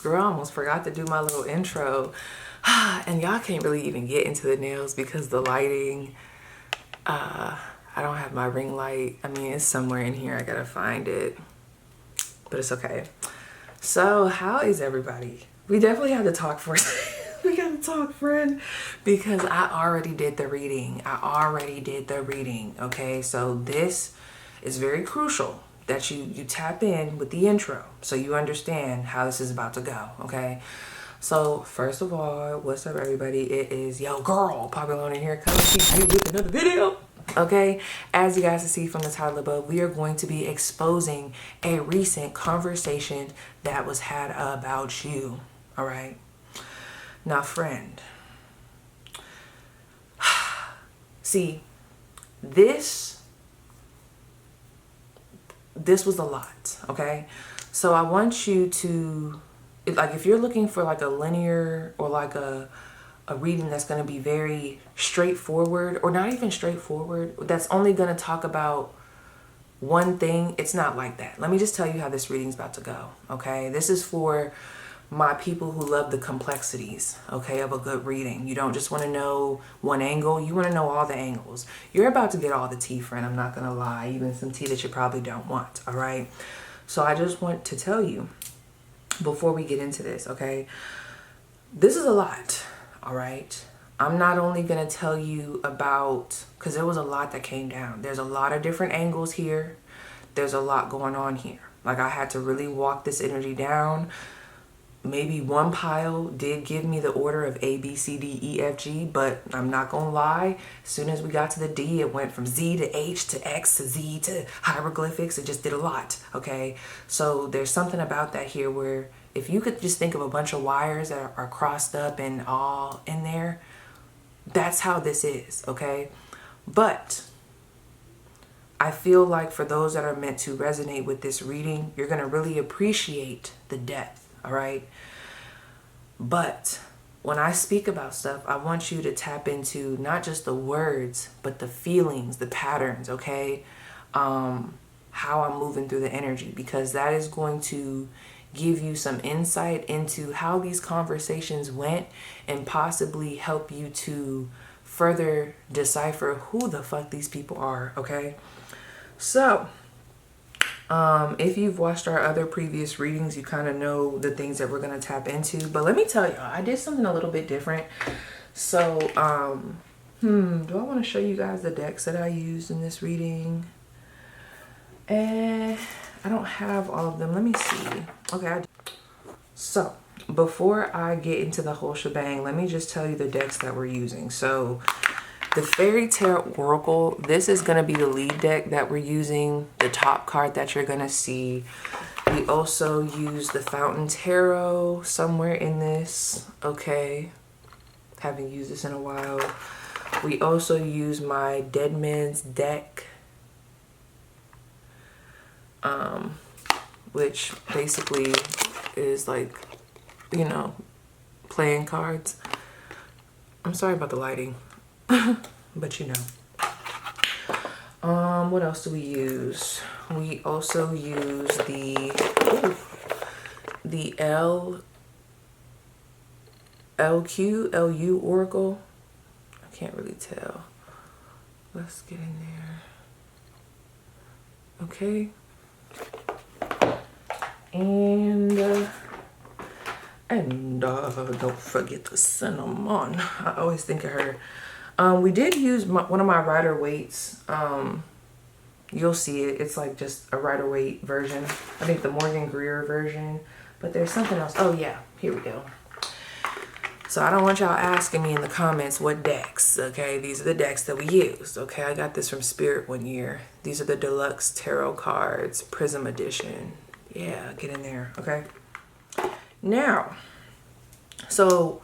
Girl, I almost forgot to do my little intro. And y'all can't really even get into the nails because the lighting, I don't have my ring light. I mean, it's somewhere in here. I gotta find it, but it's okay. So how is everybody? We definitely had to talk for a second. We gotta talk, friend, because I already did the reading. Okay, so this is very crucial that you tap in with the intro so you understand how this is about to go. Okay, so first of all, what's up, everybody? It is yo girl Papillon in here coming to you with another video. Okay, as you guys can see from the title above, we are going to be exposing a recent conversation that was had about you. All right, now friend, see, this was a lot. Okay, so I want you to, like, if you're looking for like a linear or like a reading that's going to be very straightforward, or not even straightforward, that's only going to talk about one thing, it's not like that. Let me just tell you how this reading's about to go. Okay, this is for my people who love the complexities, okay, of a good reading. You don't just want to know one angle, you want to know all the angles. You're about to get all the tea, friend, I'm not gonna lie, even some tea that you probably don't want. All right, so I just want to tell you before we get into this, okay, this is a lot. All right, I'm not only gonna tell you about, because there was a lot that came down, there's a lot of different angles here, there's a lot going on here. Like, I had to really walk this energy down. Maybe one pile did give me the order of A, B, C, D, E, F, G, but I'm not gonna lie, as soon as we got to the D, it went from Z to H to X to Z to hieroglyphics. It just did a lot, okay? So there's something about that here where if you could just think of a bunch of wires that are crossed up and all in there, that's how this is, okay? But I feel like for those that are meant to resonate with this reading, you're gonna really appreciate the depth. All right, but when I speak about stuff, I want you to tap into not just the words, but the feelings, the patterns, okay? How I'm moving through the energy, because that is going to give you some insight into how these conversations went and possibly help you to further decipher who the fuck these people are, okay? So if you've watched our other previous readings, you kind of know the things that we're going to tap into. But let me tell you, I did something a little bit different. So, do I want to show you guys the decks that I used in this reading? And I don't have all of them. Let me see. Okay. So, before I get into the whole shebang, let me just tell you the decks that we're using. So, the Fairy Tarot Oracle, this is going to be the lead deck that we're using, the top card that you're going to see. We also use the Fountain Tarot somewhere in this, okay? Haven't used this in a while. We also use my Dead Man's deck, which basically is like, you know, playing cards. I'm sorry about the lighting. But you know, what else do we use? We also use the LU Oracle. I can't really tell. Let's get in there. Okay. And don't forget the cinnamon. I always think of her. We did use one of my Rider-Waite's. You'll see it. It's like just a Rider-Waite version. I think the Morgan Greer version. But there's something else. Oh yeah, here we go. So I don't want y'all asking me in the comments what decks. Okay, these are the decks that we used. Okay, I got this from Spirit one year. These are the deluxe tarot cards, Prism edition. Yeah, get in there. Okay. Now, so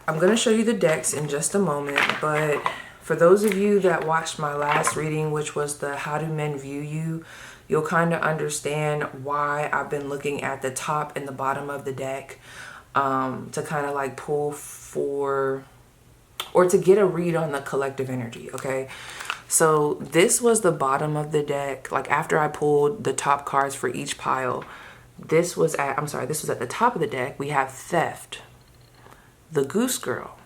I'm going to show you the decks in just a moment, but for those of you that watched my last reading, which was the How Do Men View You, you'll kind of understand why I've been looking at the top and the bottom of the deck to kind of like pull for, or to get a read on the collective energy, okay? So this was the bottom of the deck. Like after I pulled the top cards for each pile, this was at the top of the deck. We have theft, the goose girl.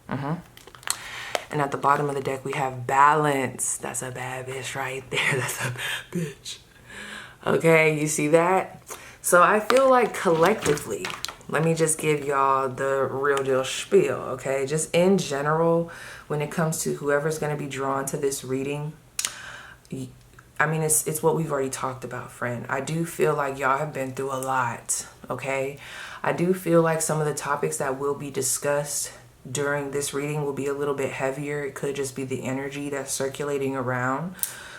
And at the bottom of the deck, we have balance. That's a bad bitch right there. That's a bad bitch. Okay, you see that? So I feel like collectively, let me just give y'all the real deal spiel, okay? Just in general, when it comes to whoever's going to be drawn to this reading, I mean, it's what we've already talked about, friend. I do feel like y'all have been through a lot, okay? I do feel like some of the topics that will be discussed during this reading will be a little bit heavier. It could just be the energy that's circulating around.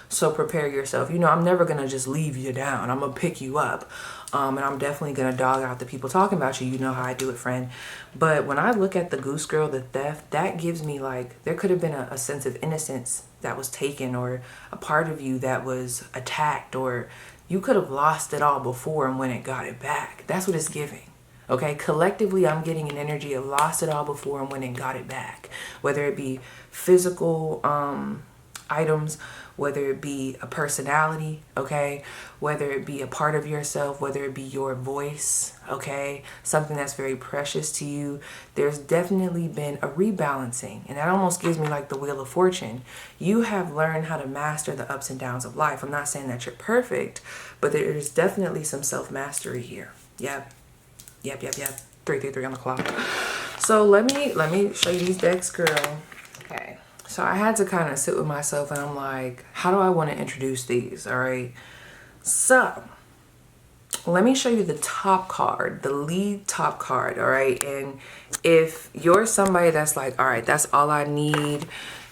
So prepare yourself. You know, I'm never going to just leave you down. I'm going to pick you up. And I'm definitely going to dog out the people talking about you. You know how I do it, friend. But when I look at the goose girl, the theft, that gives me like, there could have been a sense of innocence that was taken, or a part of you that was attacked, or you could have lost it all before and when it got it back. That's what it's giving. Okay, collectively, I'm getting an energy of lost it all before and when it got it back. Whether it be physical items, whether it be a personality, okay, whether it be a part of yourself, whether it be your voice, okay, something that's very precious to you. There's definitely been a rebalancing, and that almost gives me like the Wheel of Fortune. You have learned how to master the ups and downs of life. I'm not saying that you're perfect, but there is definitely some self-mastery here. Yep. 333 on the clock. So let me show you these decks, girl. Okay. So I had to kind of sit with myself, and I'm like, how do I want to introduce these? All right. So let me show you the top card, the lead top card. All right. And if you're somebody that's like, all right, that's all I need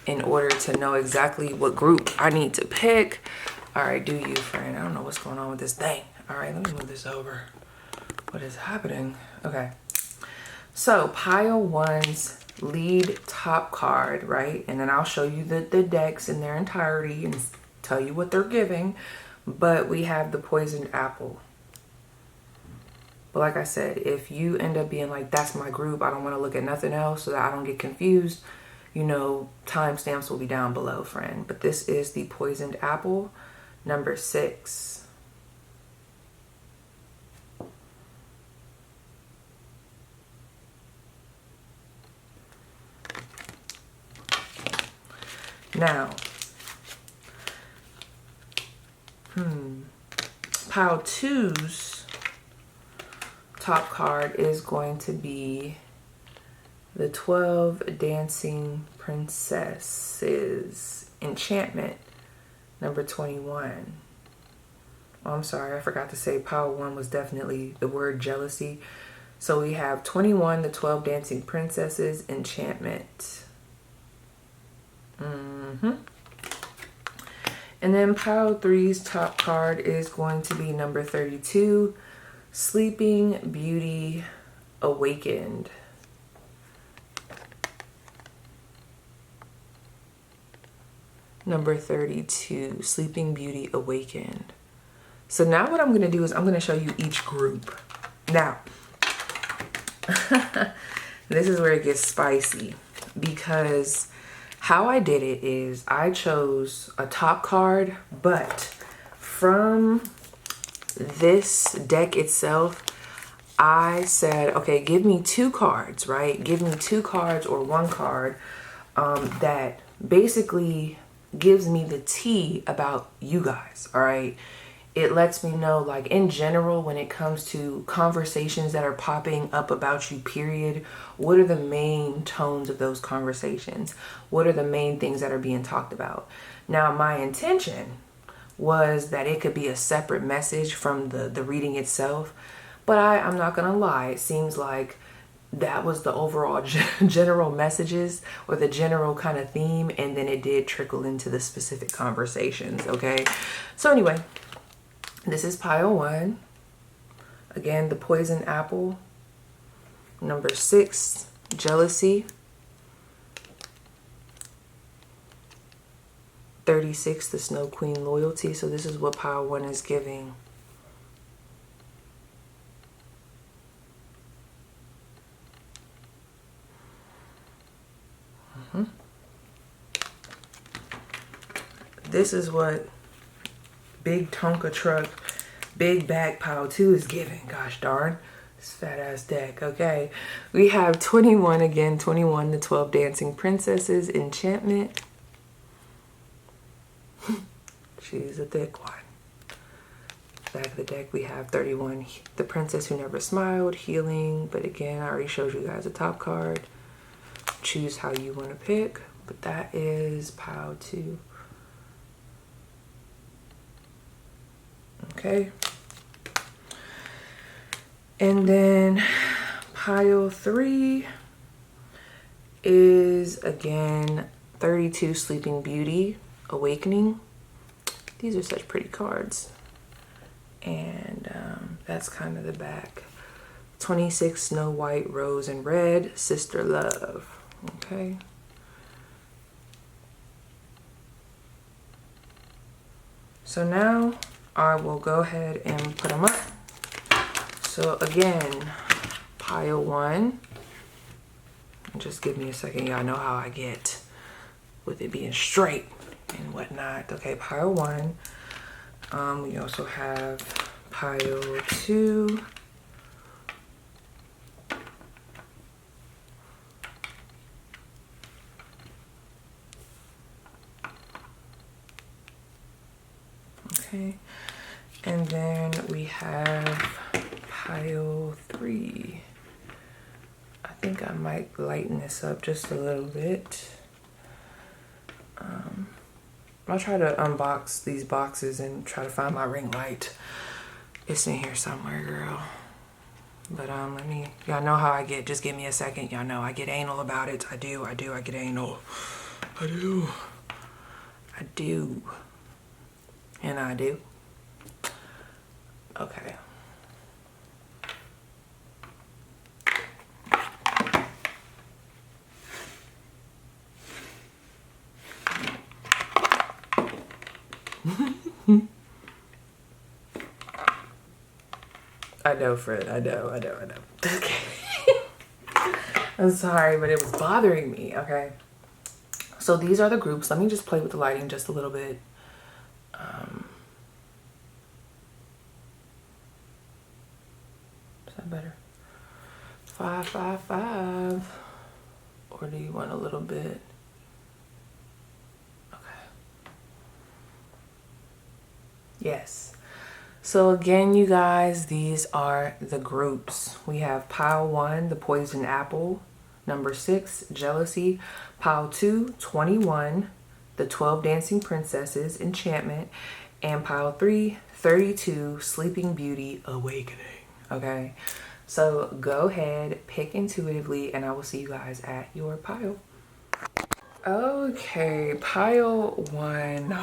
in order to know exactly what group I need to pick. All right. Do you, friend? I don't know what's going on with this thing. All right. Let me move this over. What is happening? Okay. So pile one's lead top card, right? And then I'll show you the decks in their entirety and tell you what they're giving. But we have the poisoned apple. But like I said, if you end up being like, that's my group, I don't want to look at nothing else so that I don't get confused, you know, timestamps will be down below, friend. But this is the poisoned apple, number 6. Now, pile 2's top card is going to be the 12 Dancing Princesses, enchantment, number 21. Oh, I'm sorry, I forgot to say pile 1 was definitely the word jealousy. So we have 21, the 12 Dancing Princesses, enchantment. And then pile 3's top card is going to be number 32, Sleeping Beauty Awakened. Number 32, Sleeping Beauty Awakened. So now what I'm going to do is I'm going to show you each group. Now, this is where it gets spicy, because how I did it is I chose a top card, but from this deck itself, I said, okay, give me 2 cards, right? Give me 2 cards or 1 card that basically gives me the tea about you guys, all right? It lets me know, like, in general, when it comes to conversations that are popping up about you, period, what are the main tones of those conversations? What are the main things that are being talked about? Now, my intention was that it could be a separate message from the reading itself, but I'm not gonna lie, it seems like that was the overall general messages, or the general kind of theme, and then it did trickle into the specific conversations, okay? So anyway, this is pile 1. Again, the poison apple. Number 6, jealousy. 36, the Snow Queen, loyalty. So this is what pile 1 is giving. This is what Big Tonka Truck Big bag pile 2 is giving. Gosh darn. This fat ass deck. Okay. We have 21 again. 21, the 12 Dancing Princesses. Enchantment. She's a thick one. Back of the deck we have 31, the Princess Who Never Smiled, Healing. But again, I already showed you guys the top card. Choose how you want to pick. But that is pile 2. Okay. And then pile 3 is again 32, Sleeping Beauty, Awakening. These are such pretty cards. And that's kind of the back. 26, Snow White, Rose and Red, Sister Love. Okay. So now I will go ahead and put them up. So again, pile 1. Just give me a second. Y'all know how I get with it being straight and whatnot. Okay, pile 1. We also have pile 2. Okay, and then we have pile 3. I think I might lighten this up just a little bit. I'll try to unbox these boxes and try to find my ring light. It's in here somewhere, girl. But let me, y'all know how I get. Just give me a second. Y'all know I get anal about it. I do, I get anal. I do. And I do. Okay. I know, Fred. I know. Okay. I'm sorry, but it was bothering me. Okay. So these are the groups. Let me just play with the lighting just a little bit. Is that better? 5, 5, 5. Or do you want a little bit? Okay. Yes. So again, you guys, these are the groups. We have pile 1, the Poison Apple. Number 6, Jealousy. Pile 2, 21, the 12 Dancing Princesses, Enchantment. And pile 3, 32, Sleeping Beauty, Awakening. Okay, so go ahead, pick intuitively, and I will see you guys at your pile. Okay, pile 1.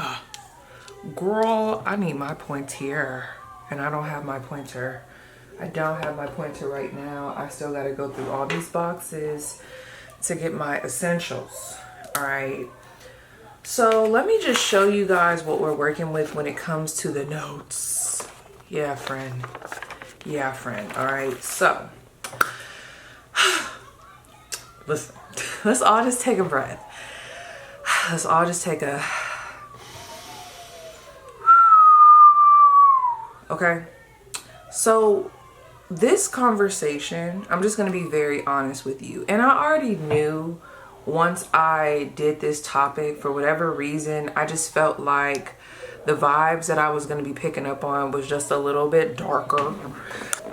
Girl, I need my pointer, and I don't have my pointer. I don't have my pointer right now. I still got to go through all these boxes to get my essentials. All right. So let me just show you guys what we're working with when it comes to the notes. Yeah, friend. Yeah, friend. All right. So listen, let's all just take a breath. Let's all just take a... Okay. So this conversation, I'm just going to be very honest with you. And I already knew once I did this topic, for whatever reason, I just felt like the vibes that I was going to be picking up on was just a little bit darker.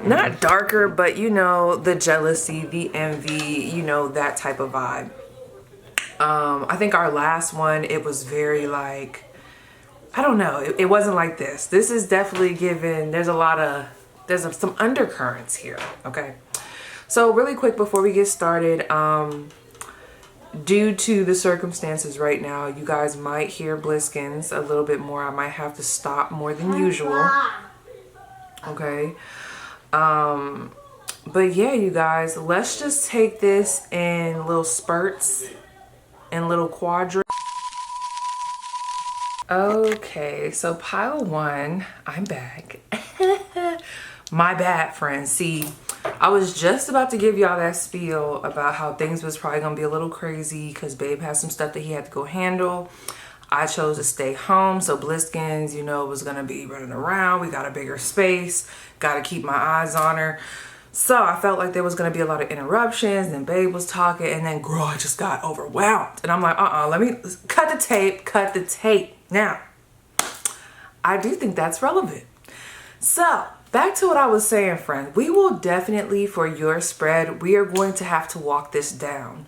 Not darker, but you know, the jealousy, the envy, you know, that type of vibe. I think our last one, it was very like, I don't know. It wasn't like this. This is definitely given, there's some undercurrents here. Okay. So really quick before we get started, due to the circumstances right now, you guys might hear Bliskins a little bit more. I might have to stop more than usual. Okay. But yeah, you guys, let's just take this in little spurts and little quadrants. Okay, so pile 1, I'm back. My bad, friends. See, I was just about to give y'all that spiel about how things was probably gonna be a little crazy because babe has some stuff that he had to go handle. I chose to stay home. So Bliskins, you know, was going to be running around. We got a bigger space. Got to keep my eyes on her. So I felt like there was going to be a lot of interruptions, and babe was talking, and then girl, I just got overwhelmed. And I'm like, let me cut the tape. Now, I do think that's relevant. So back to what I was saying, friend, we will definitely, for your spread, we are going to have to walk this down.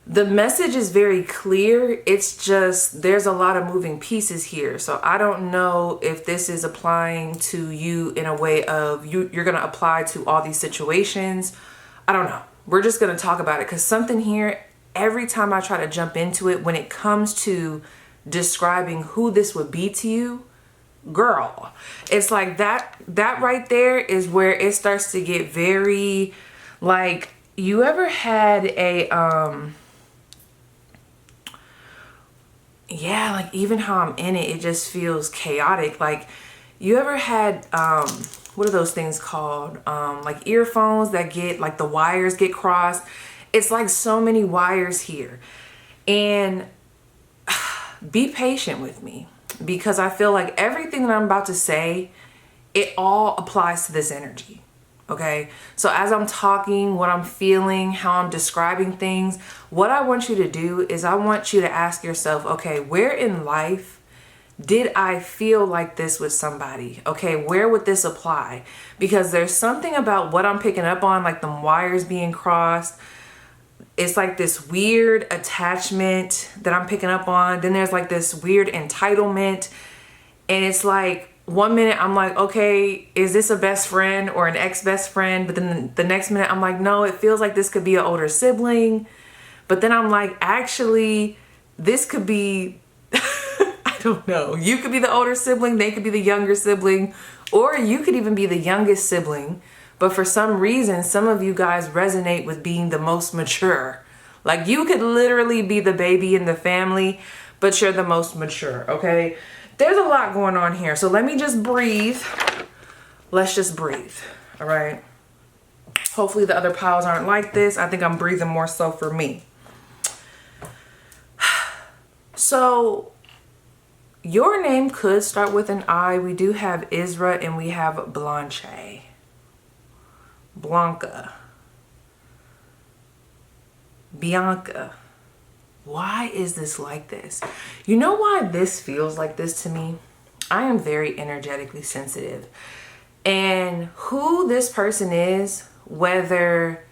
The message is very clear. It's just there's a lot of moving pieces here. So I don't know if this is applying to you in a way of you're going to apply to all these situations. I don't know. We're just going to talk about it because something here, every time I try to jump into it, when it comes to describing who this would be to you, girl, it's like that right there is where it starts to get very like, you ever had a yeah, like even how I'm in it, it just feels chaotic. Like, you ever had what are those things called, like earphones that get like the wires get crossed? It's like so many wires here. And be patient with me, because I feel like everything that I'm about to say, it all applies to this energy. Okay, so as I'm talking, what I'm feeling, how I'm describing things, what I want you to do is I want you to ask yourself, okay, where in life did I feel like this with somebody? Okay, where would this apply? Because there's something about what I'm picking up on, like the wires being crossed. It's like this weird attachment that I'm picking up on. Then there's like this weird entitlement. And it's like, one minute I'm like, okay, is this a best friend or an ex-best friend? But then the next minute I'm like, no, it feels like this could be an older sibling. But then I'm like, actually, this could be, I don't know. You could be the older sibling, they could be the younger sibling, or you could even be the youngest sibling. But for some reason, some of you guys resonate with being the most mature. Like, you could literally be the baby in the family, but you're the most mature, okay? There's a lot going on here. So let me just breathe. Let's just breathe. All right. Hopefully the other piles aren't like this. I think I'm breathing more so for me. So your name could start with an I. We do have Isra and we have Blanche. Blanca. Bianca. Why is this like this? You know why this feels like this to me? I am very energetically sensitive. And who this person is, whether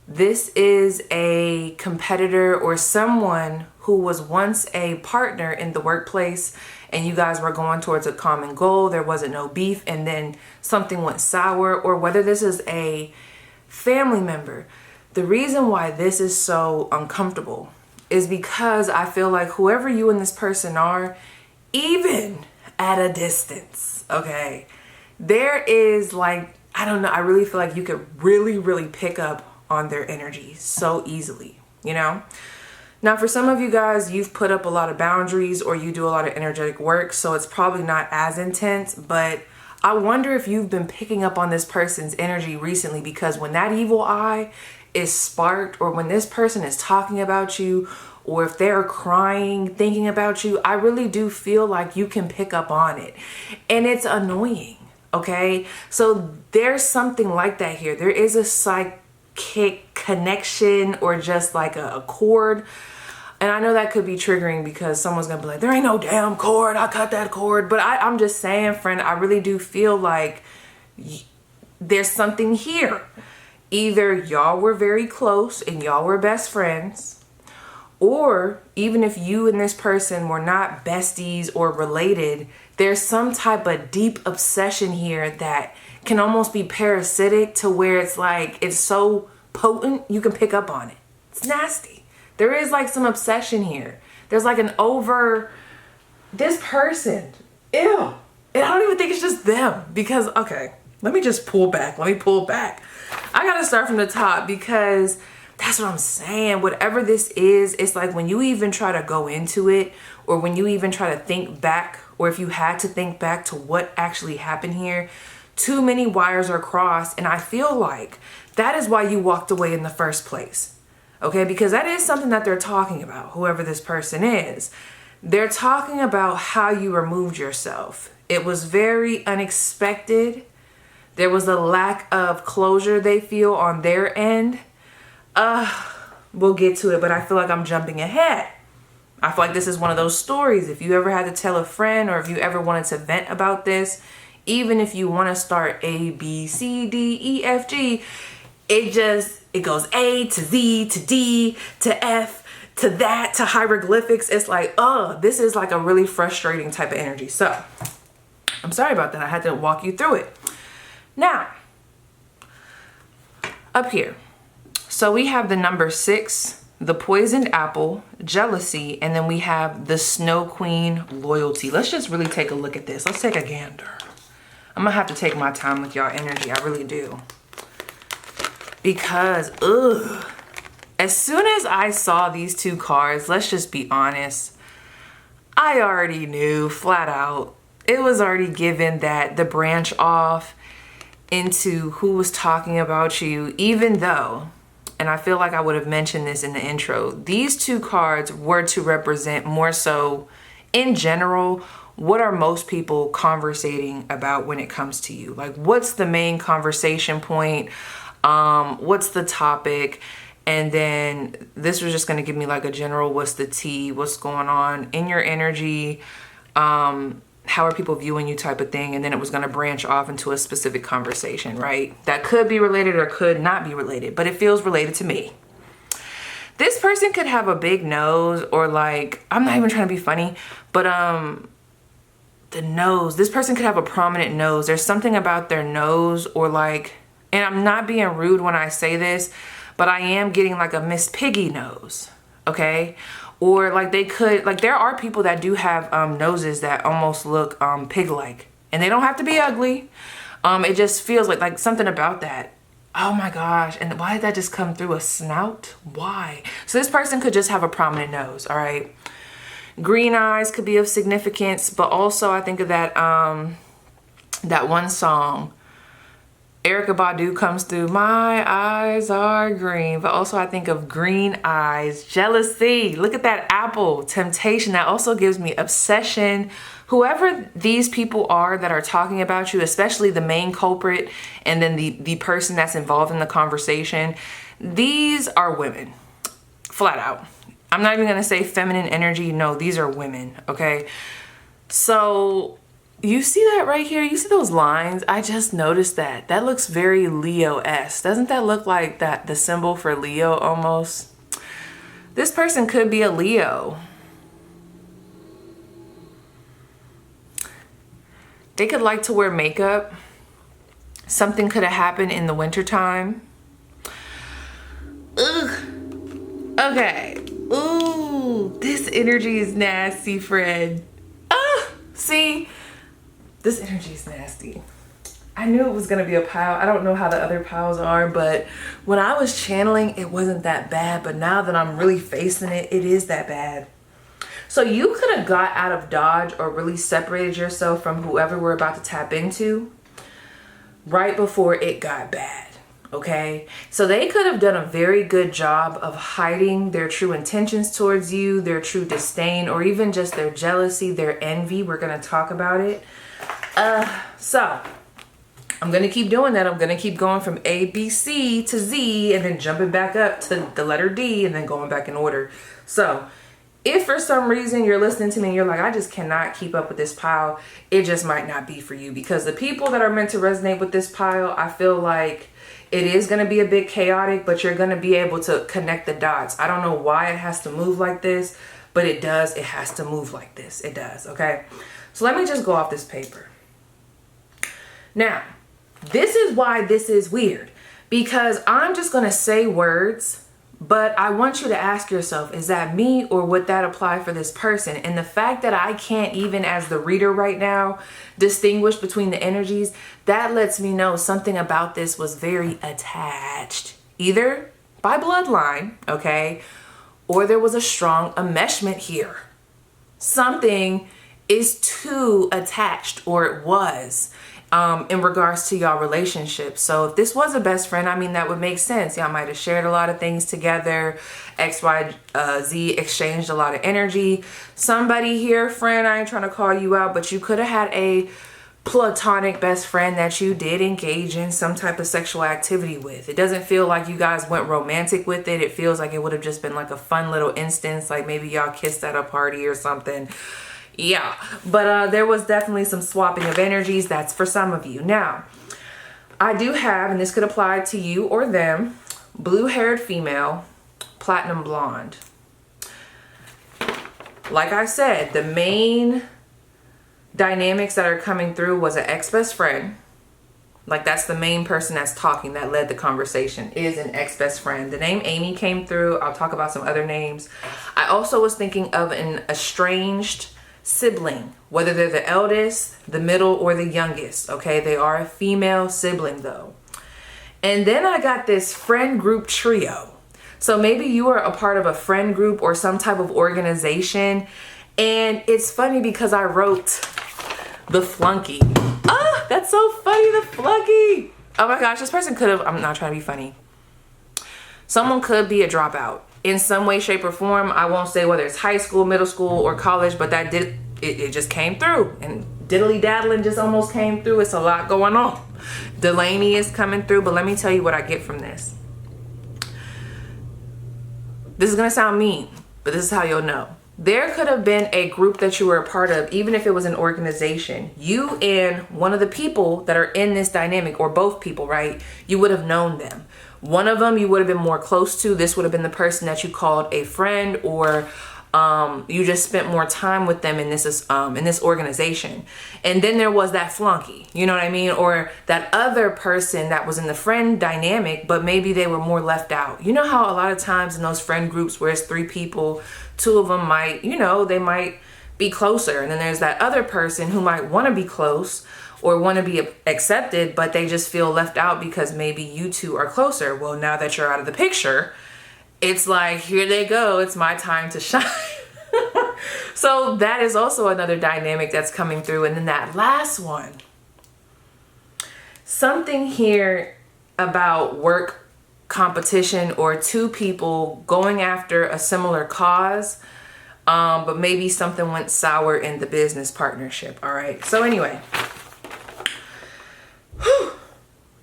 this is a competitor or someone who was once a partner in the workplace and you guys were going towards a common goal, there wasn't no beef, and then something went sour, or whether this is a family member, the reason why this is so uncomfortable is because I feel like whoever you and this person are, even at a distance, okay, there is like, I don't know, I really feel like you could really pick up on their energy so easily, you know? Now, for some of you guys, you've put up a lot of boundaries or you do a lot of energetic work, so it's probably not as intense, but I wonder if you've been picking up on this person's energy recently, because when that evil eye is sparked, or when this person is talking about you, or if they're crying, thinking about you, I really do feel like you can pick up on it. And it's annoying, okay? So there's something like that here. There is a psychic connection or just like a cord. And I know that could be triggering because someone's gonna be like, there ain't no damn cord, I cut that cord. But I'm just saying, friend, I really do feel like there's something here. Either y'all were very close and y'all were best friends, or even if you and this person were not besties or related, there's some type of deep obsession here that can almost be parasitic, to where it's like, it's so potent, you can pick up on it. It's nasty. There is like some obsession here. There's like an over, this person, ew. And I don't even think it's just them, because, okay, let me just pull back. Let me pull back. I gotta start from the top, because that's what I'm saying. Whatever this is, it's like when you even try to go into it, or when you even try to think back, or if you had to think back to what actually happened here, too many wires are crossed. And I feel like that is why you walked away in the first place. Okay, because that is something that they're talking about, whoever this person is. They're talking about how you removed yourself. It was very unexpected. There was a lack of closure they feel on their end. We'll get to it, but I feel like I'm jumping ahead. I feel like this is one of those stories. If you ever had to tell a friend, or if you ever wanted to vent about this, even if you want to start A, B, C, D, E, F, G, it goes A to Z to D to F to that to hieroglyphics. It's like, oh, this is like a really frustrating type of energy. So I'm sorry about that. I had to walk you through it. Now, up here. So we have the number 6, the poisoned apple, jealousy, and then we have the Snow Queen, loyalty. Let's just really take a look at this. Let's take a gander. I'm gonna have to take my time with y'all energy. I really do. Because, as soon as I saw these 2 cards, let's just be honest, I already knew flat out. It was already given that the branch off into who was talking about you, even though, and I feel like I would have mentioned this in the intro, these 2 cards were to represent more so in general, what are most people conversating about when it comes to you? Like, what's the main conversation point? What's the topic? And then this was just going to give me like a general, what's the tea, what's going on in your energy, how are people viewing you type of thing. And then it was going to branch off into a specific conversation, right? That could be related or could not be related, but it feels related to me. This person could have a big nose, or like, I'm not even trying to be funny, but the nose, this person could have a prominent nose. There's something about their nose, or like, and I'm not being rude when I say this, but I am getting like a Miss Piggy nose, okay? Or like they could, like there are people that do have noses that almost look pig-like, and they don't have to be ugly. It just feels like something about that. Oh my gosh, and why did that just come through? A snout? Why? So this person could just have a prominent nose, all right? Green eyes could be of significance, but also I think of that that one song, Erykah Badu comes through, my eyes are green, but also I think of green eyes, jealousy. Look at that apple, temptation. That also gives me obsession. Whoever these people are that are talking about you, especially the main culprit and then the person that's involved in the conversation, these are women, flat out. I'm not even gonna say feminine energy. No, these are women, okay? So you see that right here? You see those lines? I just noticed that. That looks very Leo-esque. Doesn't that look like that the symbol for Leo almost? This person could be a Leo. They could like to wear makeup. Something could have happened in the wintertime. Ugh. Okay. Ooh, this energy is nasty, friend. See? This energy is nasty. I knew it was gonna be a pile. I don't know how the other piles are, but when I was channeling, it wasn't that bad. But now that I'm really facing it, it is that bad. So you could have got out of dodge or really separated yourself from whoever we're about to tap into right before it got bad, okay? So they could have done a very good job of hiding their true intentions towards you, their true disdain, or even just their jealousy, their envy. We're gonna talk about it. So I'm gonna keep doing that. I'm gonna keep going from A, B, C to Z, and then jumping back up to the letter D, and then going back in order. So if for some reason you're listening to me and you're like, I just cannot keep up with this pile, it just might not be for you, because the people that are meant to resonate with this pile, I feel like it is going to be a bit chaotic, but you're going to be able to connect the dots. I don't know why it has to move like this, but it does. It has to move like this. It does. Okay. So let me just go off this paper. Now, this is why this is weird, because I'm just going to say words, but I want you to ask yourself, is that me, or would that apply for this person? And the fact that I can't even, as the reader right now, distinguish between the energies, that lets me know something about this was very attached, either by bloodline, okay, or there was a strong enmeshment here. Something is too attached, or it was. in regards to y'all relationship. So if this was a best friend, I mean, that would make sense. Y'all might have shared a lot of things together. XYZ exchanged a lot of energy. Somebody here, friend, I ain't trying to call you out, but you could have had a platonic best friend that you did engage in some type of sexual activity with. It doesn't feel like you guys went romantic with it. It feels like it would have just been like a fun little instance, like maybe y'all kissed at a party or something. Yeah, but there was definitely some swapping of energies. That's for some of you. Now, I do have, and this could apply to you or them, blue-haired female, platinum blonde. Like I said, the main dynamics that are coming through was an ex-best friend. Like, that's the main person that's talking, that led the conversation, is an ex-best friend. The name Amy came through. I'll talk about some other names. I also was thinking of an estranged sibling, whether they're the eldest, the middle, or the youngest. Okay, they are a female sibling though. And then I got this friend group trio. So maybe you are a part of a friend group or some type of organization. And it's funny because I wrote the flunky. Ah, that's so funny, the flunky. Oh my gosh, this person could have, I'm not trying to be funny. Someone could be a dropout in some way, shape, or form. I won't say whether it's high school, middle school, or college, but that it just came through. And diddly daddling just almost came through. It's a lot going on. Delaney is coming through, but let me tell you what I get from this. This is gonna sound mean, but this is how you'll know. There could have been a group that you were a part of, even if it was an organization. You and one of the people that are in this dynamic, or both people, right? You would have known them. One of them you would have been more close to. This would have been the person that you called a friend, or you just spent more time with them in this organization. And then there was that flunky, you know what I mean? Or that other person that was in the friend dynamic, but maybe they were more left out. You know how a lot of times in those friend groups where it's 3 people, 2 of them might, you know, they might be closer. And then there's that other person who might want to be close or want to be accepted, but they just feel left out because maybe you two are closer. Well, now that you're out of the picture, it's like, here they go. It's my time to shine. So that is also another dynamic that's coming through. And then that last one, something here about work competition or 2 people going after a similar cause, but maybe something went sour in the business partnership. All right. So anyway,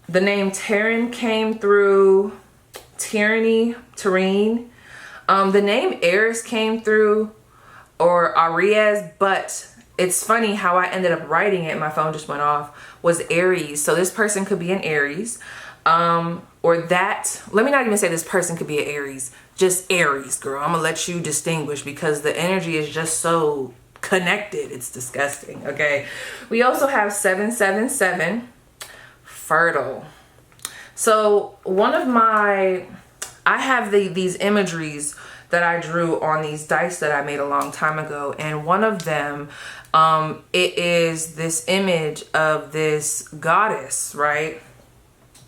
the name Taryn came through. Tyranny, Tarine. The name Aries came through, or Aries, but it's funny how I ended up writing it. My phone just went off. Was Aries. So this person could be an Aries, or that. Let me not even say this person could be an Aries. Just Aries, girl. I'm gonna let you distinguish because the energy is just so connected. It's disgusting. Okay. We also have 777, fertile. So one of I have these imageries that I drew on these dice that I made a long time ago. And one of them, it is this image of this goddess, right?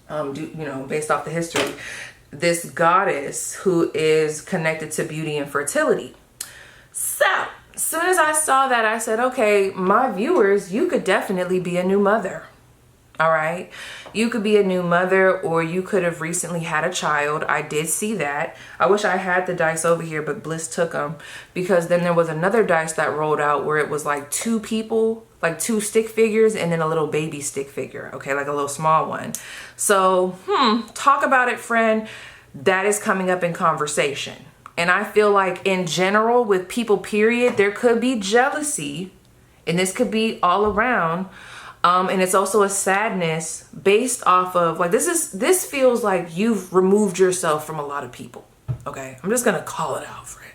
You know, based off the history, this goddess who is connected to beauty and fertility. So as soon as I saw that, I said, okay, my viewers, you could definitely be a new mother. All right. You could be a new mother, or you could have recently had a child. I did see that. I wish I had the dice over here, but Bliss took them, because then there was another dice that rolled out where it was like 2 people, like 2 stick figures, and then a little baby stick figure. Okay. Like a little small one. So, talk about it, friend. That is coming up in conversation. And I feel like in general with people, period, there could be jealousy, and this could be all around. And it's also a sadness based off of, like, this feels like you've removed yourself from a lot of people. Okay. I'm just going to call it out, friend,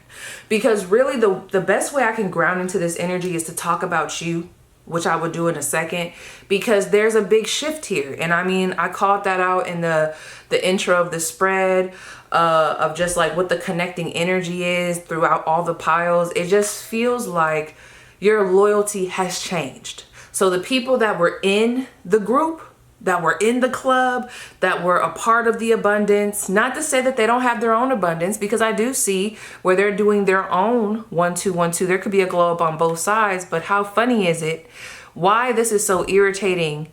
because really the best way I can ground into this energy is to talk about you, which I will do in a second, because there's a big shift here. And I mean, I called that out in the intro of the spread, of just like what the connecting energy is throughout all the piles. It just feels like your loyalty has changed. So the people that were in the group, that were in the club, that were a part of the abundance, not to say that they don't have their own abundance, because I do see where they're doing their own 1 2 1 2. There could be a glow up on both sides, but how funny is it? Why this is so irritating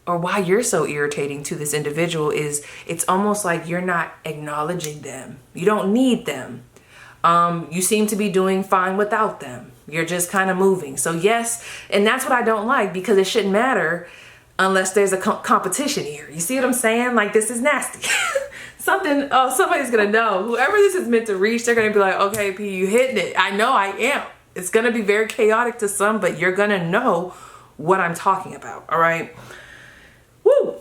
or why you're so irritating to this individual is it's almost like you're not acknowledging them. You don't need them. You seem to be doing fine without them. You're just kind of moving. So yes, and that's what I don't like, because it shouldn't matter unless there's a competition here. You see what I'm saying? Like, this is nasty. Somebody's gonna know. Whoever this is meant to reach, they're gonna be like, okay, P, you hitting it. I know I am. It's gonna be very chaotic to some, but you're gonna know what I'm talking about, all right? Woo!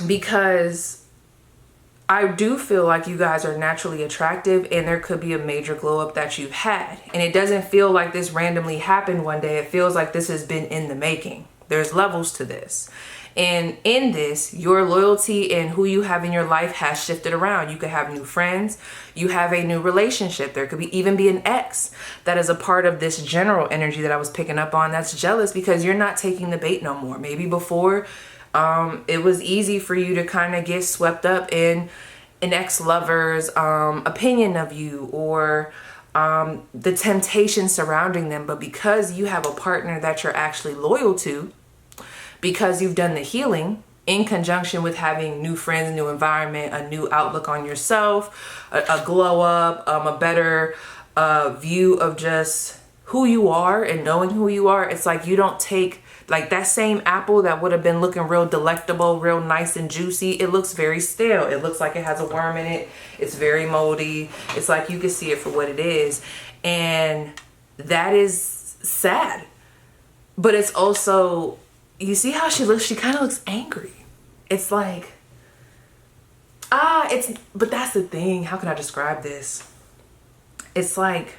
Because I do feel like you guys are naturally attractive, and there could be a major glow up that you've had. And it doesn't feel like this randomly happened one day. It feels like this has been in the making. There's levels to this. And in this, your loyalty and who you have in your life has shifted around. You could have new friends. You have a new relationship. There could even be an ex that is a part of this general energy that I was picking up on that's jealous because you're not taking the bait no more. Maybe before, it was easy for you to kind of get swept up in an ex-lover's opinion of you, or the temptation surrounding them. But because you have a partner that you're actually loyal to, because you've done the healing in conjunction with having new friends, a new environment, a new outlook on yourself, a glow up, a better view of just who you are and knowing who you are. It's like you don't take, like, that same apple that would have been looking real delectable, real nice and juicy. It looks very stale. It looks like it has a worm in it. It's very moldy. It's like you can see it for what it is. And that is sad. But it's also, you see how she looks? She kind of looks angry. It's like, but that's the thing. How can I describe this? It's like,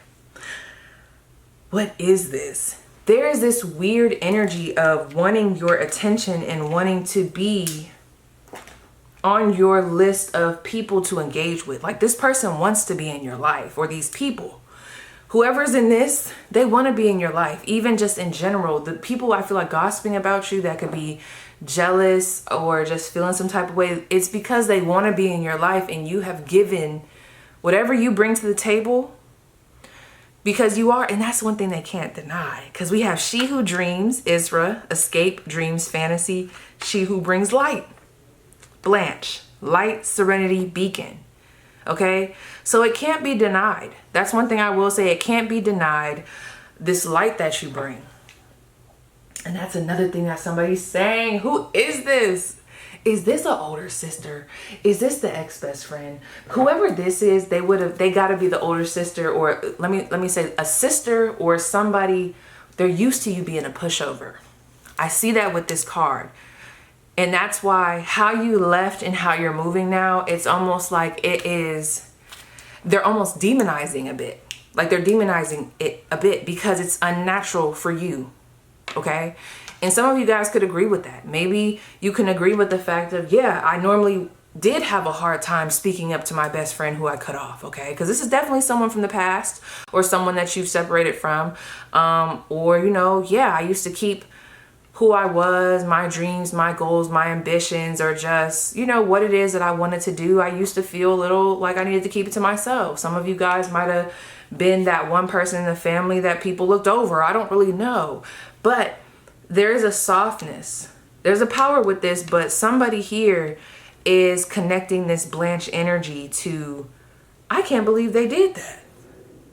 what is this? There is this weird energy of wanting your attention and wanting to be on your list of people to engage with. Like, this person wants to be in your life, or these people. Whoever's in this, they want to be in your life. Even just in general, the people I feel like gossiping about you that could be jealous or just feeling some type of way, it's because they want to be in your life, and you have given whatever you bring to the table, because you are. And that's one thing they can't deny, because we have she who dreams, Isra, escape, dreams, fantasy. She who brings light, Blanche, light, serenity, beacon. Okay, so it can't be denied. That's one thing I will say. It can't be denied, this light that you bring. And that's another thing that somebody's saying. Who is this? Is this an older sister? Is this the ex-best friend? Whoever this is, they got to be the older sister, or let me say a sister, or somebody. They're used to you being a pushover. I see that with this card. And that's why how you left and how you're moving now, it's almost like they're almost demonizing a bit. Like, they're demonizing it a bit because it's unnatural for you. Okay? And some of you guys could agree with that. Maybe you can agree with the fact of, yeah, I normally did have a hard time speaking up to my best friend who I cut off. Okay? Because this is definitely someone from the past, or someone that you've separated from. Or, yeah, I used to keep who I was, my dreams, my goals, my ambitions, or just, what it is that I wanted to do. I used to feel a little like I needed to keep it to myself. Some of you guys might have been that one person in the family that people looked over. I don't really know. But there's a softness. There's a power with this, but somebody here is connecting this Blanche energy to, I can't believe they did that.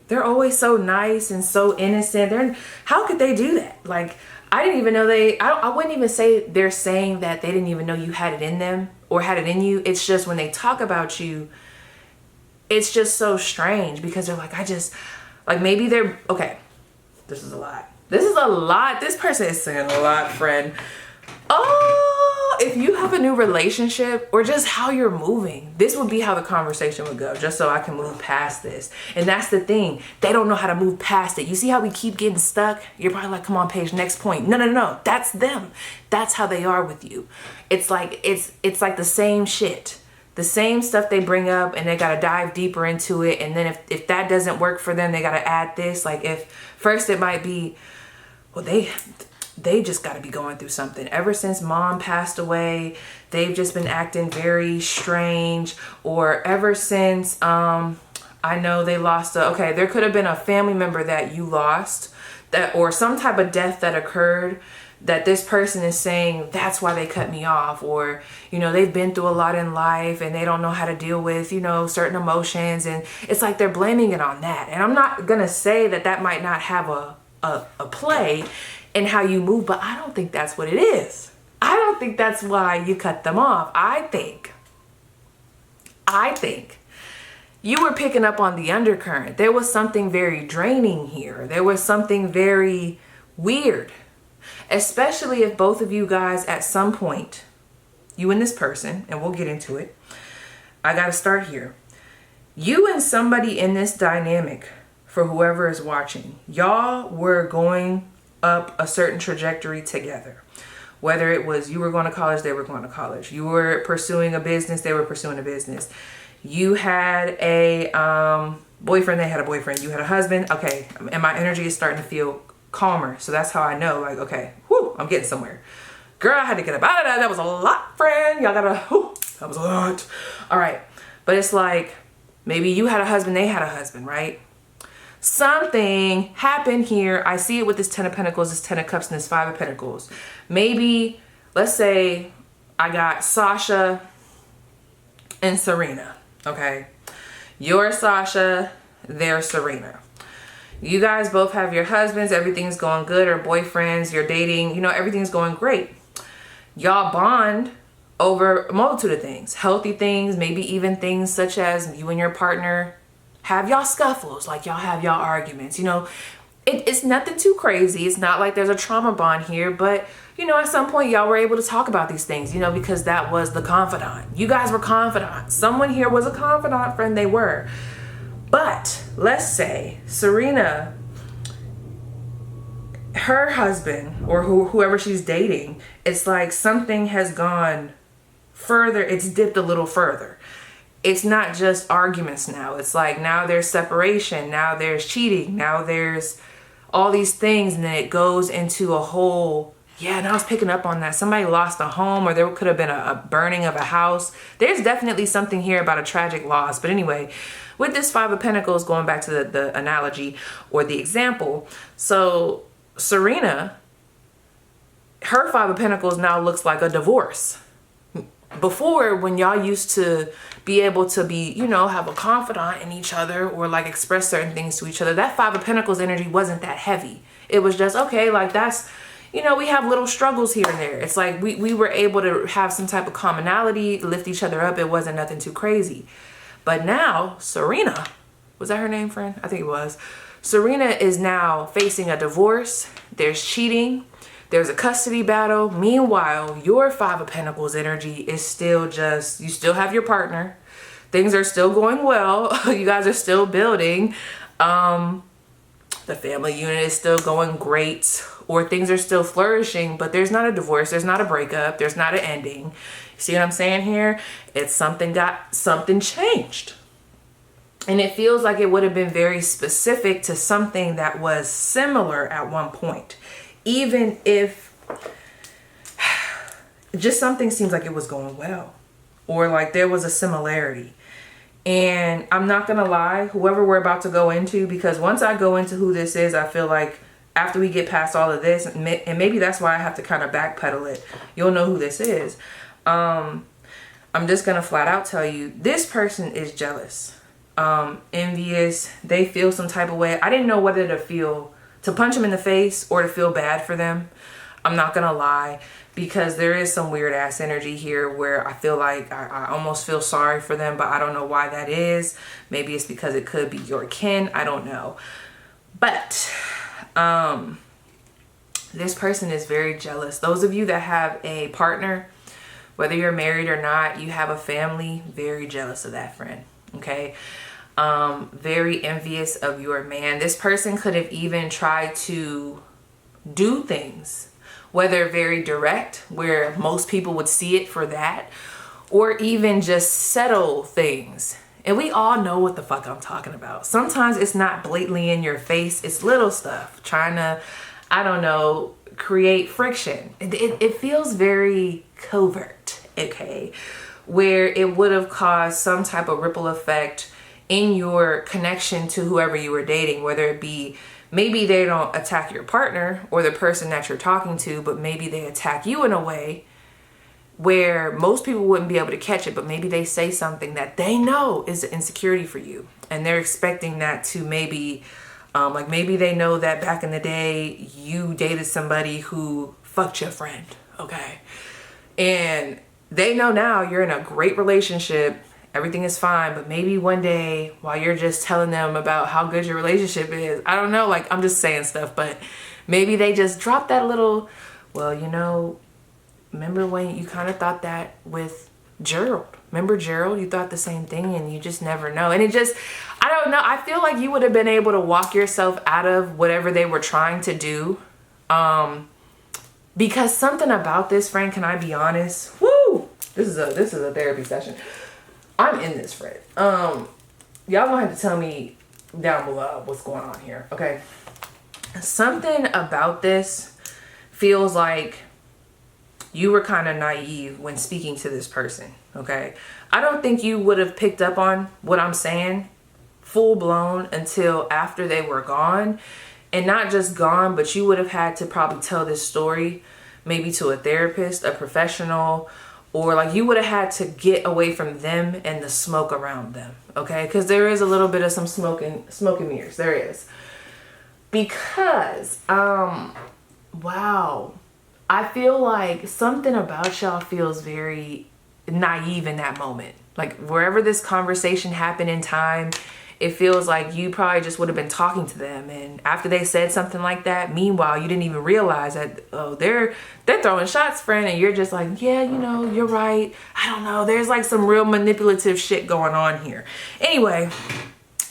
They're always so nice and so innocent. How could they do that? Like, I didn't even know I wouldn't even say they're saying that they didn't even know you had it in them or had it in you. It's just when they talk about you, it's just so strange, because they're like, maybe they're, okay, this is a lot. This is a lot. This person is saying a lot, friend. Oh, if you have a new relationship, or just how you're moving, this would be how the conversation would go, just so I can move past this. And that's the thing. They don't know how to move past it. You see how we keep getting stuck? You're probably like, come on, Paige, next point. No. That's them. That's how they are with you. It's like the same shit. The same stuff they bring up, and they got to dive deeper into it. And then if that doesn't work for them, they got to add this. Like, if first it might be, well, they just got to be going through something. Ever since mom passed away, they've just been acting very strange. Or ever since, I know they lost okay, there could have been a family member that you lost, or some type of death that occurred that this person is saying that's why they cut me off, or, you know, they've been through a lot in life and they don't know how to deal with, you know, certain emotions, and it's like they're blaming it on that. And I'm not gonna say that that might not have a play in how you move, but I don't think that's what it is. I don't think that's why you cut them off. I think you were picking up on the undercurrent. There was something very draining here. There was something very weird. Especially if both of you guys at some point, you and this person, and we'll get into it. I got to start here. You and somebody in this dynamic, for whoever is watching, y'all were going up a certain trajectory together. Whether it was you were going to college, they were going to college. You were pursuing a business, they were pursuing a business. You had a boyfriend, they had a boyfriend. You had a husband. Okay, and my energy is starting to feel calmer. So that's how I know, like, okay, whoo, I'm getting somewhere. Girl, I had to get up out of that. That was a lot, friend. Y'all gotta, whoo, that was a lot. All right. But it's like, maybe you had a husband, they had a husband, right? Something happened here. I see it with this 10 of Pentacles, this 10 of Cups, and this 5 of Pentacles. Maybe, let's say I got Sasha and Serena, okay? You're Sasha, they're Serena. You guys both have your husbands, everything's going good, or boyfriends, you're dating, you know, everything's going great. Y'all bond over a multitude of things, healthy things, maybe even things such as you and your partner have y'all scuffles, like y'all have y'all arguments, you know. It's nothing too crazy. It's not like there's a trauma bond here, but you know, at some point y'all were able to talk about these things, you know, because that was the confidant. You guys were confidants. Someone here was a confidant friend, they were. But let's say Serena, her husband, or whoever she's dating, it's like something has gone further. It's dipped a little further. It's not just arguments now. It's like now there's separation. Now there's cheating. Now there's all these things. And then it goes into a whole, yeah, and I was picking up on that. Somebody lost a home, or there could have been a burning of a house. There's definitely something here about a tragic loss. But anyway, with this 5 of Pentacles, going back to the analogy or the example. So Serena, her 5 of Pentacles now looks like a divorce. Before, when y'all used to be able to be, you know, have a confidant in each other, or like express certain things to each other, that 5 of Pentacles energy wasn't that heavy. It was just, okay, like that's, you know, we have little struggles here and there. It's like we were able to have some type of commonality, lift each other up. It wasn't nothing too crazy. But now Serena, was that her name, friend? I think it was. Serena is now facing a divorce. There's cheating. There's a custody battle. Meanwhile, your 5 of Pentacles energy is still just, you still have your partner. Things are still going well. You guys are still building. The family unit is still going great, or things are still flourishing, but there's not a divorce. There's not a breakup. There's not an ending. See what I'm saying here? It's something changed. And it feels like it would have been very specific to something that was similar at one point. Even if just something seems like it was going well, or like there was a similarity. And I'm not gonna lie, whoever we're about to go into, because once I go into who this is, I feel like after we get past all of this, and maybe that's why I have to kind of backpedal it, you'll know who this is. I'm just gonna flat out tell you, this person is jealous, envious. They feel some type of way. I didn't know whether to punch them in the face or to feel bad for them. I'm not gonna lie, because there is some weird ass energy here where I feel like I almost feel sorry for them, but I don't know why that is. Maybe it's because it could be your kin. I don't know. But this person is very jealous. Those of you that have a partner, whether you're married or not, you have a family, very jealous of that friend, okay? Very envious of your man. This person could have even tried to do things, whether very direct, where most people would see it for that, or even just settle things. And we all know what the fuck I'm talking about. Sometimes it's not blatantly in your face. It's little stuff trying to, I don't know, create friction. It feels very covert, okay? Where it would have caused some type of ripple effect in your connection to whoever you were dating, whether it be maybe they don't attack your partner or the person that you're talking to, but maybe they attack you in a way where most people wouldn't be able to catch it, but maybe they say something that they know is an insecurity for you. And they're expecting that to maybe, like maybe they know that back in the day, you dated somebody who fucked your friend, okay? And they know now you're in a great relationship, everything is fine, but maybe one day while you're just telling them about how good your relationship is, I don't know, like I'm just saying stuff, but maybe they just drop that little, well, you know, remember when you kind of thought that with Gerald? Remember Gerald? You thought the same thing and you just never know. And it just, I don't know. I feel like you would have been able to walk yourself out of whatever they were trying to do. Because something about this, friend, can I be honest? Woo! This is a therapy session. I'm in this, friend. Y'all gonna have to tell me down below what's going on here, okay? Something about this feels like you were kind of naive when speaking to this person, okay? I don't think you would have picked up on what I'm saying full blown until after they were gone. And not just gone, but you would have had to probably tell this story maybe to a therapist, a professional, or like you would have had to get away from them and the smoke around them, okay? Because there is a little bit of some smoke and mirrors, there is. Because, wow. I feel like something about y'all feels very naive in that moment. Like wherever this conversation happened in time, it feels like you probably just would have been talking to them. And after they said something like that, meanwhile, you didn't even realize that, oh, they're throwing shots, friend. And you're just like, yeah, you know, you're right. I don't know. There's like some real manipulative shit going on here. Anyway,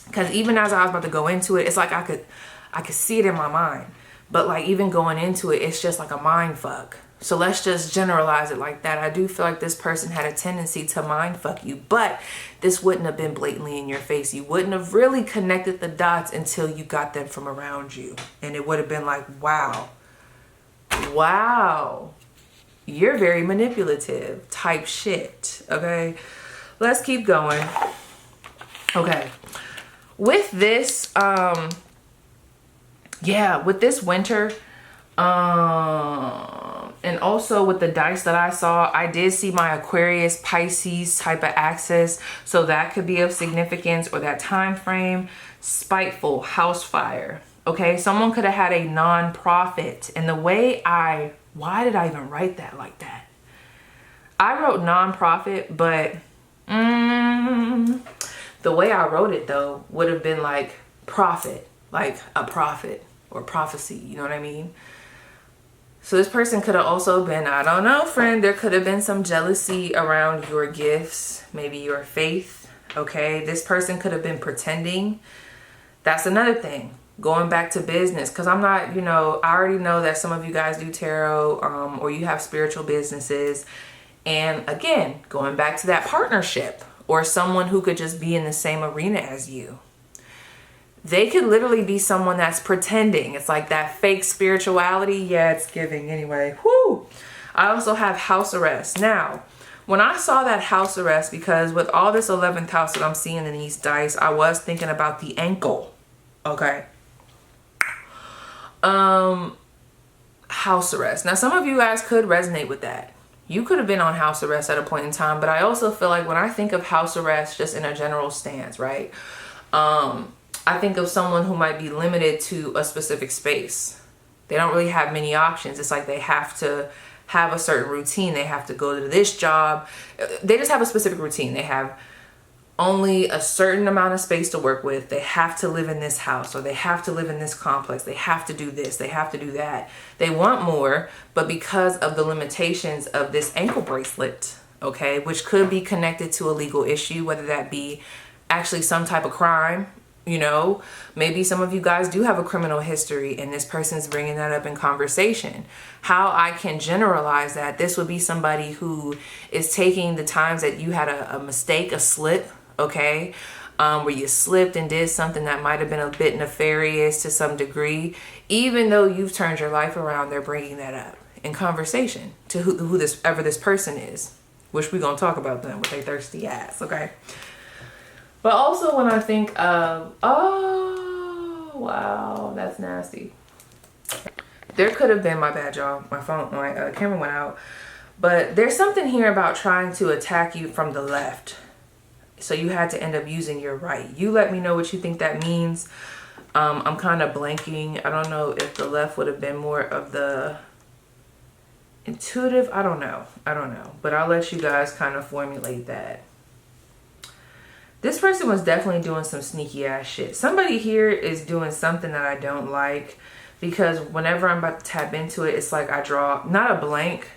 because even as I was about to go into it, it's like I could see it in my mind. But like even going into it, it's just like a mind fuck. So let's just generalize it like that. I do feel like this person had a tendency to mind fuck you, but this wouldn't have been blatantly in your face. You wouldn't have really connected the dots until you got them from around you. And it would have been like, wow, you're very manipulative type shit. Okay, let's keep going. Okay, with this, with this winter, and also with the dice that I saw, I did see my Aquarius, Pisces type of axis. So that could be of significance, or that time frame. Spiteful, house fire. Okay, someone could have had a non-profit. And the way why did I even write that like that? I wrote non-profit, but the way I wrote it though would have been like profit, like a prophet or prophecy, you know what I mean? So this person could have also been, I don't know, friend, there could have been some jealousy around your gifts, maybe your faith, okay? This person could have been pretending. That's another thing. Going back to business, because I'm not, you know, I already know that some of you guys do tarot, or you have spiritual businesses. And again, going back to that partnership, or someone who could just be in the same arena as you. They could literally be someone that's pretending. It's like that fake spirituality. Yeah, it's giving anyway. Whoo! I also have house arrest. Now, when I saw that house arrest, because with all this 11th house that I'm seeing in these dice, I was thinking about the ankle. Okay. House arrest. Now, some of you guys could resonate with that. You could have been on house arrest at a point in time, but I also feel like when I think of house arrest, just in a general stance, right? I think of someone who might be limited to a specific space. They don't really have many options. It's like they have to have a certain routine. They have to go to this job. They just have a specific routine. They have only a certain amount of space to work with. They have to live in this house, or they have to live in this complex. They have to do this. They have to do that. They want more, but because of the limitations of this ankle bracelet, okay, which could be connected to a legal issue, whether that be actually some type of crime. You know, maybe some of you guys do have a criminal history and this person's bringing that up in conversation. How I can generalize that, this would be somebody who is taking the times that you had a mistake, a slip, okay, where you slipped and did something that might have been a bit nefarious to some degree. Even though you've turned your life around, they're bringing that up in conversation to who this person is, which we're going to talk about them with their thirsty ass, okay? But also when I think of, oh, wow, that's nasty. There could have been, my bad y'all, my camera went out, but there's something here about trying to attack you from the left, so you had to end up using your right. You let me know what you think that means. I'm kind of blanking. I don't know if the left would have been more of the intuitive. I don't know, but I'll let you guys kind of formulate that. This person was definitely doing some sneaky ass shit. Somebody here is doing something that I don't like, because whenever I'm about to tap into it, it's like I draw, not a blank,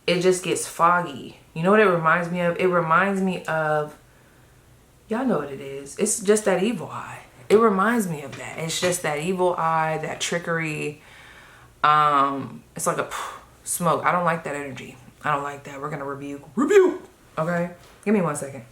it just gets foggy. You know what it reminds me of? It reminds me of, y'all know what it is. It's just that evil eye. It reminds me of that. It's just that evil eye, that trickery. It's like a smoke. I don't like that energy. I don't like that. We're gonna rebuke. Okay, give me 1 second.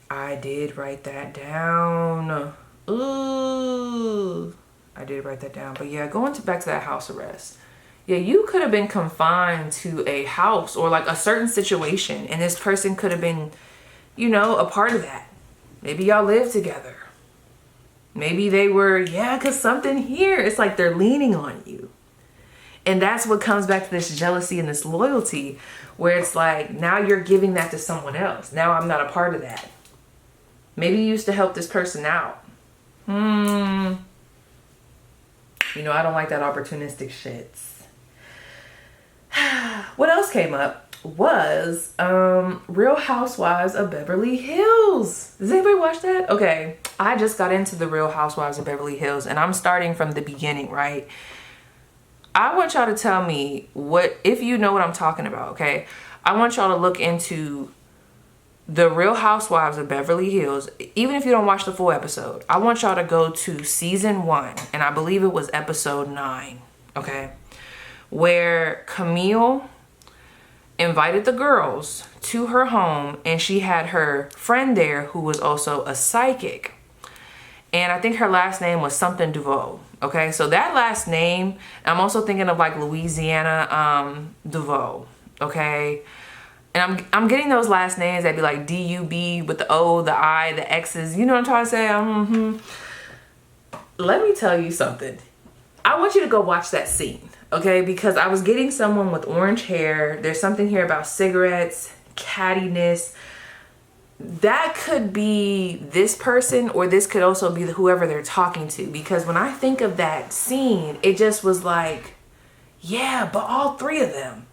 I did write that down. Ooh, I did write that down. But yeah, going back to that house arrest. Yeah, you could have been confined to a house or like a certain situation, and this person could have been, you know, a part of that. Maybe y'all lived together. Maybe they were, yeah, because something here, it's like they're leaning on you. And that's what comes back to this jealousy and this loyalty, where it's like, now you're giving that to someone else. Now I'm not a part of that. Maybe you used to help this person out. You know, I don't like that opportunistic shits. What else came up was Real Housewives of Beverly Hills. Does anybody watch that? Okay, I just got into the Real Housewives of Beverly Hills, and I'm starting from the beginning, right? I want y'all to tell me what, if you know what I'm talking about, okay? I want y'all to look into the Real Housewives of Beverly Hills. Even if you don't watch the full episode, I want y'all to go to season 1, and I believe it was episode 9, okay? Where Camille invited the girls to her home, and she had her friend there who was also a psychic. And I think her last name was something DuVoe. Okay, so that last name, I'm also thinking of like Louisiana DuVoe. Okay, and I'm getting those last names that be like D-U-B with the O, the I, the X's. You know what I'm trying to say? Let me tell you something. I want you to go watch that scene, okay? Because I was getting someone with orange hair. There's something here about cigarettes, cattiness. That could be this person, or this could also be whoever they're talking to. Because when I think of that scene, it just was like, yeah, but all three of them.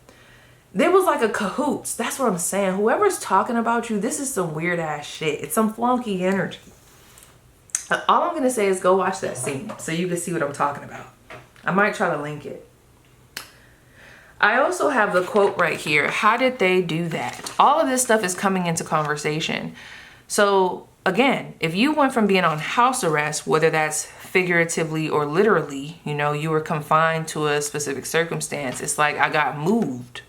There was like a cahoots. That's what I'm saying. Whoever's talking about you, this is some weird ass shit. It's some flunky energy. All I'm gonna say is go watch that scene so you can see what I'm talking about. I might try to link it. I also have the quote right here. How did they do that? All of this stuff is coming into conversation. So again, if you went from being on house arrest, whether that's figuratively or literally, you know, you were confined to a specific circumstance. It's like I got moved.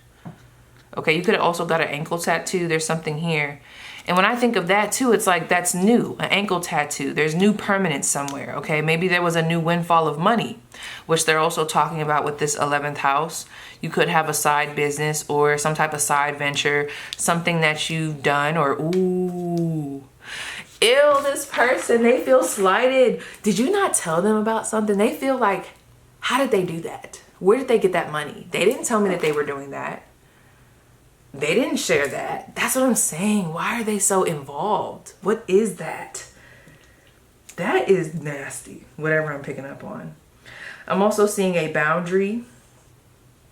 Okay, you could have also got an ankle tattoo. There's something here. And when I think of that too, it's like that's new, an ankle tattoo. There's new permanence somewhere, okay? Maybe there was a new windfall of money, which they're also talking about with this 11th house. You could have a side business or some type of side venture, something that you've done, or ooh, ew, this person, they feel slighted. Did you not tell them about something? They feel like, how did they do that? Where did they get that money? They didn't tell me that they were doing that. They didn't share that. That's what I'm saying. Why are they so involved? What is that? That is nasty, whatever I'm picking up on. I'm also seeing a boundary,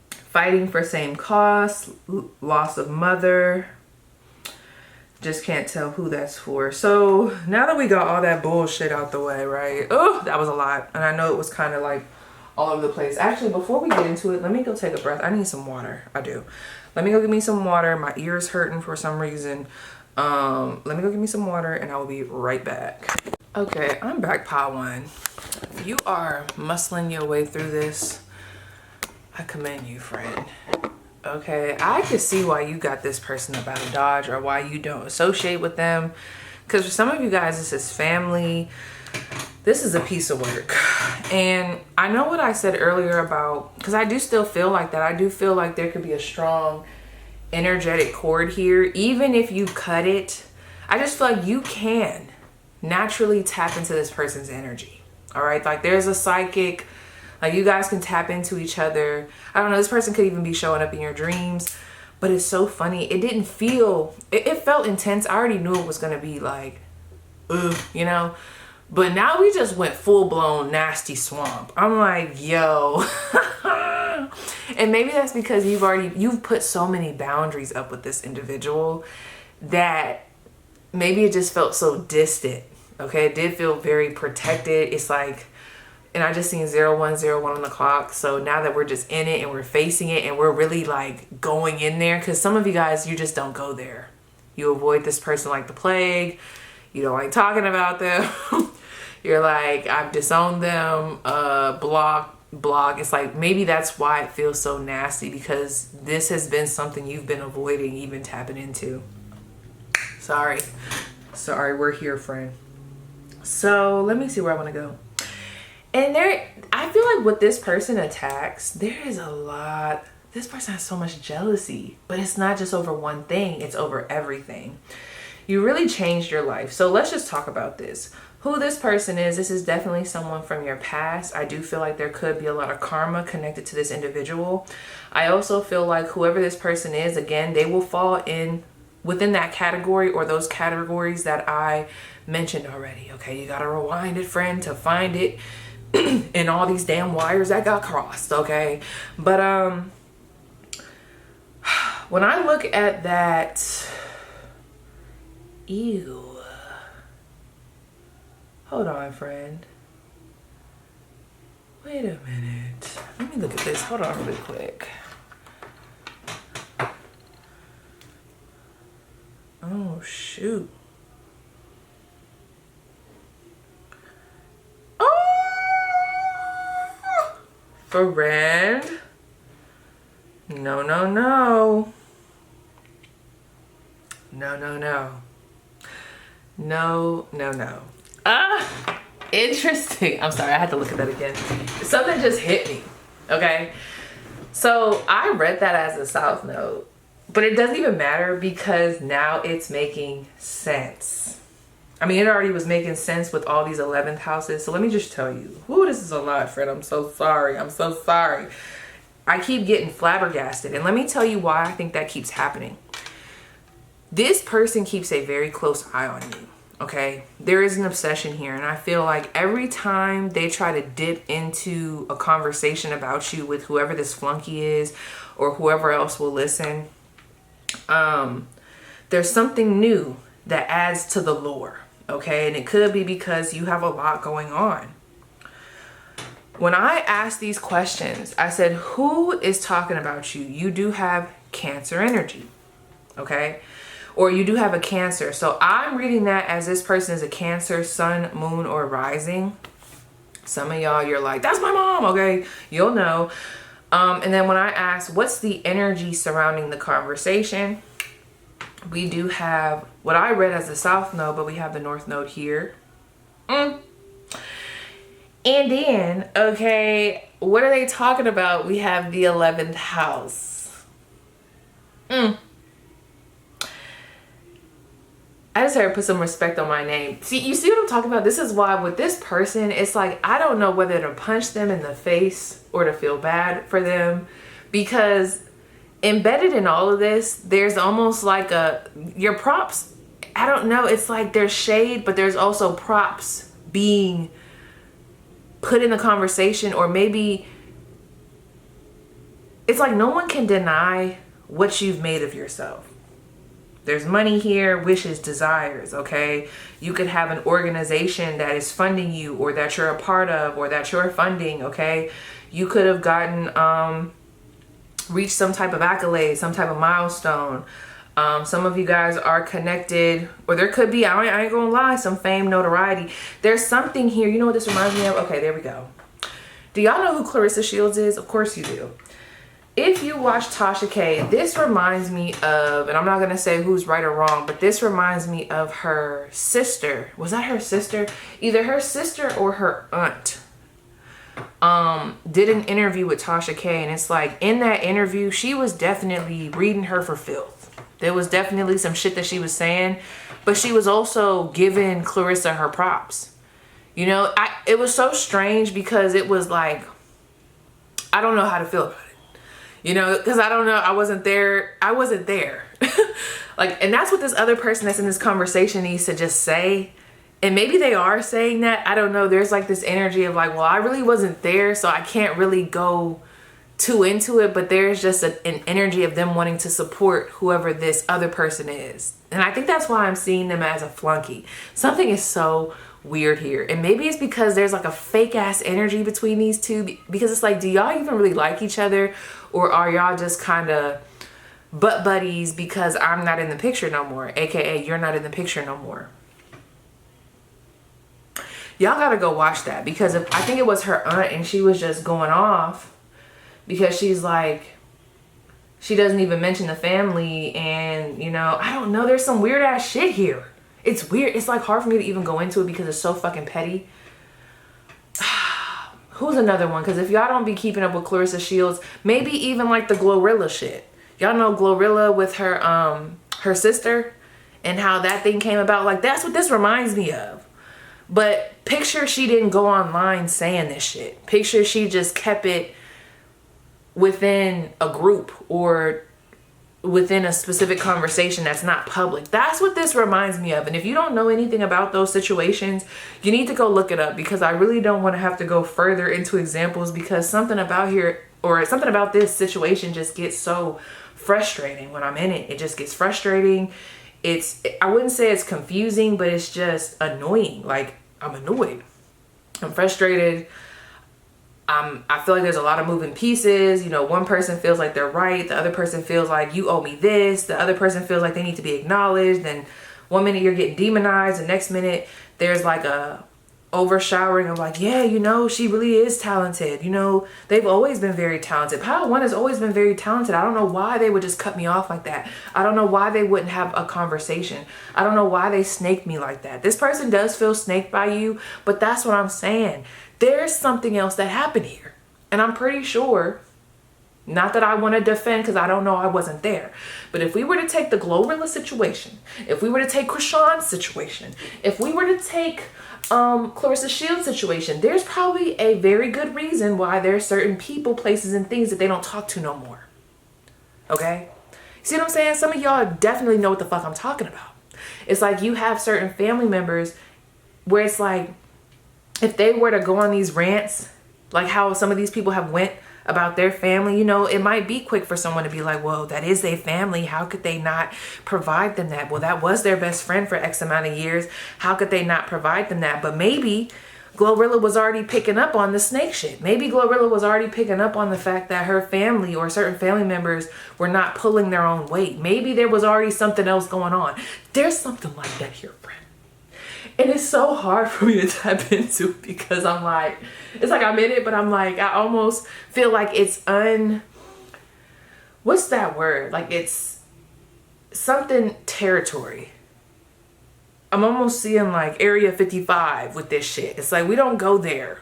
fighting for same cause, loss of mother. Just can't tell who that's for. So now that we got all that bullshit out the way, right? Oh, that was a lot. And I know it was kind of like all over the place. Actually, before we get into it, let me go take a breath. I need some water. I do. Let me go get me some water. My ear's hurting for some reason. Let me go get me some water and I will be right back. Okay, I'm back, Pod One. If you are muscling your way through this, I commend you, friend. Okay, I can see why you got this person about a dodge or why you don't associate with them. Because for some of you guys, this is family. This is a piece of work. And I know what I said earlier about, because I do still feel like that. I do feel like there could be a strong energetic cord here. Even if you cut it, I just feel like you can naturally tap into this person's energy. All right. Like there's a psychic, like you guys can tap into each other. I don't know. This person could even be showing up in your dreams, but it's so funny. It didn't feel, it felt intense. I already knew it was going to be like, you know, but now we just went full blown nasty swamp. I'm like, yo, and maybe that's because you've put so many boundaries up with this individual that maybe it just felt so distant. Okay. It did feel very protected. It's like, and I just seen 0101 on the clock. So now that we're just in it and we're facing it and we're really like going in there, because some of you guys, you just don't go there. You avoid this person like the plague. You don't like talking about them. You're like, I've disowned them, block. It's like, maybe that's why it feels so nasty, because this has been something you've been avoiding even tapping into. Sorry, we're here, friend. So let me see where I want to go. And I feel like with this person attacks, there is a lot. This person has so much jealousy, but it's not just over one thing. It's over everything. You really changed your life. So let's just talk about this. Who this person is, this is definitely someone from your past. I do feel like there could be a lot of karma connected to this individual. I also feel like whoever this person is, again, they will fall within that category or those categories that I mentioned already. Okay, you gotta rewind it, friend, to find it in all these damn wires that got crossed. Okay, but when I look at that, ew. Hold on, friend. Wait a minute. Let me look at this. Hold on really quick. Oh, shoot. Oh! Friend. No, no, no. No, no, no. No, no, no. Interesting. I'm sorry, I had to look at that again. Something just hit me. Okay. So I read that as a South Node, but it doesn't even matter because now it's making sense. I mean, it already was making sense with all these 11th houses. So let me just tell you, this is a lot, Fred. I'm so sorry. I'm so sorry. I keep getting flabbergasted. And let me tell you why I think that keeps happening. This person keeps a very close eye on you. Okay, there is an obsession here, and I feel like every time they try to dip into a conversation about you with whoever this flunky is or whoever else will listen, there's something new that adds to the lore. Okay, and it could be because you have a lot going on. When I asked these questions, I said, who is talking about you? You do have Cancer energy. Okay, or you do have a Cancer. So I'm reading that as this person is a Cancer, sun, moon, or rising. Some of y'all, you're like, that's my mom. Okay, you'll know. And then when I ask, what's the energy surrounding the conversation? We do have what I read as the South Node, but we have the North Node here. And then, okay, what are they talking about? We have the 11th house. I just had to put some respect on my name. See, you see what I'm talking about? This is why with this person, it's like, I don't know whether to punch them in the face or to feel bad for them, because embedded in all of this, there's almost like your props. I don't know. It's like there's shade, but there's also props being put in the conversation, or maybe it's like no one can deny what you've made of yourself. There's money here, wishes, desires, okay? You could have an organization that is funding you, or that you're a part of, or that you're funding, okay? You could have gotten, reached some type of accolade, some type of milestone. Some of you guys are connected, or there could be, I ain't gonna lie, some fame, notoriety. There's something here. You know what this reminds me of? Okay, there we go. Do y'all know who Clarissa Shields is? Of course you do. If you watch Tasha K, this reminds me of, and I'm not going to say who's right or wrong, but this reminds me of her sister. Was that her sister? Either her sister or her aunt did an interview with Tasha K, and it's like in that interview, she was definitely reading her for filth. There was definitely some shit that she was saying but she was also giving Clarissa her props. You know, it was so strange because it was like, I don't know how to feel about it. You know, because I don't know, I wasn't there. Like, and that's what this other person that's in this conversation needs to just say. And maybe they are saying that. I don't know. There's like this energy of like, well, I really wasn't there, so I can't really go too into it. But there's just an energy of them wanting to support whoever this other person is. And I think that's why I'm seeing them as a flunky. Something is so weird here. And maybe it's because there's like a fake ass energy between these two. Because it's like, do y'all even really like each other? Or are y'all just kind of butt buddies because I'm not in the picture no more? AKA, you're not in the picture no more. Y'all gotta go watch that, because I think it was her aunt, and she was just going off because she's like, she doesn't even mention the family. And you know, I don't know, there's some weird ass shit here. It's weird. It's like hard for me to even go into it because it's so fucking petty. Who's another one? Because if y'all don't be keeping up with Clarissa Shields, maybe even like the Glorilla shit. Y'all know Glorilla with her sister and how that thing came about. Like, that's what this reminds me of. But picture she didn't go online saying this shit. Picture she just kept it within a group or within a specific conversation that's not public. That's what this reminds me of. And if you don't know anything about those situations, you need to go look it up, because I really don't want to have to go further into examples, because something about here or something about this situation just gets so frustrating when I'm in it. It just gets frustrating. I wouldn't say it's confusing, but it's just annoying. Like, I'm annoyed. I'm frustrated. I feel like there's a lot of moving pieces. You know, one person feels like they're right. The other person feels like you owe me this. The other person feels like they need to be acknowledged. And one minute you're getting demonized. The next minute there's like a overshowering of like, yeah, you know, she really is talented. You know, they've always been very talented. Pile One has always been very talented. I don't know why they would just cut me off like that. I don't know why they wouldn't have a conversation. I don't know why they snaked me like that. This person does feel snaked by you, but that's what I'm saying. There's something else that happened here. And I'm pretty sure, not that I want to defend because I don't know, I wasn't there. But if we were to take the Glorilla situation, if we were to take Krishan's situation, if we were to take Clarissa Shields' situation, there's probably a very good reason why there's certain people, places, and things that they don't talk to no more. Okay? See what I'm saying? Some of y'all definitely know what the fuck I'm talking about. It's like you have certain family members where it's like, if they were to go on these rants, like how some of these people have went about their family, you know, it might be quick for someone to be like, well, that is their family. How could they not provide them that? Well, that was their best friend for X amount of years. How could they not provide them that? But maybe Glorilla was already picking up on the snake shit. Maybe Glorilla was already picking up on the fact that her family or certain family members were not pulling their own weight. Maybe there was already something else going on. There's something like that here, friend. And it's so hard for me to tap into, because I'm like, it's like I'm in it, but I'm like, I almost feel like it's what's that word? Like it's something territory. I'm almost seeing like Area 55 with this shit. It's like, we don't go there.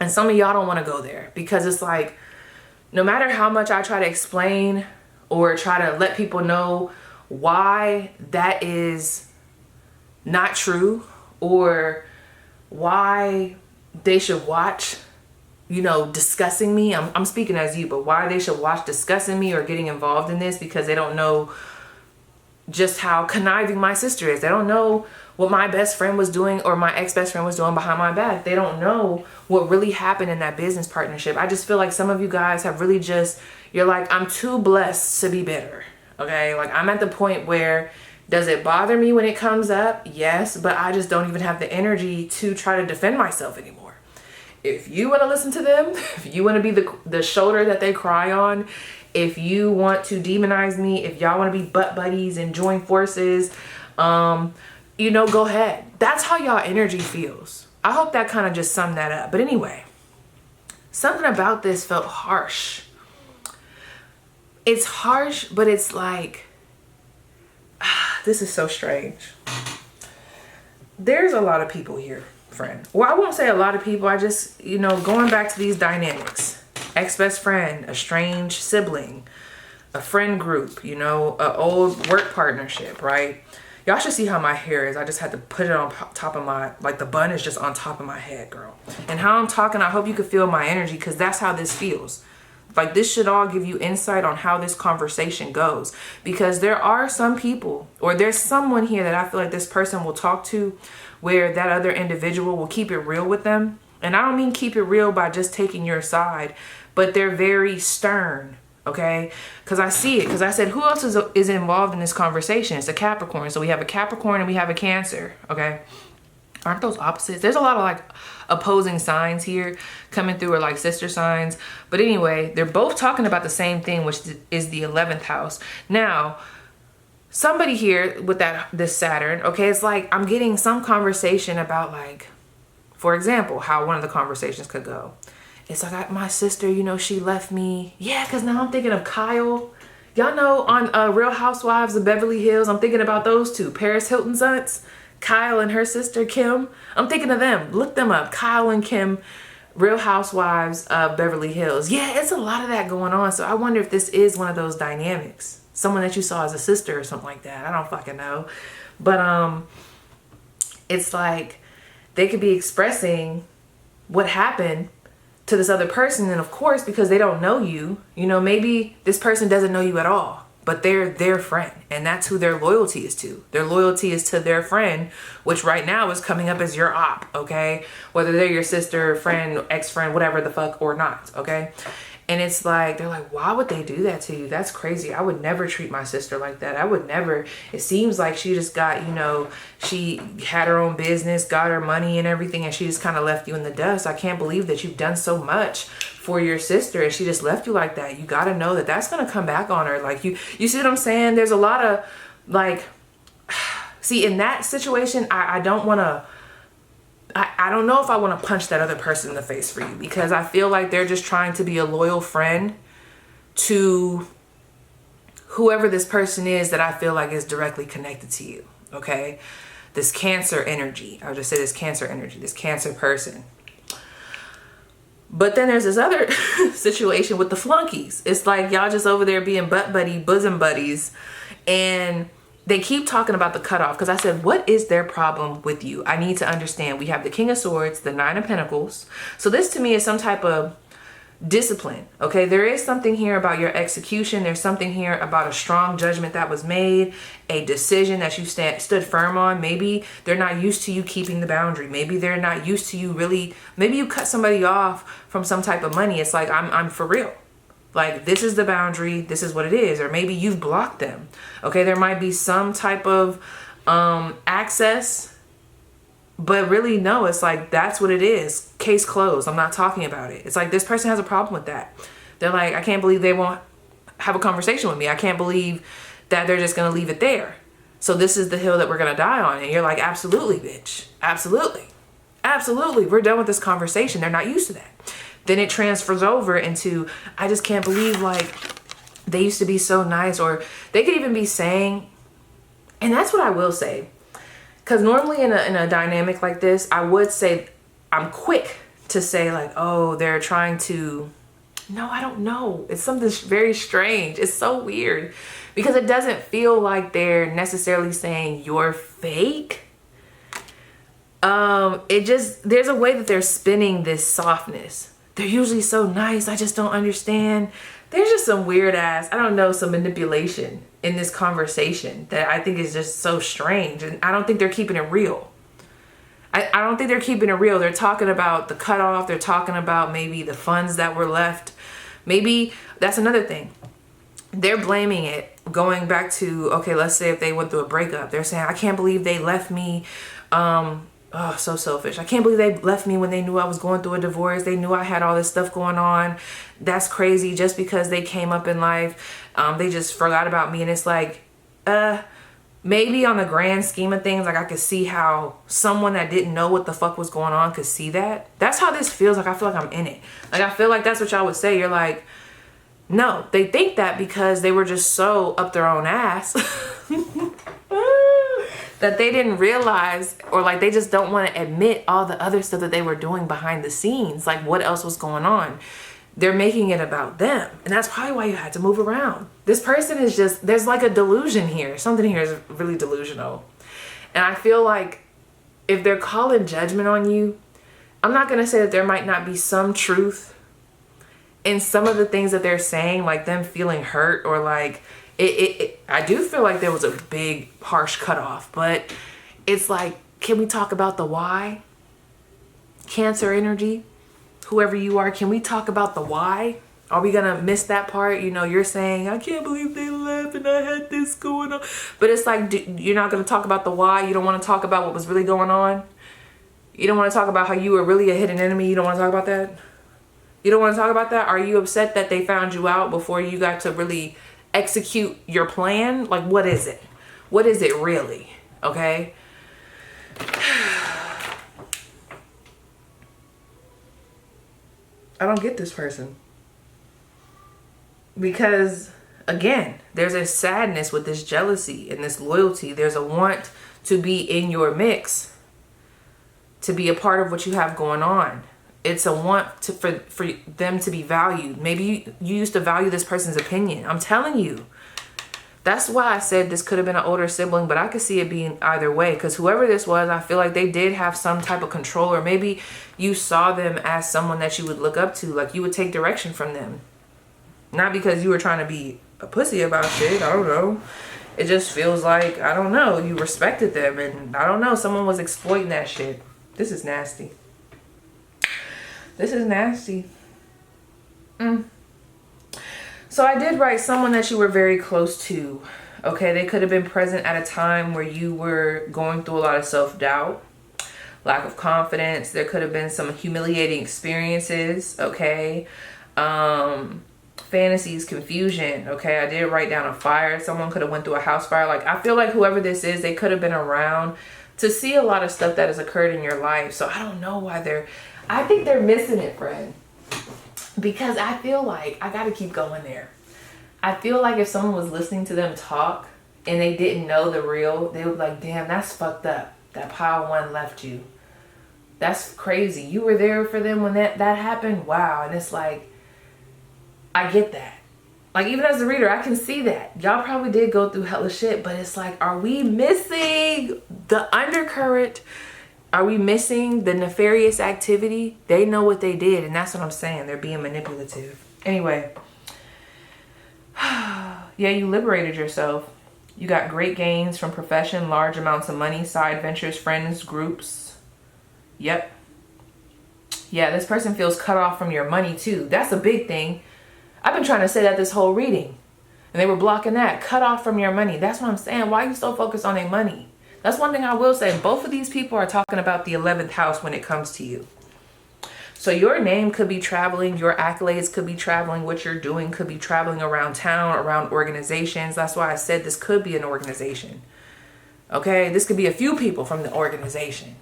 And some of y'all don't want to go there, because it's like, no matter how much I try to explain or try to let people know why that is not true, or why they should watch, you know, discussing me. I'm speaking as you, but why they should watch discussing me or getting involved in this, because they don't know just how conniving my sister is. They don't know what my best friend was doing or my ex-best friend was doing behind my back. They don't know what really happened in that business partnership. I just feel like some of you guys have really just, you're like, I'm too blessed to be bitter. Okay, like I'm at the point where, does it bother me when it comes up? Yes, but I just don't even have the energy to try to defend myself anymore. If you want to listen to them, if you want to be the shoulder that they cry on, if you want to demonize me, if y'all want to be butt buddies and join forces, you know, go ahead. That's how y'all energy feels. I hope that kind of just summed that up. But anyway, something about this felt harsh. It's harsh, but it's like, this is so strange. There's a lot of people here, friend. Well, I won't say a lot of people. I just, you know, going back to these dynamics. Ex-best friend, a strange sibling, a friend group, you know, an old work partnership, right? Y'all should see how my hair is. I just had to put it on top of my, like the bun is just on top of my head, girl. And how I'm talking, I hope you can feel my energy, because that's how this feels. Like, this should all give you insight on how this conversation goes, because there are some people, or there's someone here that I feel like this person will talk to where that other individual will keep it real with them. And I don't mean keep it real by just taking your side, but they're very stern, okay? Because I see it, because I said, who else is involved in this conversation? It's a Capricorn. So we have a Capricorn and we have a Cancer, okay? Aren't those opposites? There's a lot of like opposing signs here coming through, or like sister signs. But anyway, they're both talking about the same thing, which is the 11th house. Now, somebody here with this Saturn, okay, it's like I'm getting some conversation about, like, for example, how one of the conversations could go. It's like, my sister, you know, she left me. Yeah, because now I'm thinking of Kyle. Y'all know on Real Housewives of Beverly Hills, I'm thinking about those two, Paris Hilton's aunts, Kyle and her sister Kim. I'm thinking of them. Look them up. Kyle and Kim, Real Housewives of Beverly Hills. Yeah, it's a lot of that going on. So I wonder if this is one of those dynamics. Someone that you saw as a sister or something like that. I don't fucking know. But it's like they could be expressing what happened to this other person. And of course, because they don't know you, you know, maybe this person doesn't know you at all, but they're their friend. And that's who their loyalty is to. Their loyalty is to their friend, which right now is coming up as your op, okay? Whether they're your sister, friend, ex-friend, whatever the fuck, or not, okay? And it's like, they're like, why would they do that to you? That's crazy. I would never treat my sister like that. I would never. It seems like she just got, you know, she had her own business, got her money and everything, and she just kind of left you in the dust. I can't believe that you've done so much for your sister and she just left you like that. You got to know that that's going to come back on her. Like, you see what I'm saying? There's a lot of, like, see, in that situation, I don't want to, I don't know if I want to punch that other person in the face for you, because I feel like they're just trying to be a loyal friend to whoever this person is that I feel like is directly connected to you, okay? This Cancer energy. I'll just say this Cancer energy, this Cancer person. But then there's this other situation with the flunkies. It's like y'all just over there being bosom buddies, and they keep talking about the cutoff, because I said, what is their problem with you? I need to understand. We have the King of Swords, the Nine of Pentacles. So this to me is some type of discipline, okay? There is something here about your execution. There's something here about a strong judgment that was made, a decision that you stood firm on. Maybe they're not used to you keeping the boundary. Maybe they're not used to you really, maybe you cut somebody off from some type of money. It's like, I'm for real. Like, this is the boundary, this is what it is. Or maybe you've blocked them. Okay, there might be some type of access, but really no, it's like, that's what it is. Case closed. I'm not talking about it. It's like, this person has a problem with that. They're like, I can't believe they won't have a conversation with me. I can't believe that they're just going to leave it there. So this is the hill that we're going to die on. And you're like, absolutely, bitch. Absolutely. Absolutely. We're done with this conversation. They're not used to that. Then it transfers over into, I just can't believe, like, they used to be so nice. Or they could even be saying, and that's what I will say, because normally in a dynamic like this, I would say, I'm quick to say, like, oh, they're trying to, no, I don't know. It's something very strange. It's so weird, because it doesn't feel like they're necessarily saying you're fake. It just, there's a way that they're spinning this softness. They're usually so nice. I just don't understand. There's just some weird ass, I don't know, some manipulation in this conversation that I think is just so strange. And I don't think they're keeping it real. I don't think they're keeping it real. They're talking about the cutoff. They're talking about maybe the funds that were left. Maybe that's another thing. They're blaming it, going back to, okay, let's say if they went through a breakup. They're saying, I can't believe they left me. Oh, so selfish. I can't believe they left me when they knew I was going through a divorce. They knew I had all this stuff going on. That's crazy. Just because they came up in life, they just forgot about me. And it's like, maybe on the grand scheme of things, like, I could see how someone that didn't know what the fuck was going on could see that. That's how this feels. Like, I feel like I'm in it. Like, I feel like that's what y'all would say. You're like, no, they think that because they were just so up their own ass that they didn't realize, or like they just don't want to admit all the other stuff that they were doing behind the scenes. Like, what else was going on? They're making it about them. And that's probably why you had to move around. This person is just, there's like a delusion here. Something here is really delusional. And I feel like if they're calling judgment on you, I'm not going to say that there might not be some truth in some of the things that they're saying, like them feeling hurt, or like I do feel like there was a big harsh cutoff, but it's like, can we talk about the why? Cancer energy, whoever you are, can we talk about the why? Are we gonna miss that part? You know, you're saying, I can't believe they left and I had this going on. But it's like, you're not gonna talk about the why. You don't want to talk about what was really going on. You don't want to talk about how you were really a hidden enemy. You don't want to talk about that. You don't want to talk about that. Are you upset that they found you out before you got to really execute your plan? Like, what is it? What is it really? Okay. I don't get this person. Because, again, there's a sadness with this jealousy and this loyalty. There's a want to be in your mix, to be a part of what you have going on. It's a want to, for them to be valued. Maybe you used to value this person's opinion. I'm telling you. That's why I said this could have been an older sibling, but I could see it being either way. Because whoever this was, I feel like they did have some type of control, or maybe you saw them as someone that you would look up to, like you would take direction from them. Not because you were trying to be a pussy about shit. I don't know. It just feels like, I don't know, you respected them, and I don't know, someone was exploiting that shit. This is nasty. This is nasty. So I did write someone that you were very close to. Okay, they could have been present at a time where you were going through a lot of self-doubt, lack of confidence. There could have been some humiliating experiences. Okay. Fantasies, confusion. Okay, I did write down a fire. Someone could have went through a house fire. Like, I feel like whoever this is, they could have been around to see a lot of stuff that has occurred in your life. So I don't know why I think they're missing it, friend. Because I feel like, I got to keep going there. I feel like if someone was listening to them talk and they didn't know the real, they would be like, damn, that's fucked up. That pile one left you. That's crazy. You were there for them when that happened. Wow. And it's like, I get that. Like, even as a reader, I can see that. Y'all probably did go through hella shit, but it's like, are we missing the undercurrent? Are we missing the nefarious activity? They know what they did, and that's what I'm saying. They're being manipulative. Anyway. Yeah, you liberated yourself. You got great gains from profession, large amounts of money, side ventures, friends, groups. Yep. Yeah, this person feels cut off from your money too. That's a big thing. I've been trying to say that this whole reading, and they were blocking that. Cut off from your money. That's what I'm saying. Why are you so focused on their money? That's one thing I will say. Both of these people are talking about the 11th house when it comes to you. So your name could be traveling. Your accolades could be traveling. What you're doing could be traveling around town, around organizations. That's why I said this could be an organization. Okay? This could be a few people from the organization.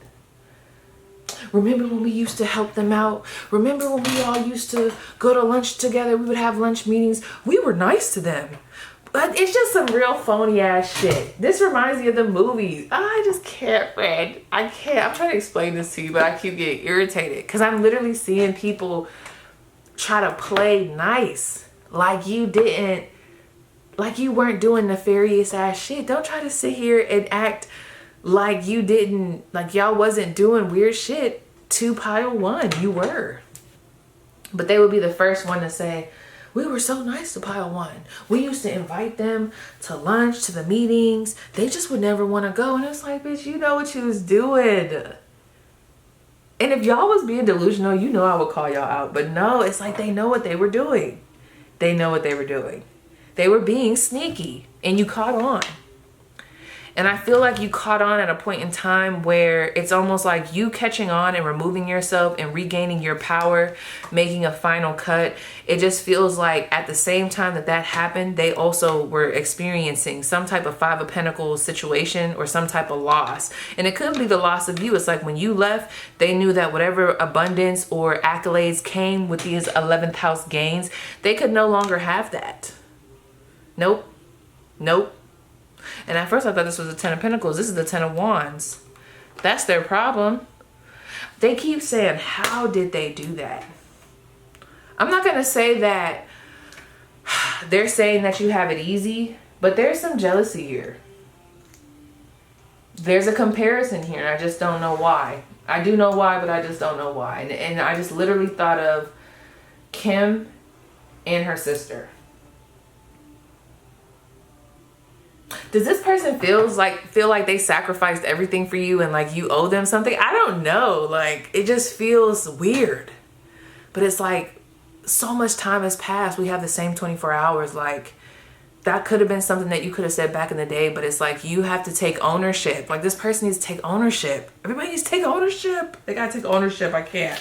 Remember when we used to help them out? Remember when we all used to go to lunch together? We would have lunch meetings. We were nice to them. But it's just some real phony ass shit. This reminds me of the movies. I just can't, friend. I can't. I'm trying to explain this to you, but I keep getting irritated. Because I'm literally seeing people try to play nice. Like you didn't, like you weren't doing nefarious ass shit. Don't try to sit here and act like you didn't, like y'all wasn't doing weird shit to pile one. You were. But they would be the first one to say, we were so nice to pile one. We used to invite them to lunch, to the meetings. They just would never want to go. And it's like, bitch, you know what you was doing. And if y'all was being delusional, you know I would call y'all out. But no, it's like they know what they were doing. They know what they were doing. They were being sneaky, and you caught on. And I feel like you caught on at a point in time where it's almost like you catching on and removing yourself and regaining your power, making a final cut. It just feels like at the same time that happened, they also were experiencing some type of Five of Pentacles situation or some type of loss. And it could be the loss of you. It's like when you left, they knew that whatever abundance or accolades came with these 11th house gains, they could no longer have that. Nope. Nope. And at first I thought this was the 10 of Pentacles. This is the 10 of Wands. That's their problem. They keep saying, how did they do that? I'm not going to say that they're saying that you have it easy, but there's some jealousy here. there's a comparison here, and I just don't know why. I do know why, but I just don't know why. And I just literally thought of Kim and her sister. Does this person feel like they sacrificed everything for you and like you owe them something? I don't know. Like, it just feels weird. But it's like so much time has passed. We have the same 24 hours. Like, that could have been something that you could have said back in the day, but it's like you have to take ownership. Like, this person needs to take ownership. Everybody needs to take ownership. They gotta take ownership. I can't.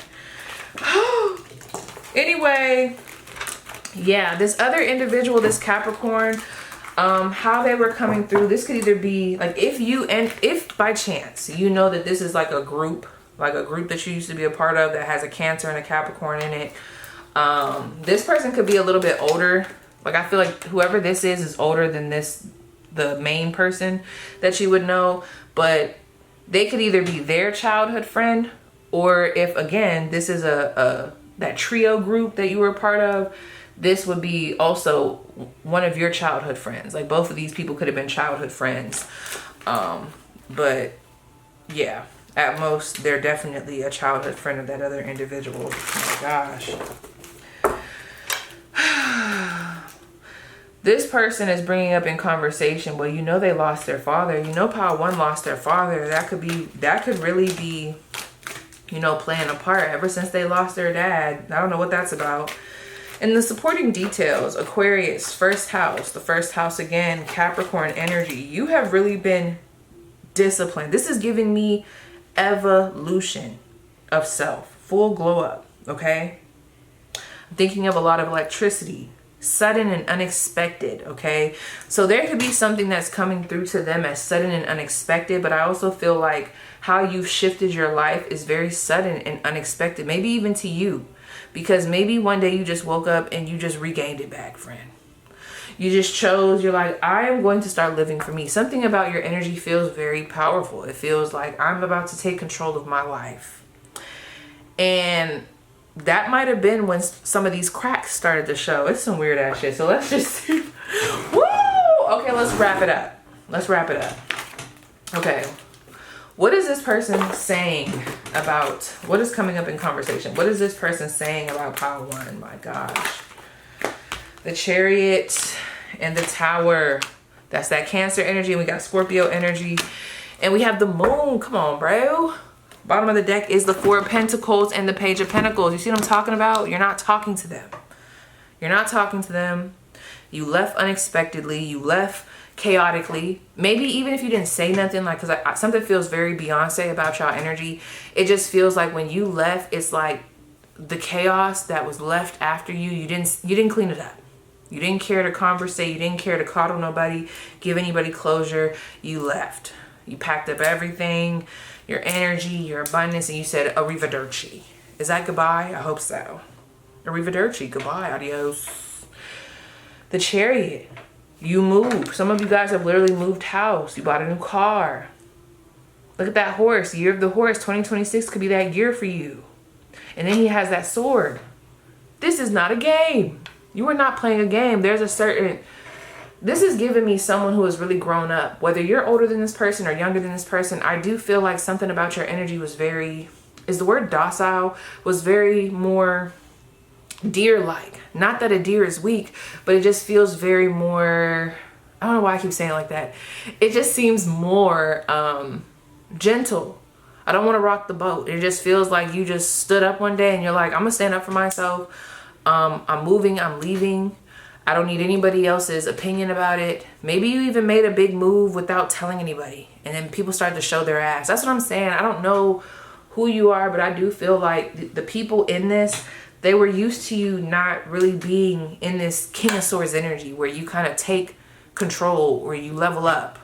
Anyway, yeah, this other individual, this Capricorn, how they were coming through, this could either be like, if by chance you know that this is like a group that you used to be a part of that has a Cancer and a Capricorn in it, this person could be a little bit older. Like, I feel like whoever this is older than the main person that you would know, but they could either be their childhood friend, or if, again, this is that trio group that you were a part of, this would be also one of your childhood friends. Like, both of these people could have been childhood friends. But yeah, at most, they're definitely a childhood friend of that other individual. Oh my gosh. This person is bringing up in conversation, well, you know, they lost their father. You know, Pile 1 lost their father. That could really be, you know, playing a part ever since they lost their dad. I don't know what that's about. And the supporting details, Aquarius, first house, the first house again, Capricorn energy. You have really been disciplined. This is giving me evolution of self, full glow up, okay? I'm thinking of a lot of electricity, sudden and unexpected, okay? So there could be something that's coming through to them as sudden and unexpected, but I also feel like how you've shifted your life is very sudden and unexpected, maybe even to you. Because maybe one day you just woke up and you just regained it back, friend. You just chose, you're like, I am going to start living for me. Something about your energy feels very powerful. It feels like I'm about to take control of my life. And that might have been when some of these cracks started to show. It's some weird ass shit. So let's just, woo! Okay, let's wrap it up. Let's wrap it up. Okay. What is this person saying about, what is coming up in conversation? What is this person saying about Pile 1? My gosh. The Chariot and the Tower. That's that Cancer energy. And we got Scorpio energy. And we have the Moon. Come on, bro. Bottom of the deck is the Four of Pentacles and the Page of Pentacles. You see what I'm talking about? You're not talking to them. You're not talking to them. You left unexpectedly. You left chaotically. Maybe even if you didn't say nothing, like, because something feels very Beyonce about y'all energy. It just feels like when you left, it's like the chaos that was left after you, you didn't clean it up. You didn't care to conversate. You didn't care to coddle nobody, give anybody closure. You left. You packed up everything, your energy, your abundance, and you said arrivederci. Is that goodbye? I hope so. Arrivederci, goodbye, adios. The Chariot. You moved. Some of you guys have literally moved house. You bought a new car. Look at that horse. Year of the horse. 2026 could be that year for you. And then he has that sword. This is not a game. You are not playing a game. There's a certain... This is giving me someone who has really grown up. Whether you're older than this person or younger than this person, I do feel like something about your energy was very... Is the word docile? Was very more... deer-like. Not that a deer is weak, but it just feels very more, I don't know why I keep saying it like that. It just seems more gentle. I don't want to rock the boat. It just feels like you just stood up one day and you're like, I'm gonna stand up for myself. I'm moving, I'm leaving. I don't need anybody else's opinion about it. Maybe you even made a big move without telling anybody, and then people started to show their ass. That's what I'm saying. I don't know who you are, but I do feel like the people in this, they were used to you not really being in this King of Swords energy where you kind of take control, or you level up,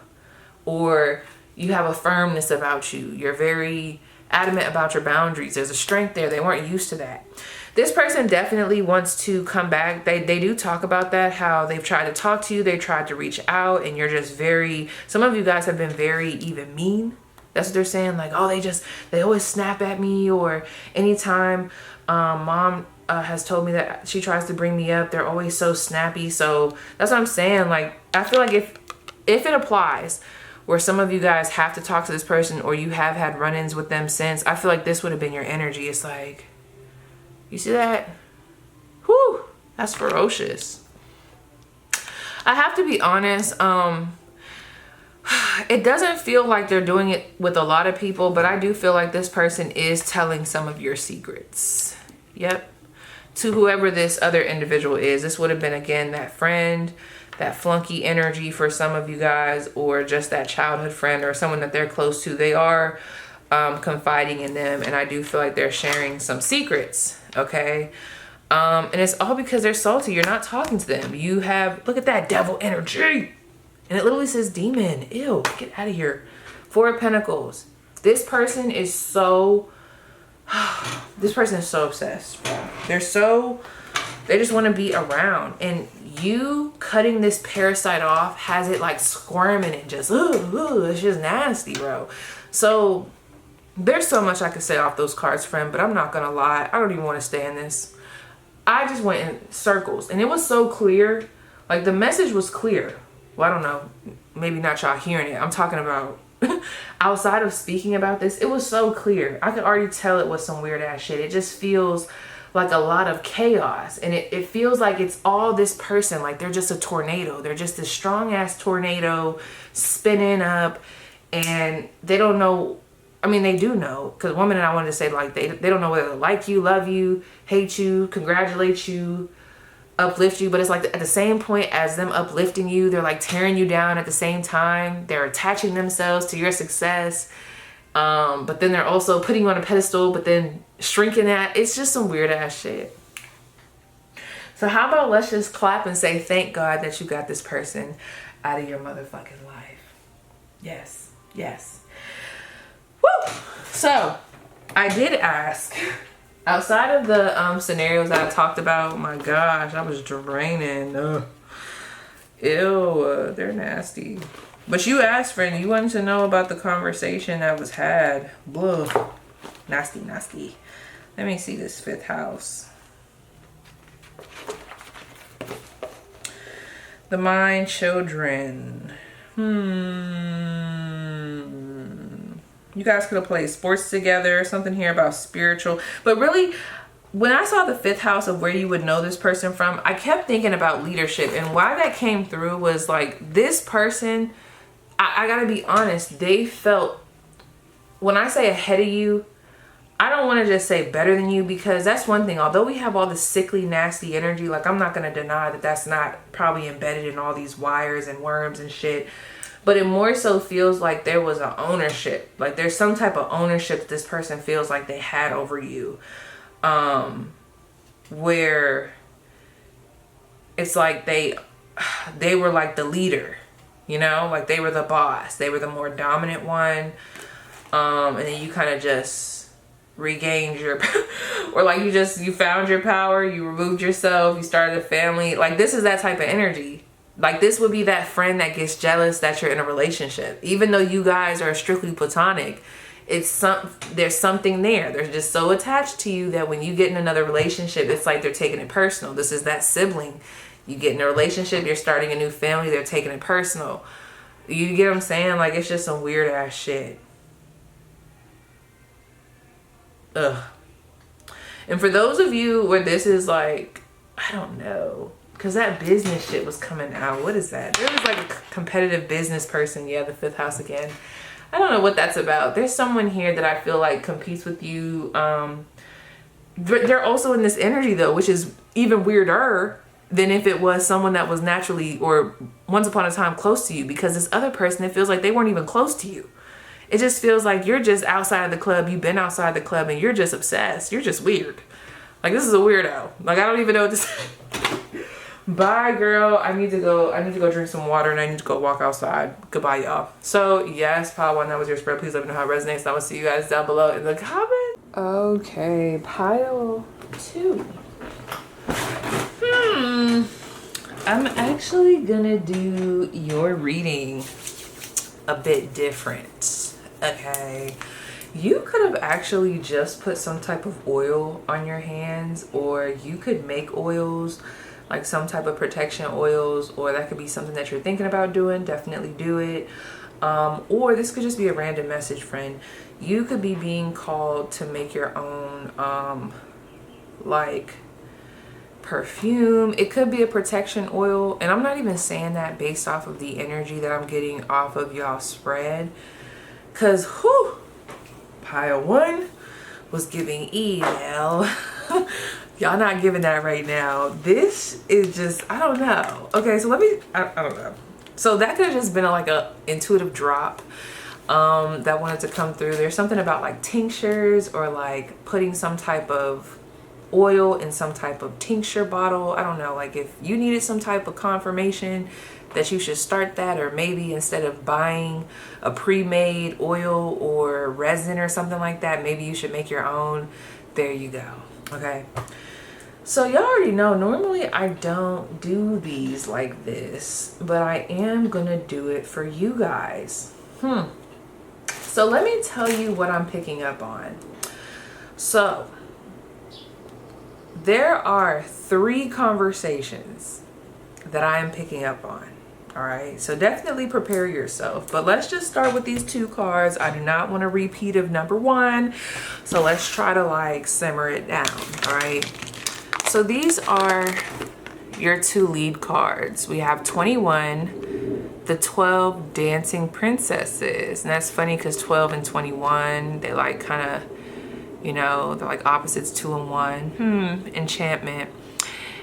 or you have a firmness about you. You're very adamant about your boundaries. There's a strength there. They weren't used to that. This person definitely wants to come back. They do talk about that, how they've tried to talk to you. They tried to reach out, and you're just very, some of you guys have been very even mean. That's what they're saying. Like, oh, they always snap at me, or anytime mom has told me that she tries to bring me up, they're always so snappy. So that's what I'm saying. Like, I feel like if it applies, where some of you guys have to talk to this person or you have had run-ins with them since, I feel like this would have been your energy. It's like, you see that? Whew, that's ferocious. I have to be honest, it doesn't feel like they're doing it with a lot of people, but I do feel like this person is telling some of your secrets. Yep. To whoever this other individual is. This would have been, again, that friend, that flunky energy for some of you guys, or just that childhood friend or someone that they're close to. They are confiding in them, and I do feel like they're sharing some secrets, okay? And it's all because they're salty. You're not talking to them. You have, look at that devil energy. And it literally says demon. Ew, get out of here. Four of Pentacles. This person is so, this person is so obsessed, bro. They just want to be around. And you cutting this parasite off has it like squirming and just, it's just nasty, bro. So there's so much I could say off those cards, friend, but I'm not going to lie. I don't even want to stay in this. I just went in circles and it was so clear. Like the message was clear. Well, I don't know. Maybe not y'all hearing it. I'm talking about outside of speaking about this. It was so clear. I could already tell it was some weird ass shit. It just feels like a lot of chaos. And it feels like it's all this person. Like they're just a tornado. They're just this strong ass tornado spinning up. And they don't know. I mean, they do know. Because woman and I wanted to say like they don't know whether to like you, love you, hate you, congratulate you, uplift you. But it's like at the same point as them uplifting you, they're like tearing you down at the same time. They're attaching themselves to your success, but then they're also putting you on a pedestal, but then shrinking that. It's just some weird ass shit. So how about let's just clap and say thank God that you got this person out of your motherfucking life. Yes, yes. Woo! So I did ask, outside of the scenarios that I talked about, oh my gosh, I was draining. Ew, they're nasty. But you asked, friend, you wanted to know about the conversation that was had. Blah. Nasty, nasty. Let me see this fifth house. The mind, children. You guys could have played sports together, something here about spiritual. But really, when I saw the fifth house of where you would know this person from, I kept thinking about leadership. And why that came through was like this person, I gotta be honest, they felt, when I say ahead of you, I don't want to just say better than you, because that's one thing. Although we have all this sickly, nasty energy, like I'm not going to deny that that's not probably embedded in all these wires and worms and shit. But it more so feels like there was an ownership. Like there's some type of ownership that this person feels like they had over you. Where it's like they were like the leader, you know? Like they were the boss. They were the more dominant one. And then you kind of just regained your, or like you found your power, you removed yourself, you started a family. Like this is that type of energy. Like this would be that friend that gets jealous that you're in a relationship. Even though you guys are strictly platonic, there's something there. They're just so attached to you that when you get in another relationship, it's like they're taking it personal. This is that sibling. You get in a relationship, you're starting a new family, they're taking it personal. You get what I'm saying? Like it's just some weird ass shit. Ugh. And for those of you where this is like, I don't know, because that business shit was coming out. What is that? There was like a competitive business person. Yeah, the fifth house again. I don't know what that's about. There's someone here that I feel like competes with you. They're also in this energy though, which is even weirder than if it was someone that was naturally or once upon a time close to you, because this other person, it feels like they weren't even close to you. It just feels like you're just outside of the club. You've been outside the club and you're just obsessed. You're just weird. Like this is a weirdo. Like I don't even know what to say. Bye, girl. I need to go drink some water and I need to go walk outside. Goodbye, y'all. So yes, pile one, that was your spread. Please let me know how it resonates. I will see you guys down below in the comments. Okay, pile 2. I'm actually gonna do your reading a bit different. Okay. You could have actually just put some type of oil on your hands, or you could make oils, like some type of protection oils, or that could be something that you're thinking about doing. Definitely do it. Or this could just be a random message, friend. You could be being called to make your own like perfume. It could be a protection oil, and I'm not even saying that based off of the energy that I'm getting off of y'all spread, because whew, pile 1 was giving email. Y'all not giving that right now. This is just, I don't know. Okay, so I don't know. So that could have just been like a intuitive drop that wanted to come through. There's something about like tinctures, or like putting some type of oil in some type of tincture bottle. I don't know, like if you needed some type of confirmation that you should start that, or maybe instead of buying a pre-made oil or resin or something like that, maybe you should make your own. There you go. Okay, so y'all already know, normally I don't do these like this, but I am gonna do it for you guys. So let me tell you what I'm picking up on. So there are 3 conversations that I am picking up on. All right, so definitely prepare yourself. But let's just start with these 2 cards. I do not want a repeat of number 1. So let's try to like simmer it down. All right. So these are your 2 lead cards. We have 21, the 12 dancing princesses. And that's funny because 12 and 21, they like kind of, you know, they're like opposites, 2 and 1. Enchantment.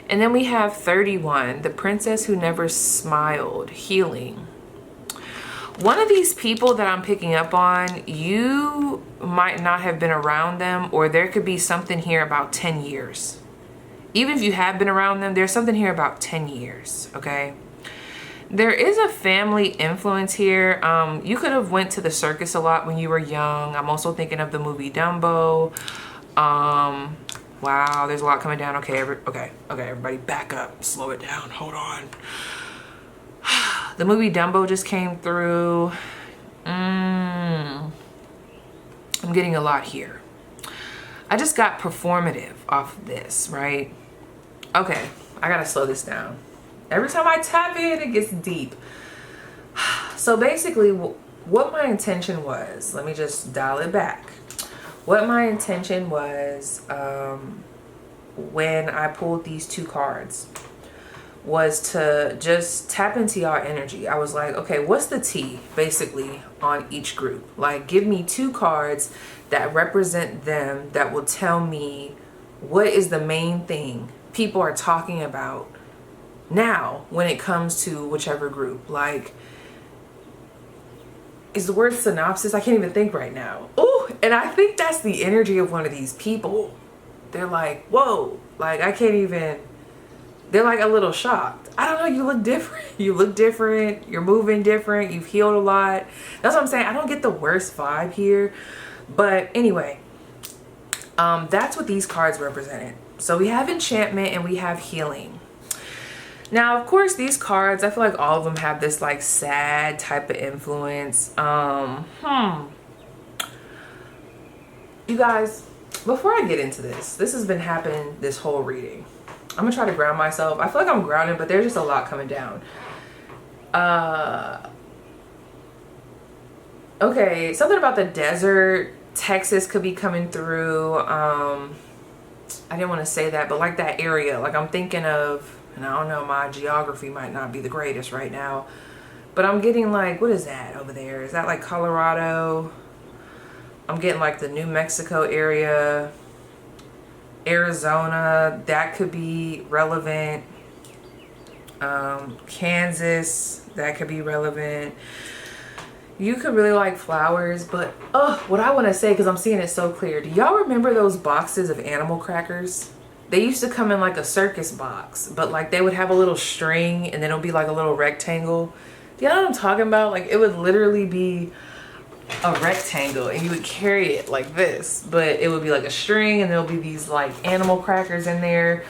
And then we have 31, the princess who never smiled, healing. One of these people that I'm picking up on, you might not have been around them, or there could be something here about 10 years. Even if you have been around them, there's something here about 10 years, okay? There is a family influence here. You could have went to the circus a lot when you were young. I'm also thinking of the movie Dumbo. Wow, there's a lot coming down. Okay, okay, everybody back up, slow it down, hold on. The movie Dumbo just came through. I'm getting a lot here. I just got performative off of this, right? Okay, I gotta slow this down. Every time I tap in, it gets deep. So basically, what my intention was, let me just dial it back. What my intention was when I pulled these 2 cards was to just tap into y'all energy. I was like, okay, what's the T basically on each group? Like, give me 2 cards that represent them, that will tell me what is the main thing people are talking about now when it comes to whichever group. Like, is the word synopsis? I can't even think right now. Oh, and I think that's the energy of one of these people. They're like, whoa, like I can't even, they're like a little shocked. I don't know, you look different. You look different. You're moving different. You've healed a lot. That's what I'm saying. I don't get the worst vibe here. But anyway, that's what these cards represented. So we have enchantment and we have healing. Now, of course, these cards, I feel like all of them have this like sad type of influence. You guys, before I get into this has been happening this whole reading. I'm gonna try to ground myself. I feel like I'm grounded, but there's just a lot coming down. Okay, something about the desert. Texas could be coming through. I didn't want to say that, but like that area, like I'm thinking of, and I don't know, my geography might not be the greatest right now, but I'm getting like, what is that over there? Is that like Colorado? I'm getting like the New Mexico area, Arizona, that could be relevant. Kansas, that could be relevant. You could really like flowers, but what I want to say, because I'm seeing it so clear, do y'all remember those boxes of animal crackers? They used to come in like a circus box, but like they would have a little string and then it'll be like a little rectangle. Do y'all know what I'm talking about? Like it would literally be a rectangle and you would carry it like this, but it would be like a string and there'll be these like animal crackers in there,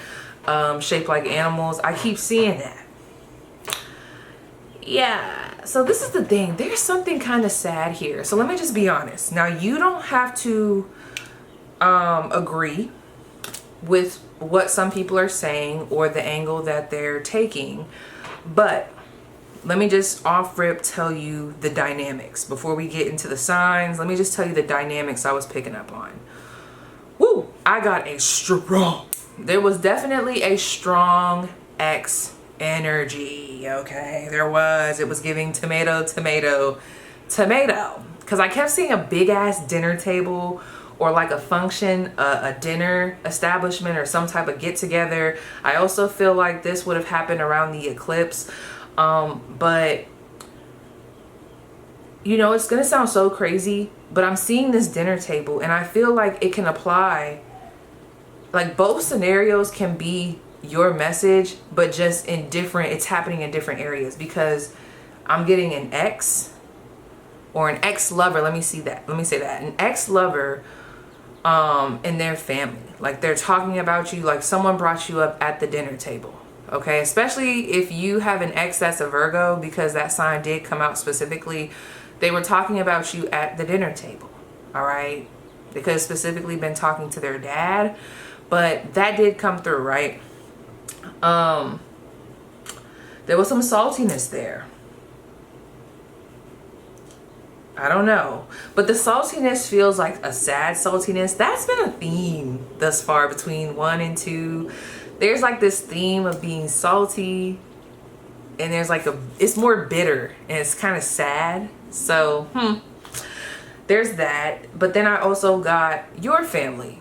shaped like animals. I keep seeing that. Yeah, so this is the thing. There's something kind of sad here. So let me just be honest. Now, you don't have to agree with what some people are saying or the angle that they're taking, but let me just off rip tell you the dynamics. Before we get into the signs, let me just tell you the dynamics I was picking up on. Woo! I got a strong, there was definitely a strong X energy, okay? There was. It was giving tomato, tomato, tomato. Because I kept seeing a big ass dinner table, or like a function, a dinner establishment, or some type of get together. I also feel like this would have happened around the eclipse. But you know, it's gonna sound so crazy, but I'm seeing this dinner table and I feel like it can apply, like both scenarios can be your message, but just in different, it's happening in different areas, because I'm getting an ex or an ex-lover. Let me say that. An ex-lover and their family. Like they're talking about you, like someone brought you up at the dinner table. Okay, especially if you have an ex that's a Virgo, because that sign did come out specifically. They were talking about you at the dinner table. All right, they could have specifically been talking to their dad, but that did come through, right? There was some saltiness there. I don't know, but the saltiness feels like a sad saltiness. That's been a theme thus far between 1 and 2. There's like this theme of being salty, and there's like it's more bitter and it's kind of sad. So there's that. But then I also got your family.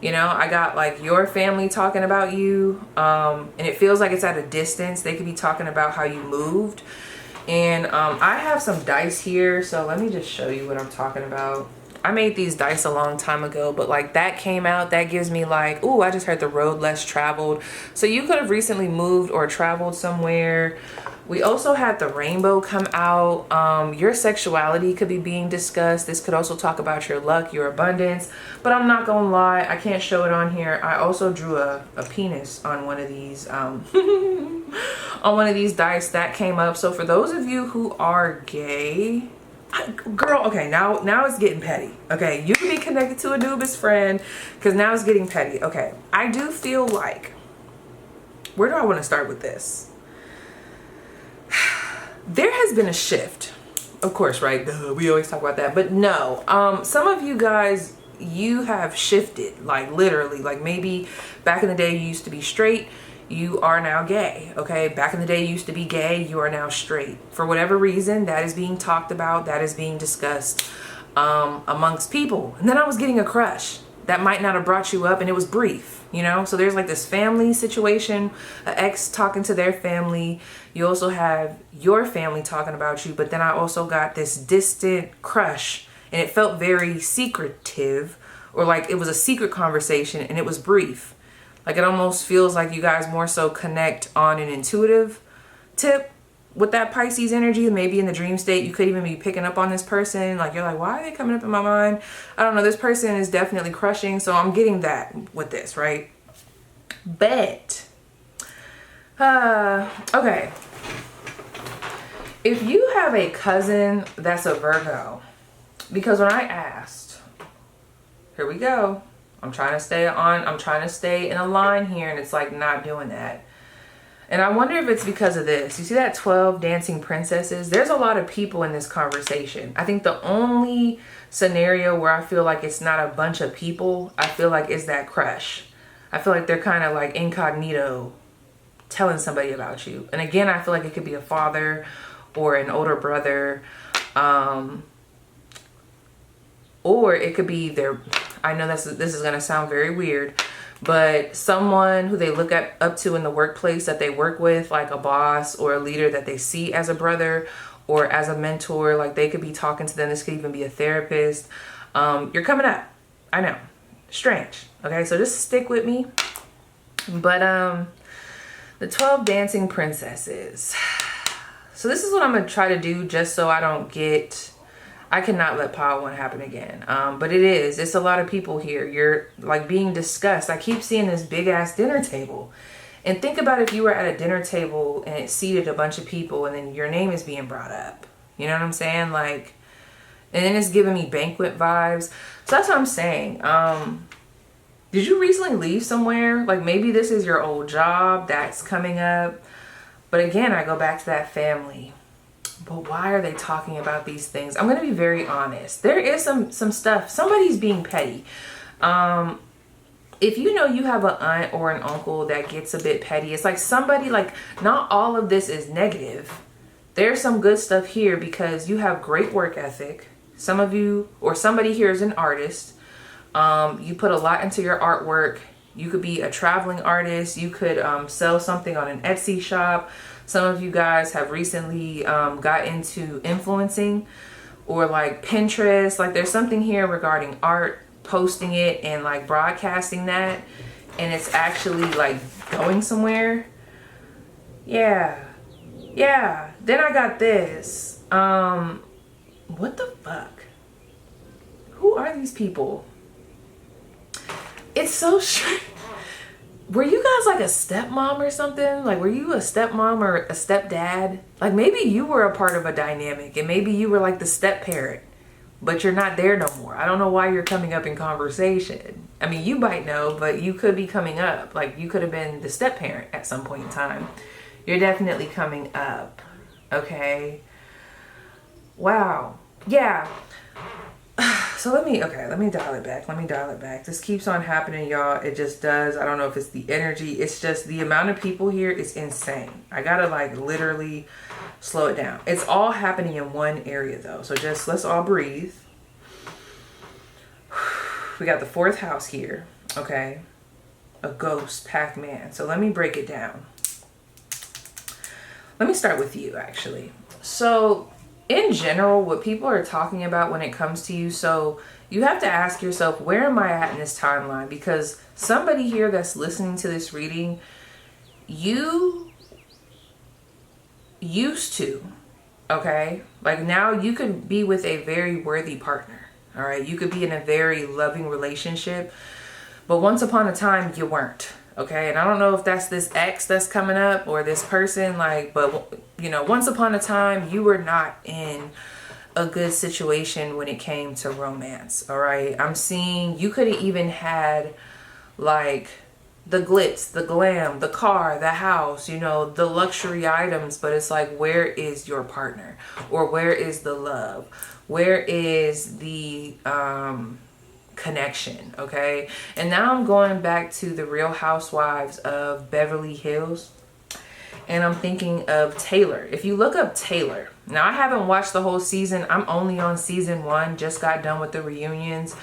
You know, I got like your family talking about you, and it feels like it's at a distance. They could be talking about how you moved. And I have some dice here, so let me just show you what I'm talking about. I made these dice a long time ago, but like that came out, that gives me like, ooh, I just heard the road less traveled. So you could have recently moved or traveled somewhere. We also had the rainbow come out. Your sexuality could be being discussed. This could also talk about your luck, your abundance, but I'm not gonna lie, I can't show it on here. I also drew a penis on one of these, on one of these dice that came up. So for those of you who are gay, girl, okay, now it's getting petty. Okay, you can be connected to Anubis friend, because now it's getting petty. Okay, I do feel like, where do I want to start with this? There has been a shift, of course, right? We always talk about that, but no, some of you guys, you have shifted, like literally, like maybe back in the day you used to be straight, you are now gay. Okay, back in the day you used to be gay, you are now straight. For whatever reason, that is being talked about, that is being discussed amongst people. And then I was getting a crush that might not have brought you up, and it was brief, you know? So there's like this family situation, an ex talking to their family. You also have your family talking about you, but then I also got this distant crush, and it felt very secretive, or like it was a secret conversation, and it was brief. Like it almost feels like you guys more so connect on an intuitive tip with that Pisces energy. Maybe in the dream state, you could even be picking up on this person. Like you're like, why are they coming up in my mind? I don't know. This person is definitely crushing. So I'm getting that with this, right? But, okay. If you have a cousin that's a Virgo, because when I asked, here we go. I'm trying to stay in a line here, and it's like not doing that. And I wonder if it's because of this. You see that 12 dancing princesses? There's a lot of people in this conversation. I think the only scenario where I feel like it's not a bunch of people, I feel like is that crush. I feel like they're kind of like incognito telling somebody about you. And again, I feel like it could be a father or an older brother, or it could be their, I know this is going to sound very weird, but someone who they look up to in the workplace that they work with, like a boss or a leader that they see as a brother or as a mentor. Like they could be talking to them. This could even be a therapist. You're coming up. I know. Strange. Okay, so just stick with me. But the 12 dancing princesses. So this is what I'm going to try to do, just so I don't get... I cannot let pile one happen again. But it's a lot of people here. You're like being discussed. I keep seeing this big ass dinner table. And think about if you were at a dinner table and it seated a bunch of people and then your name is being brought up. You know what I'm saying? Like, and then it's giving me banquet vibes. So that's what I'm saying. Did you recently leave somewhere? Like maybe this is your old job that's coming up. But again, I go back to that family. But why are they talking about these things? I'm going to be very honest. There is some stuff. Somebody's being petty. If you know you have an aunt or an uncle that gets a bit petty, it's like somebody, like, not all of this is negative. There's some good stuff here because you have great work ethic. Some of you, or somebody here is an artist. You put a lot into your artwork. You could be a traveling artist. You could sell something on an Etsy shop. Some of you guys have recently got into influencing or like Pinterest. Like there's something here regarding art, posting it and like broadcasting that. And it's actually like going somewhere. Yeah. Yeah. Then I got this. What the fuck? Who are these people? It's so strange. Were you guys like a stepmom or something? Like, were you a stepmom or a stepdad? Like, maybe you were a part of a dynamic and maybe you were like the step parent, but you're not there no more. I don't know why you're coming up in conversation. I mean, you might know, but you could be coming up. Like, you could have been the step parent at some point in time. You're definitely coming up. Okay. Wow. Yeah. So let me dial it back. This keeps on happening, y'all. It just does. I don't know if it's the energy. It's just the amount of people here is insane. I gotta like literally slow it down. It's all happening in one area though. So just let's all breathe. We got the 4th house here. Okay. A ghost, Pac-Man. So let me break it down. Let me start with you actually. So in general, what people are talking about when it comes to you, so you have to ask yourself, where am I at in this timeline? Because somebody here that's listening to this reading, you used to, okay? Like now you could be with a very worthy partner, all right? You could be in a very loving relationship, but once upon a time you weren't. Okay, and I don't know if that's this ex that's coming up or this person, like, but you know, once upon a time you were not in a good situation when it came to romance. All right, I'm seeing you could have even had like the glitz, the glam, the car, the house, you know, the luxury items, but it's like, where is your partner? Or where is the love? Where is the connection? Okay, and now I'm going back to the Real Housewives of Beverly Hills, and I'm thinking of Taylor. If you look up Taylor, now I haven't watched the whole season. I'm only on season 1, just got done with the reunions,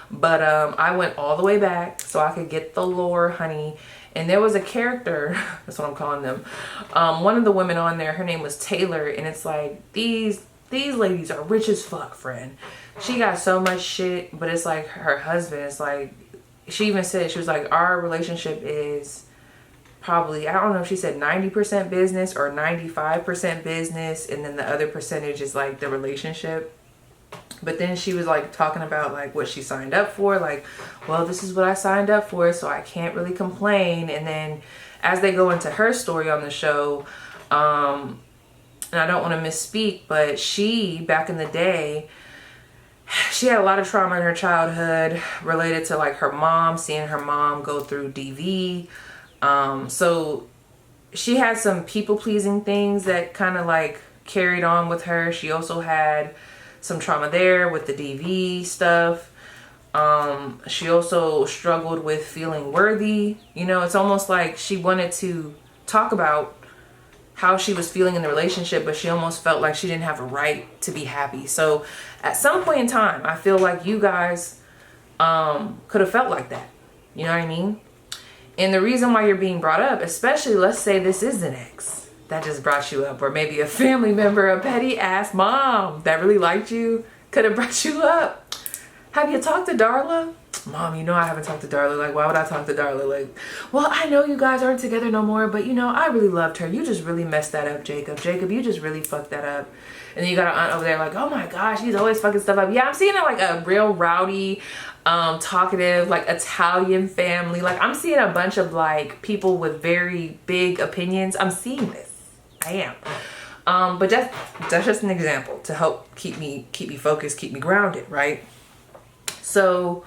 but I went all the way back so I could get the lore, honey. And there was a character, that's what I'm calling them, one of the women on there, her name was Taylor, and it's like, these ladies are rich as fuck, friend. She got so much shit, but it's like her husband, it's like, she even said, she was like, our relationship is probably, I don't know if she said 90% business or 95% business, and then the other percentage is like the relationship. But then she was like talking about like what she signed up for, like, well, this is what I signed up for, so I can't really complain. And then as they go into her story on the show, and I don't want to misspeak, but she, back in the day, she had a lot of trauma in her childhood related to like her mom, seeing her mom go through DV. So she had some people-pleasing things that kind of like carried on with her. She also had some trauma there with the DV stuff. She also struggled with feeling worthy. You know, it's almost like she wanted to talk about how she was feeling in the relationship, but she almost felt like she didn't have a right to be happy. So at some point in time, I feel like you guys could have felt like that. You know what I mean? And the reason why you're being brought up, especially, let's say this is an ex that just brought you up, or maybe a family member, a petty ass mom that really liked you, could have brought you up. Have you talked to Darla? Mom, you know I haven't talked to Darla. Like, why would I talk to Darla? Like, well, I know you guys aren't together no more, but you know, I really loved her. You just really messed that up, Jacob. Jacob, you just really fucked that up. And then you got an aunt over there like, oh my gosh, she's always fucking stuff up. Yeah, I'm seeing it like a real rowdy, talkative, like Italian family. Like, I'm seeing a bunch of like people with very big opinions. I'm seeing this. I am. But that's just an example to help keep me focused, keep me grounded, right? So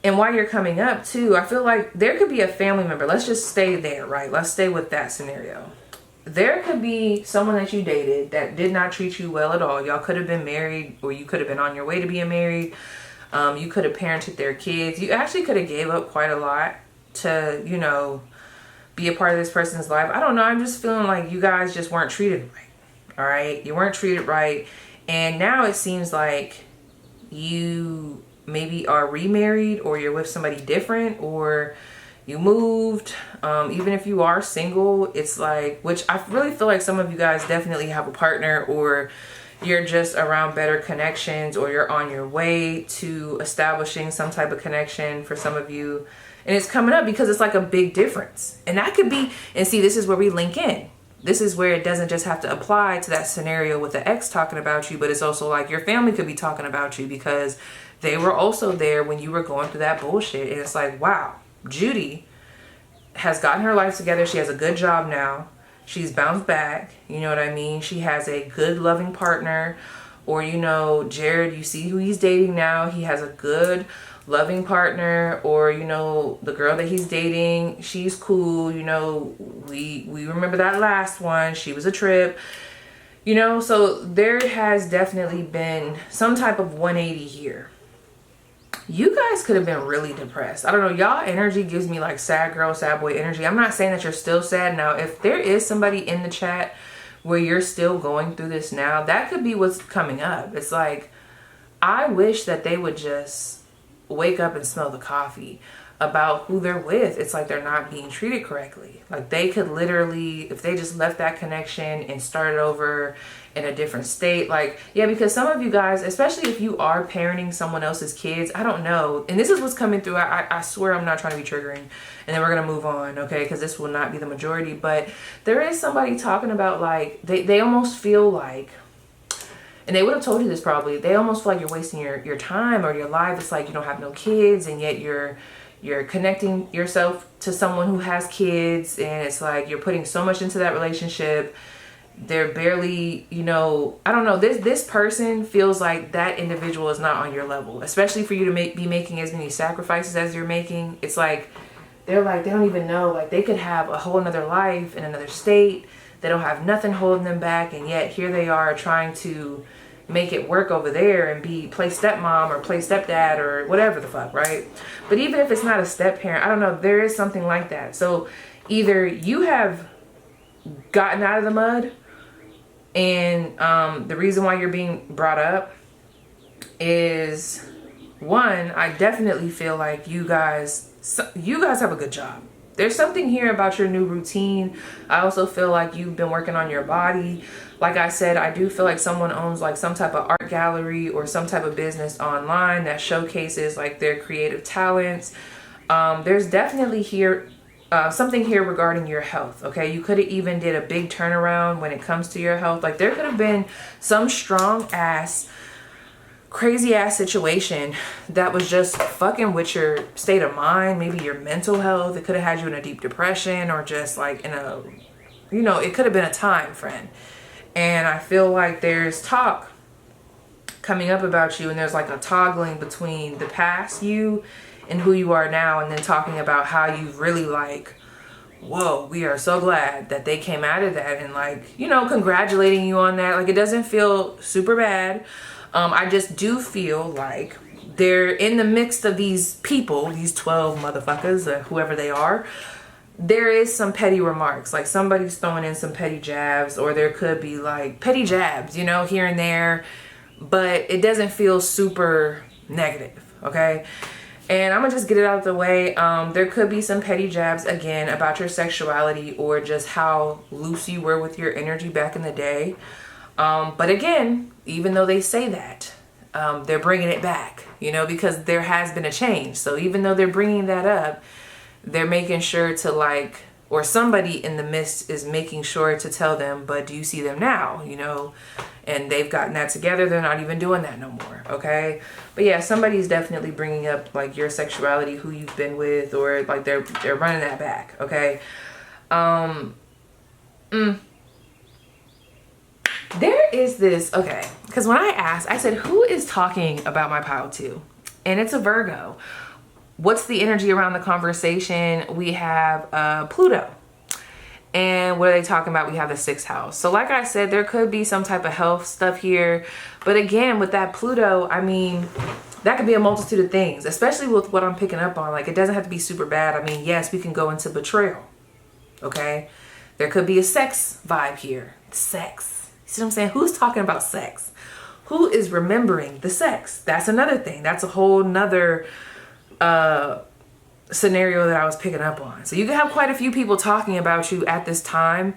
And while you're coming up too, I feel like there could be a family member. Let's just stay there, right? Let's stay with that scenario. There could be someone that you dated that did not treat you well at all. Y'all could have been married, or you could have been on your way to being married. You could have parented their kids. You actually could have gave up quite a lot to, you know, be a part of this person's life. I don't know. I'm just feeling like you guys just weren't treated right. All right. You weren't treated right. And now it seems like you maybe are remarried, or you're with somebody different, or you moved. Even if you are single, it's like, which I really feel like some of you guys definitely have a partner, or you're just around better connections, or you're on your way to establishing some type of connection for some of you. And it's coming up because it's like a big difference. And that could be, and see, this is where we link in. This is where it doesn't just have to apply to that scenario with the ex talking about you, but it's also like your family could be talking about you because they were also there when you were going through that bullshit. And it's like, wow, Judy has gotten her life together. She has a good job now. She's bounced back. You know what I mean? She has a good, loving partner. Or, you know, Jared, you see who he's dating now. He has a good, loving partner. Or, you know, the girl that he's dating, she's cool. You know, we remember that last one. She was a trip. You know, so there has definitely been some type of 180 here. You guys could have been really depressed. I don't know. Y'all energy gives me like sad girl, sad boy energy. I'm not saying that you're still sad. Now, if there is somebody in the chat where you're still going through this now, that could be what's coming up. It's like, I wish that they would just wake up and smell the coffee about who they're with. It's like they're not being treated correctly. Like they could literally, if they just left that connection and started over in a different state, like, yeah, because some of you guys, especially if you are parenting someone else's kids, I don't know. And this is what's coming through. I swear I'm not trying to be triggering. And then we're going to move on, okay? Because this will not be the majority. But there is somebody talking about like, they almost feel like, and they would have told you this probably, they almost feel like you're wasting your time or your life. It's like you don't have no kids, and yet you're connecting yourself to someone who has kids, and it's like you're putting so much into that relationship. They're barely, you know, I don't know, this person feels like that individual is not on your level, especially for you to be making as many sacrifices as you're making. It's like they're like, they don't even know, like they could have a whole another life in another state. They don't have nothing holding them back, and yet here they are trying to make it work over there and play stepmom or play stepdad or whatever the fuck, right? But even if it's not a step parent, I don't know, there is something like that. So either you have gotten out of the mud, and the reason why you're being brought up is, one, I definitely feel like you guys have a good job. There's something here about your new routine. I also feel like you've been working on your body. Like I said, I do feel like someone owns like some type of art gallery or some type of business online that showcases like their creative talents. There's definitely here something here regarding your health. Okay, you could have even did a big turnaround when it comes to your health. Like there could have been some strong ass, crazy ass situation that was just fucking with your state of mind, maybe your mental health. It could have had you in a deep depression, or just like in a, you know, it could have been a time, friend. And I feel like there's talk coming up about you, and there's like a toggling between the past you and who you are now, and then talking about how you really like, whoa, we are so glad that they came out of that, and like, you know, congratulating you on that. Like it doesn't feel super bad. I just do feel like they're in the midst of these people, these 12 motherfuckers, whoever they are. There is some petty remarks, like somebody's throwing in some petty jabs, or there could be like petty jabs, you know, here and there, but it doesn't feel super negative, okay? And I'm gonna just get it out of the way. There could be some petty jabs again about your sexuality, or just how loose you were with your energy back in the day. But again, even though they say that, they're bringing it back, you know, because there has been a change. So even though they're bringing that up, they're making sure to like, or somebody in the midst is making sure to tell them, but do you see them now, you know? And they've gotten that together. They're not even doing that no more. Okay. But yeah, somebody's definitely bringing up like your sexuality, who you've been with, or like they're running that back. Okay. There is this, okay, because when I asked, I said, who is talking about my pile 2? And it's a Virgo. what's the energy around the conversation? We have Pluto. And what are they talking about? We have the 6th house. So like I said, there could be some type of health stuff here. But again, with that Pluto, I mean, that could be a multitude of things, especially with what I'm picking up on. Like, it doesn't have to be super bad. I mean, yes, we can go into betrayal. Okay? There could be a sex vibe here. Sex. You see what I'm saying? Who's talking about sex? Who is remembering the sex? That's another thing. That's a whole nother scenario that I was picking up on. So you can have quite a few people talking about you at this time,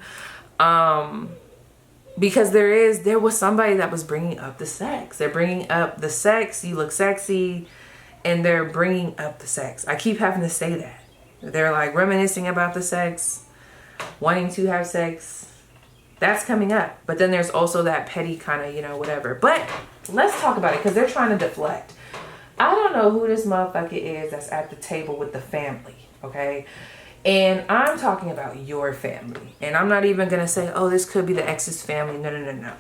because there was somebody that was bringing up the sex. They're bringing up the sex. You look sexy, and they're bringing up the sex. I keep having to say that. They're like reminiscing about the sex, wanting to have sex. That's coming up. But then there's also that petty kind of, you know, whatever. But let's talk about it, because they're trying to deflect. I don't know who this motherfucker is that's at the table with the family, okay? And I'm talking about your family. And I'm not even going to say, oh, this could be the ex's family. No.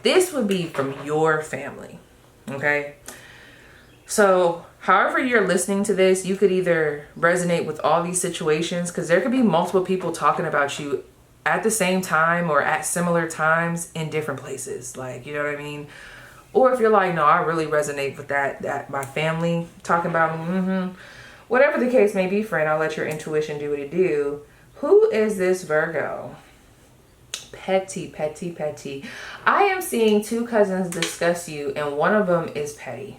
This would be from your family, okay? So however you're listening to this, you could either resonate with all these situations, because there could be multiple people talking about you at the same time or at similar times in different places. Like, you know what I mean? Or if you're like, no, I really resonate with that my family talking about me. Whatever the case may be, friend, I'll let your intuition do what it do. Who is this Virgo? Petty. I am seeing 2 cousins discuss you, and one of them is petty.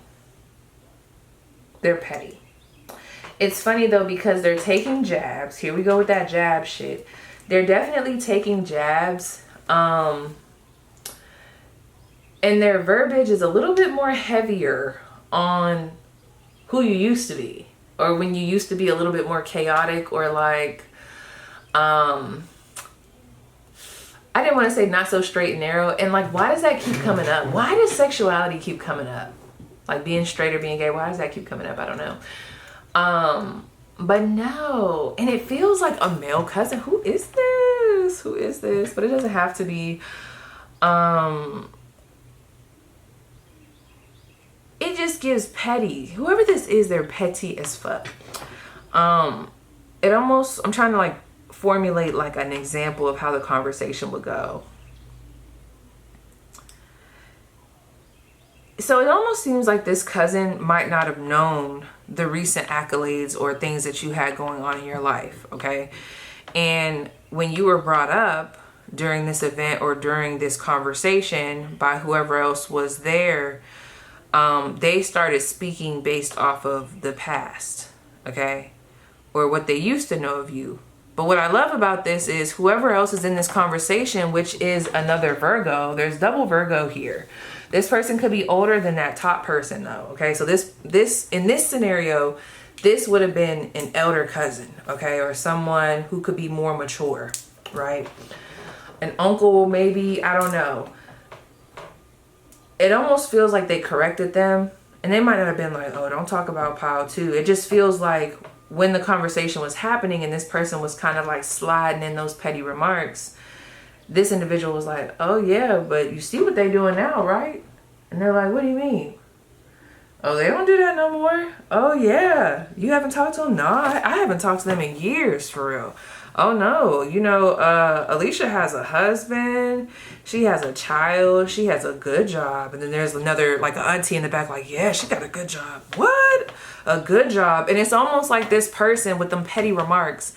They're petty. It's funny though, because they're taking jabs. Here we go with that jab shit. They're definitely taking jabs. And their verbiage is a little bit more heavier on who you used to be, or when you used to be a little bit more chaotic, or like, I didn't want to say not so straight and narrow. And like, why does that keep coming up? Why does sexuality keep coming up? Like being straight or being gay, why does that keep coming up? I don't know. But no, and it feels like a male cousin. Who is this? But it doesn't have to be. It just gives petty. Whoever this is, they're petty as fuck. I'm trying to like formulate like an example of how the conversation would go. So it almost seems like this cousin might not have known the recent accolades or things that you had going on in your life, okay? And when you were brought up during this event or during this conversation by whoever else was there, they started speaking based off of the past, okay? Or what they used to know of you. But what I love about this is whoever else is in this conversation, which is another Virgo, there's double Virgo here. This person could be older than that top person though, okay? So this in this scenario, this would have been an elder cousin, okay? Or someone who could be more mature, right? An uncle maybe, I don't know. It almost feels like they corrected them, and they might not have been like, oh, don't talk about Pile too. It just feels like when the conversation was happening and this person was kind of like sliding in those petty remarks, this individual was like, oh yeah, but you see what they're doing now, right? And they're like, what do you mean? Oh, they don't do that no more? Oh yeah, you haven't talked to them? No, I haven't talked to them in years, for real. Oh no, you know, Alicia has a husband, she has a child, she has a good job. And then there's another, like an auntie in the back, like, yeah, she got a good job. What? A good job. And it's almost like this person with them petty remarks,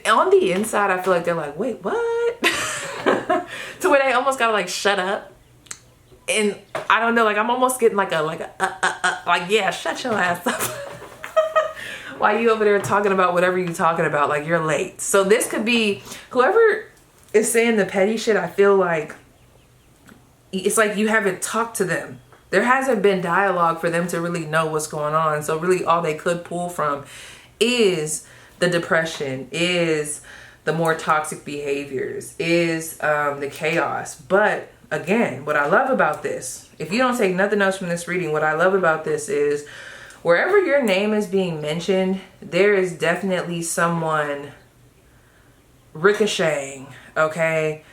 on the inside, I feel like they're like, wait, what? To where they almost gotta like shut up. And I don't know, like I'm almost getting like yeah, shut your ass up. Why you over there talking about whatever you're talking about, like you're late. So this could be whoever is saying the petty shit. I feel like it's like you haven't talked to them. There hasn't been dialogue for them to really know what's going on. So really all they could pull from is the depression, is the more toxic behaviors, is the chaos. But again, what I love about this, if you don't take nothing else from this reading, what I love about this is wherever your name is being mentioned, there is definitely someone ricocheting, okay,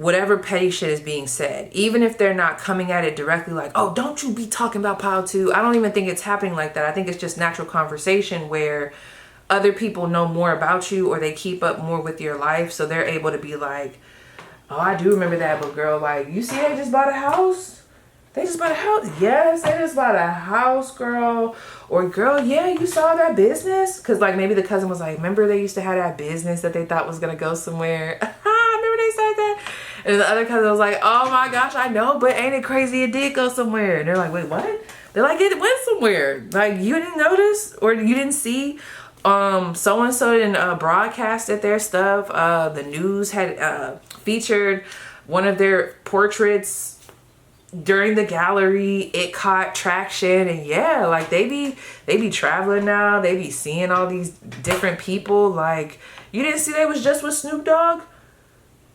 whatever petty shit is being said, even if they're not coming at it directly like, oh, don't you be talking about pile two. I don't even think it's happening like that. I think it's just natural conversation where other people know more about you or they keep up more with your life. So they're able to be like, oh, I do remember that, but girl, like, you see they just bought a house? They just bought a house? Yes, they just bought a house, girl. Or, girl, yeah, you saw that business? Because, like, maybe the cousin was like, remember they used to have that business that they thought was going to go somewhere? Remember they said that? And the other cousin was like, oh, my gosh, I know, but ain't it crazy it did go somewhere? And they're like, wait, what? They're like, it went somewhere. Like, you didn't notice or you didn't see? So-and-so didn't broadcasted their stuff. The news had featured one of their portraits during the gallery. It caught traction, and yeah, like they be traveling now. They be seeing all these different people. Like, you didn't see they was just with Snoop Dogg?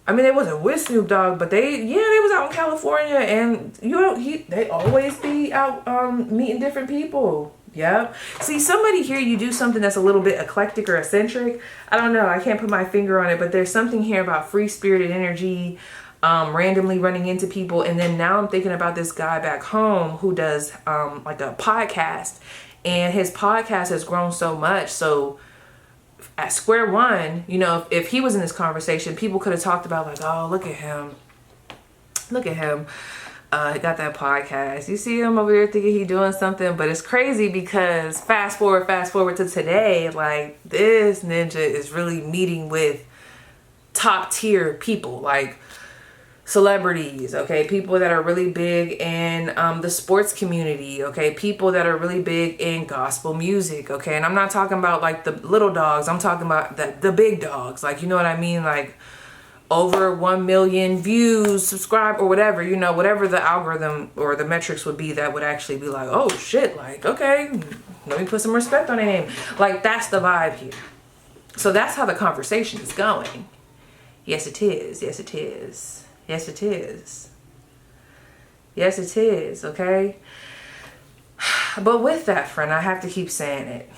I mean, they wasn't with Snoop Dogg, but they was out in California, and they always be out meeting different people. Yep. See, somebody here, you do something that's a little bit eclectic or eccentric. I don't know. I can't put my finger on it, but there's something here about free-spirited energy, randomly running into people. And then now I'm thinking about this guy back home who does like a podcast, and his podcast has grown so much. So at square one, you know, if he was in this conversation, people could have talked about like, oh, look at him. Look at him. He got that podcast. You see him over there thinking he doing something, but it's crazy because fast forward to today, like this ninja is really meeting with top tier people, like celebrities, okay, people that are really big in the sports community, okay, people that are really big in gospel music, okay, and I'm not talking about like the little dogs, I'm talking about the big dogs, like, you know what I mean, like over 1 million views, subscribe, or whatever, you know, whatever the algorithm or the metrics would be that would actually be like, oh shit, like, okay, let me put some respect on their name. Like, that's the vibe here. So that's how the conversation is going. Yes, it is. Yes, it is. Yes, it is. Yes, it is. Okay. But with that, friend, I have to keep saying it.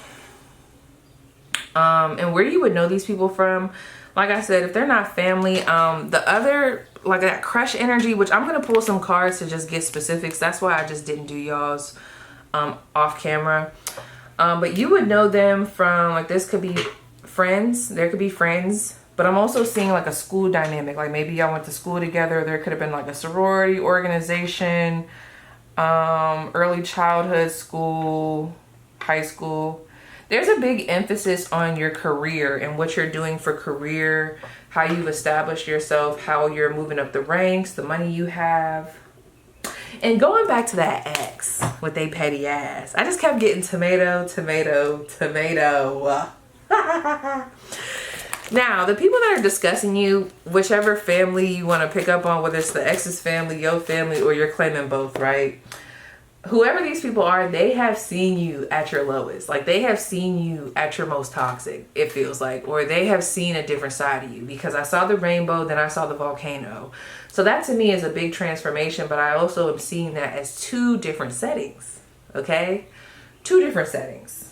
And where you would know these people from, like I said, if they're not family, the other, like that crush energy, which I'm going to pull some cards to just get specifics. That's why I just didn't do y'all's off camera. But you would know them from, like, this could be friends. There could be friends. But I'm also seeing like a school dynamic. Like maybe y'all went to school together. There could have been like a sorority organization, early childhood school, high school. There's a big emphasis on your career and what you're doing for career, how you've established yourself, how you're moving up the ranks, the money you have. And going back to that ex with they petty ass, I just kept getting tomato. Now, the people that are discussing you, whichever family you want to pick up on, whether it's the ex's family, your family, or you're claiming both, right? Whoever these people are, they have seen you at your lowest. Like, they have seen you at your most toxic, it feels like. Or they have seen a different side of you. Because I saw the rainbow, then I saw the volcano. So that to me is a big transformation. But I also am seeing that as two different settings. Okay? Two different settings.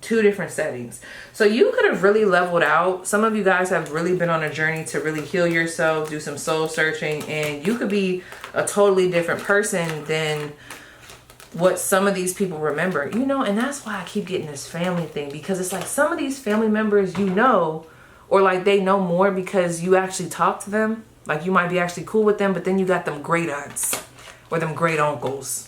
Two different settings. So you could have really leveled out. Some of you guys have really been on a journey to really heal yourself, do some soul searching, and you could be a totally different person than what some of these people remember, you know. And that's why I keep getting this family thing, because it's like some of these family members, you know, or like they know more because you actually talk to them. Like you might be actually cool with them, but then you got them great aunts or them great uncles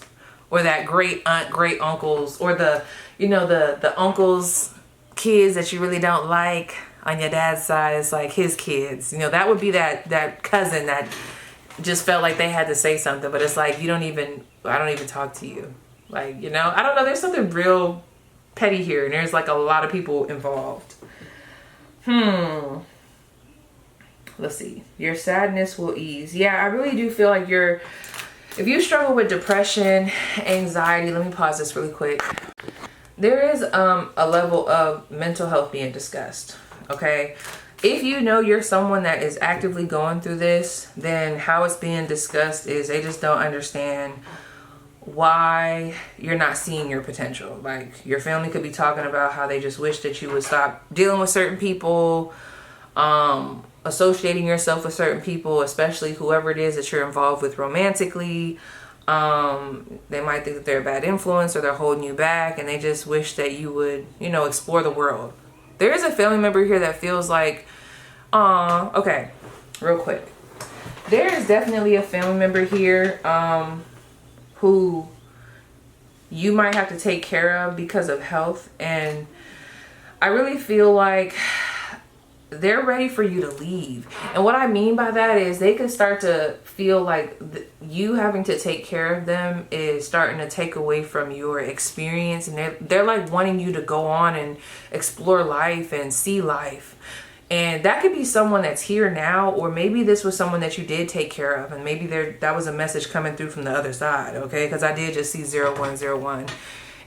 or that great aunt, great uncles, or the, you know, the uncle's kids that you really don't like on your dad's side. It's like his kids, you know, that would be that cousin that just felt like they had to say something, but it's like, I don't even talk to you. Like, you know, I don't know. There's something real petty here, and there's like a lot of people involved. Let's see. Your sadness will ease. Yeah, I really do feel like if you struggle with depression, anxiety, let me pause this really quick. There is a level of mental health being discussed, okay? If you know you're someone that is actively going through this, then how it's being discussed is they just don't understand why you're not seeing your potential. Like, your family could be talking about how they just wish that you would stop dealing with certain people, associating yourself with certain people, especially whoever it is that you're involved with romantically. They might think that they're a bad influence or they're holding you back, and they just wish that you would, you know, explore the world. There is a family member here that feels like, okay, real quick. There is definitely a family member here who you might have to take care of because of health. And I really feel like they're ready for you to leave. And what I mean by that is they can start to feel like you having to take care of them is starting to take away from your experience. And they're like wanting you to go on and explore life and see life. And that could be someone that's here now, or maybe this was someone that you did take care of, and maybe that was a message coming through from the other side, okay? Because I did just see 0101.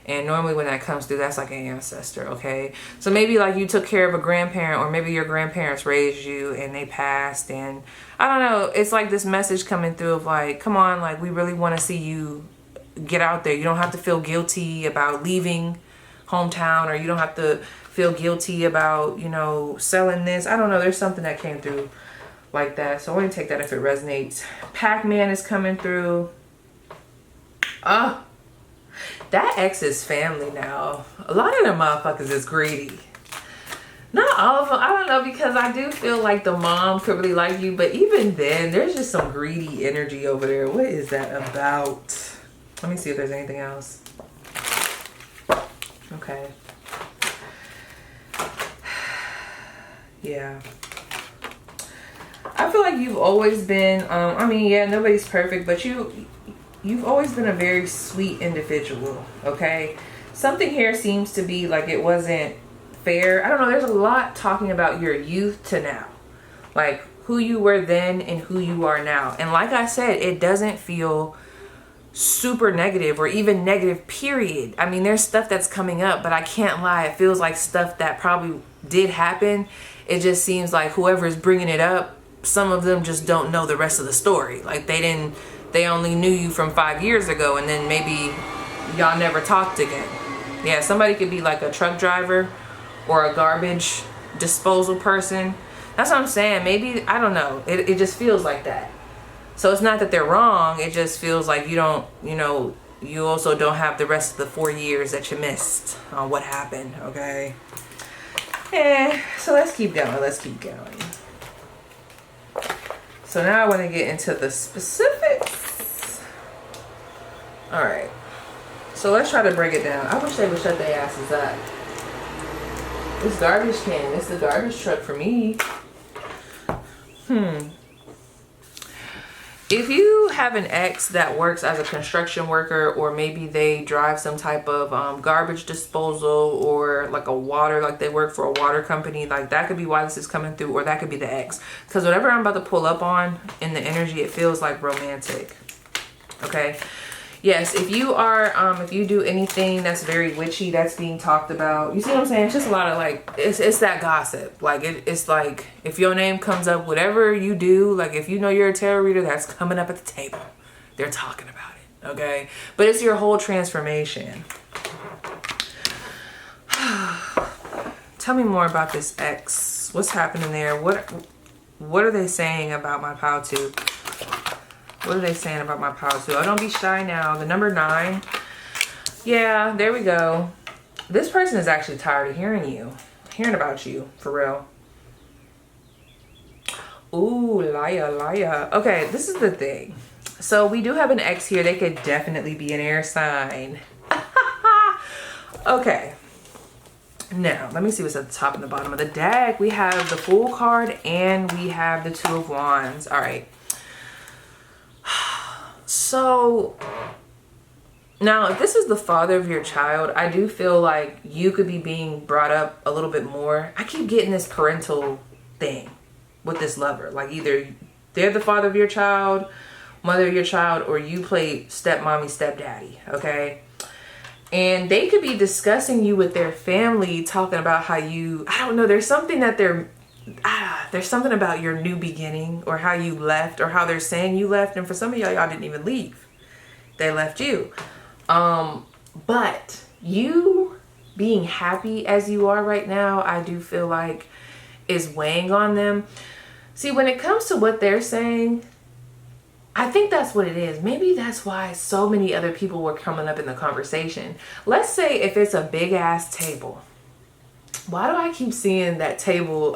And normally when that comes through, that's like an ancestor, okay? So maybe like you took care of a grandparent, or maybe your grandparents raised you and they passed. And I don't know, it's like this message coming through of like, come on, like we really want to see you get out there. You don't have to feel guilty about leaving hometown, or you don't have to feel guilty about, you know, selling this. I don't know. There's something that came through like that. So I want to take that if it resonates. Pac-Man is coming through. That ex is family now. A lot of them motherfuckers is greedy. Not all of them. I don't know, because I do feel like the mom could really like you. But even then, there's just some greedy energy over there. What is that about? Let me see if there's anything else. Okay. Yeah. I feel like you've always been, I mean, yeah, nobody's perfect, but you've always been a very sweet individual, okay? Something here seems to be like it wasn't fair. I don't know, there's a lot talking about your youth to now. Like who you were then and who you are now. And like I said, it doesn't feel super negative or even negative, period. I mean, there's stuff that's coming up, but I can't lie. It feels like stuff that probably did happen. It just seems like whoever's bringing it up, some of them just don't know the rest of the story. Like they only knew you from 5 years ago, and then maybe y'all never talked again. Yeah, somebody could be like a truck driver or a garbage disposal person. That's what I'm saying. Maybe, I don't know. It just feels like that. So it's not that they're wrong. It just feels like you don't, you know, you also don't have the rest of the 4 years that you missed on what happened, okay? So let's keep going. Let's keep going. So now I want to get into the specifics. All right. So let's try to break it down. I wish they would shut their asses up. This garbage can. It's the garbage truck for me. If you have an ex that works as a construction worker, or maybe they drive some type of garbage disposal, or like a water, like they work for a water company, like that could be why this is coming through, or that could be the ex. Because whatever I'm about to pull up on in the energy, it feels like romantic. Okay. Yes, if you are, if you do anything that's very witchy, that's being talked about, you see what I'm saying? It's just a lot of like, it's that gossip. Like, it's like, if your name comes up, whatever you do, like if you know you're a tarot reader, that's coming up at the table. They're talking about it, okay? But it's your whole transformation. Tell me more about this ex. What's happening there? What are they saying about my pile two? What are they saying about my pile two? Oh, don't be shy now. The number 9. Yeah, there we go. This person is actually tired of hearing about you, for real. Ooh, liar. Okay, this is the thing. So we do have an ex here. They could definitely be an air sign. Okay. Now, let me see what's at the top and the bottom of the deck. We have the Fool card and we have the 2 of Wands. All right. So now, if this is the father of your child, I do feel like you could be being brought up a little bit more. I keep getting this parental thing with this lover. Like either they're the father of your child, mother of your child, or you play stepmommy, stepdaddy, okay? And they could be discussing you with their family, talking about how you, I don't know, there's something that there's something about your new beginning, or how you left, or how they're saying you left. And for some of y'all didn't even leave. They left you. But you being happy as you are right now, I do feel like is weighing on them. See, when it comes to what they're saying, I think that's what it is. Maybe that's why so many other people were coming up in the conversation. Let's say if it's a big ass table. Why do I keep seeing that table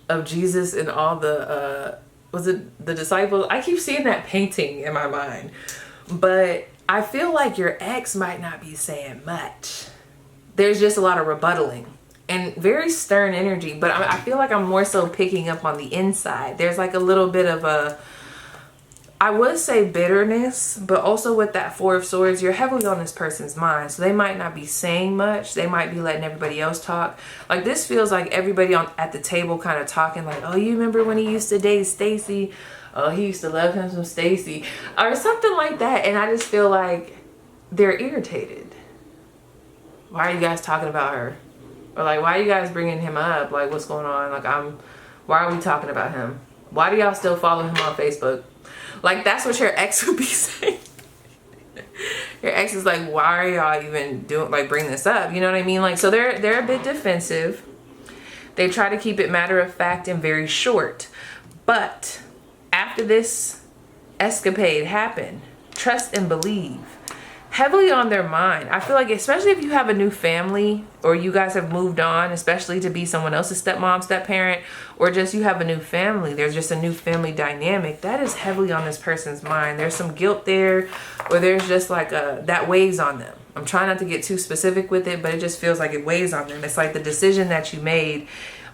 of Jesus and all the, was it the disciples? I keep seeing that painting in my mind. But I feel like your ex might not be saying much. There's just a lot of rebuttaling and very stern energy. But I feel like I'm more so picking up on the inside. There's like a little bit of a, I would say bitterness, but also with that Four of Swords, you're heavily on this person's mind. So they might not be saying much. They might be letting everybody else talk. Like this feels like everybody at the table kind of talking like, oh, you remember when he used to date Stacy? Oh, he used to love him some Stacy. Or something like that. And I just feel like they're irritated. Why are you guys talking about her? Or like, why are you guys bringing him up? Like, what's going on? Like, why are we talking about him? Why do y'all still follow him on Facebook? Like, that's what your ex would be saying. Your ex is like, why are y'all even bring this up? You know what I mean? Like, so they're a bit defensive. They try to keep it matter of fact and very short. But after this escapade happened, trust and believe. Heavily on their mind. I feel like, especially if you have a new family or you guys have moved on, especially to be someone else's stepmom, step-parent, or just you have a new family, there's just a new family dynamic, that is heavily on this person's mind. There's some guilt there, or there's just like that weighs on them. I'm trying not to get too specific with it, but it just feels like it weighs on them. It's like the decision that you made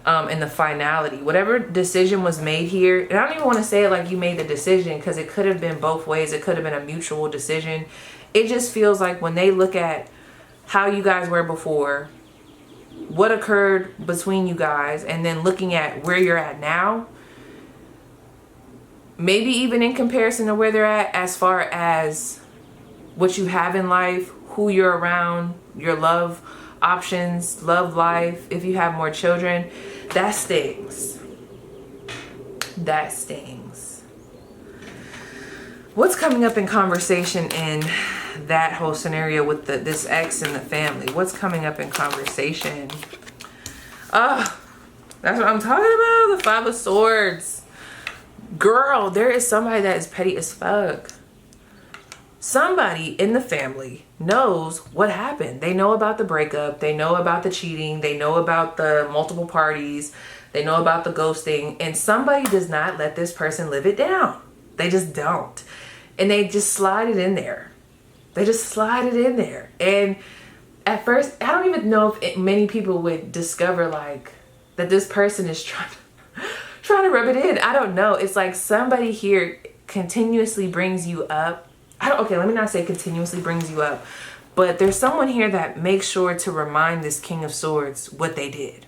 and the finality. Whatever decision was made here, and I don't even want to say it like you made the decision, because it could have been both ways. It could have been a mutual decision. It just feels like when they look at how you guys were before, what occurred between you guys, and then looking at where you're at now, maybe even in comparison to where they're at as far as what you have in life, who you're around, your love options, love life, if you have more children, that stings. That stings. What's coming up in conversation in that whole scenario with this ex and the family? What's coming up in conversation? Oh, that's what I'm talking about. The Five of Swords. Girl, there is somebody that is petty as fuck. Somebody in the family knows what happened. They know about the breakup. They know about the cheating. They know about the multiple parties. They know about the ghosting. And somebody does not let this person live it down. They just don't. And they just slide it in there. They just slide it in there. And at first, I don't even know if many people would discover like that this person is trying to rub it in. I don't know. It's like somebody here continuously brings you up. Okay, let me not say continuously brings you up, but there's someone here that makes sure to remind this King of Swords what they did.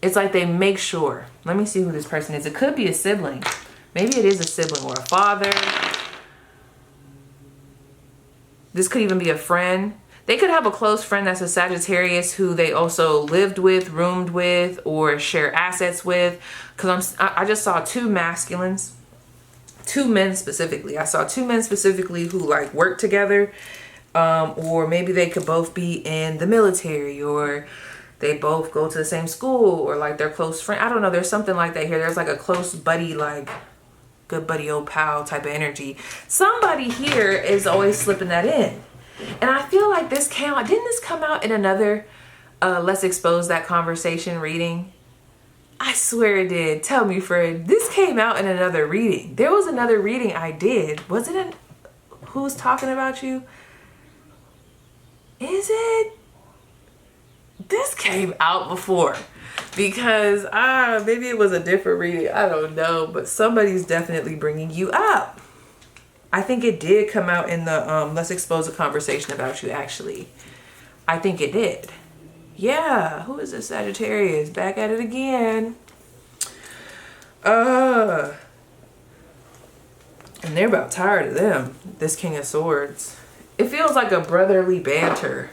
It's like they make sure. Let me see who this person is. It could be a sibling. Maybe it is a sibling or a father. This could even be a friend. They could have a close friend that's a Sagittarius who they also lived with, roomed with, or share assets with. Because I just saw two masculines. Two men specifically. I saw two men specifically who like work together. Or maybe they could both be in the military, or they both go to the same school, or like they're close friend. I don't know. There's something like that here. There's like a close buddy, like good buddy, old pal type of energy. Somebody here is always slipping that in. And I feel like didn't this come out in another Let's Expose That Conversation reading? I swear it did. Tell me, Fred. This came out in another reading. There was another reading I did. Was it Who's Talking About You? Is it? This came out before. Because maybe it was a different reading. I don't know. But somebody's definitely bringing you up. I think it did come out in the Let's Expose a Conversation About You, actually. I think it did. Yeah. Who is this Sagittarius? Back at it again. And they're about tired of them. This King of Swords. It feels like a brotherly banter.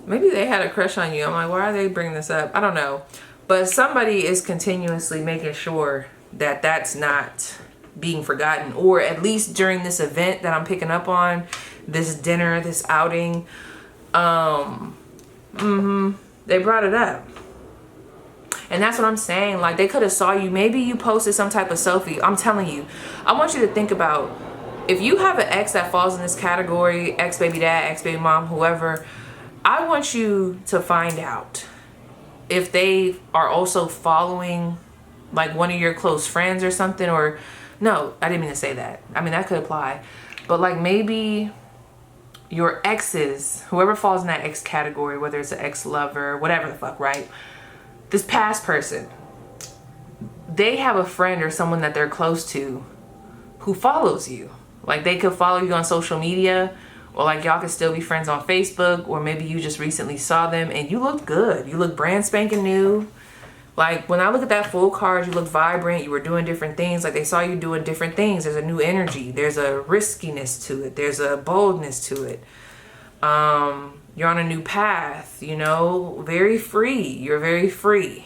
Maybe they had a crush on you. I'm like, why are they bringing this up? I don't know. But somebody is continuously making sure that that's not being forgotten. Or at least during this event that I'm picking up on, this dinner, this outing, they brought it up. And that's what I'm saying. Like, they could have saw you. Maybe you posted some type of selfie. I'm telling you, I want you to think about, if you have an ex that falls in this category, ex-baby dad, ex-baby mom, whoever, I want you to find out if they are also following like one of your close friends or something. Or no, I didn't mean to say that. I mean, that could apply. But like, maybe your exes, whoever falls in that ex category, whether it's an ex-lover, whatever the fuck, right? This past person, they have a friend or someone that they're close to who follows you. Like, they could follow you on social media, or like y'all could still be friends on Facebook, or maybe you just recently saw them and you look good. You look brand spanking new. Like, when I look at that full card, you look vibrant. You were doing different things. Like, they saw you doing different things. There's a new energy. There's a riskiness to it. There's a boldness to it. You're on a new path, you know, very free. You're very free.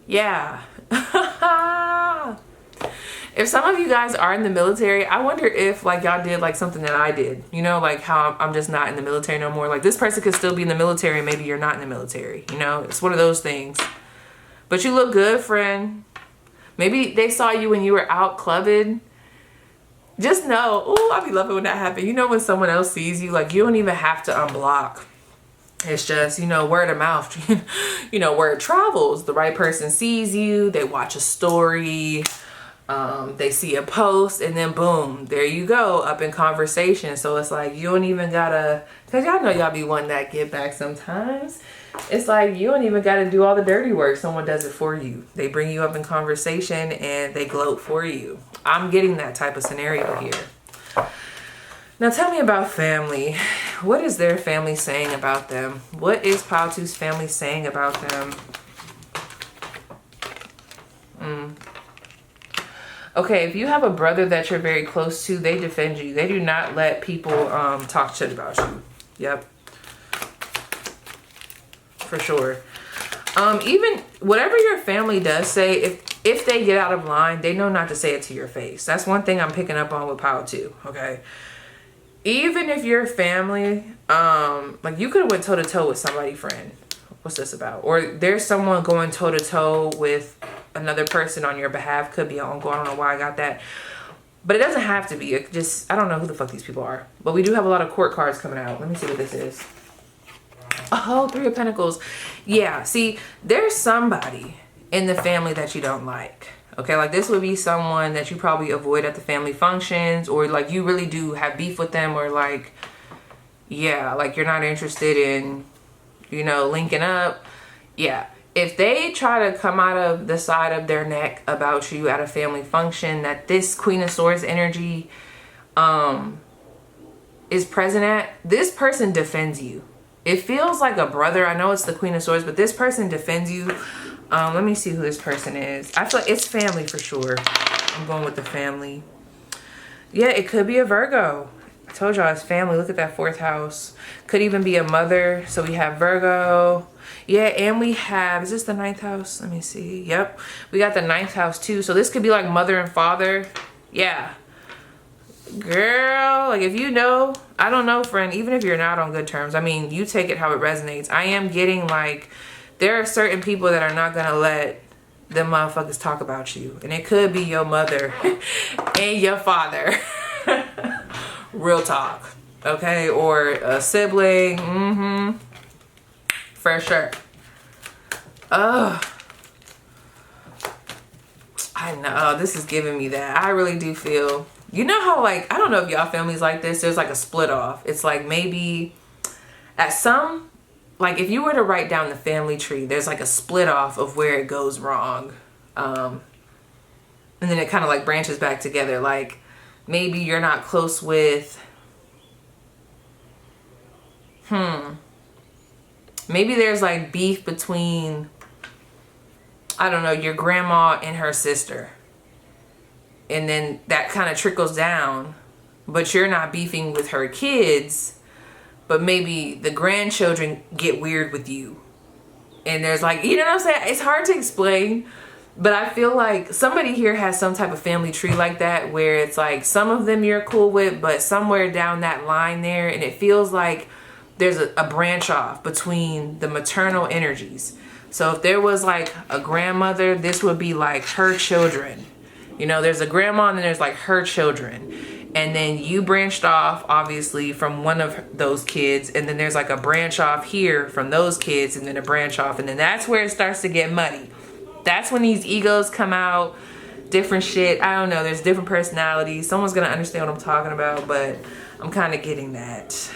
Yeah. If some of you guys are in the military, I wonder if like y'all did like something that I did, you know, like how I'm just not in the military no more. Like, this person could still be in the military and maybe you're not in the military, you know, it's one of those things. But you look good, friend. Maybe they saw you when you were out clubbing. Just know, oh, I be loving when that happens. You know, when someone else sees you, like, you don't even have to unblock. It's just, you know, word of mouth. You know, word travels. The right person sees you. They watch a story. They see a post, and then boom, there you go, up in conversation. So it's like, you don't even gotta, because y'all know y'all be wanting that get back sometimes. It's like, you don't even gotta do all the dirty work. Someone does it for you. They bring you up in conversation and they gloat for you. I'm getting that type of scenario here. Now tell me about family. What is their family saying about them? What is Said+Whose family saying about them? Okay, if you have a brother that you're very close to, they defend you. They do not let people talk shit about you. Yep. For sure. Even whatever your family does say, if they get out of line, they know not to say it to your face. That's one thing I'm picking up on with Power 2, okay? Even if your family, like, you could have went toe-to-toe with somebody, friend. What's this about? Or there's someone going toe-to-toe with another person on your behalf. Could be an uncle. I don't know why I got that. But it doesn't have to be. It just, I don't know who the fuck these people are. But we do have a lot of court cards coming out. Let me see what this is. Oh, Three of Pentacles. Yeah, see, there's somebody in the family that you don't like. Okay, like, this would be someone that you probably avoid at the family functions, or like you really do have beef with them, or like, yeah, like you're not interested in, you know, linking up. Yeah. If they try to come out of the side of their neck about you at a family function that this Queen of Swords energy is present at, this person defends you. It feels like a brother. I know it's the Queen of Swords, but this person defends you. Let me see who this person is. I feel like it's family for sure. I'm going with the family. Yeah, it could be a Virgo. I told y'all it's family. Look at that 4th house. Could even be a mother. So we have Virgo. Yeah, and we have, is this the 9th house? Let me see. Yep. We got the 9th house too. So this could be like mother and father. Yeah. Girl, like, if you know, I don't know, friend, even if you're not on good terms, I mean, you take it how it resonates. I am getting like, there are certain people that are not going to let them motherfuckers talk about you. And it could be your mother and your father. Real talk. Okay? Or a sibling. Mm-hmm. For sure. I know. This is giving me that. I really do feel, you know how, like, I don't know if y'all families like this. There's like a split off. It's like maybe at some, like, if you were to write down the family tree, there's like a split off of where it goes wrong. And then it kind of like branches back together. Like, maybe you're not close with, maybe there's like beef between, I don't know, your grandma and her sister. And then that kind of trickles down, but you're not beefing with her kids, but maybe the grandchildren get weird with you. And there's like, you know what I'm saying? It's hard to explain, but I feel like somebody here has some type of family tree like that, where it's like some of them you're cool with, but somewhere down that line there, and it feels like there's a branch off between the maternal energies. So if there was like a grandmother, this would be like her children. You know, there's a grandma and then there's like her children. And then you branched off, obviously, from one of those kids. And then there's like a branch off here from those kids, and then a branch off. And then that's where it starts to get muddy. That's when these egos come out, different shit. I don't know. There's different personalities. Someone's going to understand what I'm talking about, but I'm kind of getting that.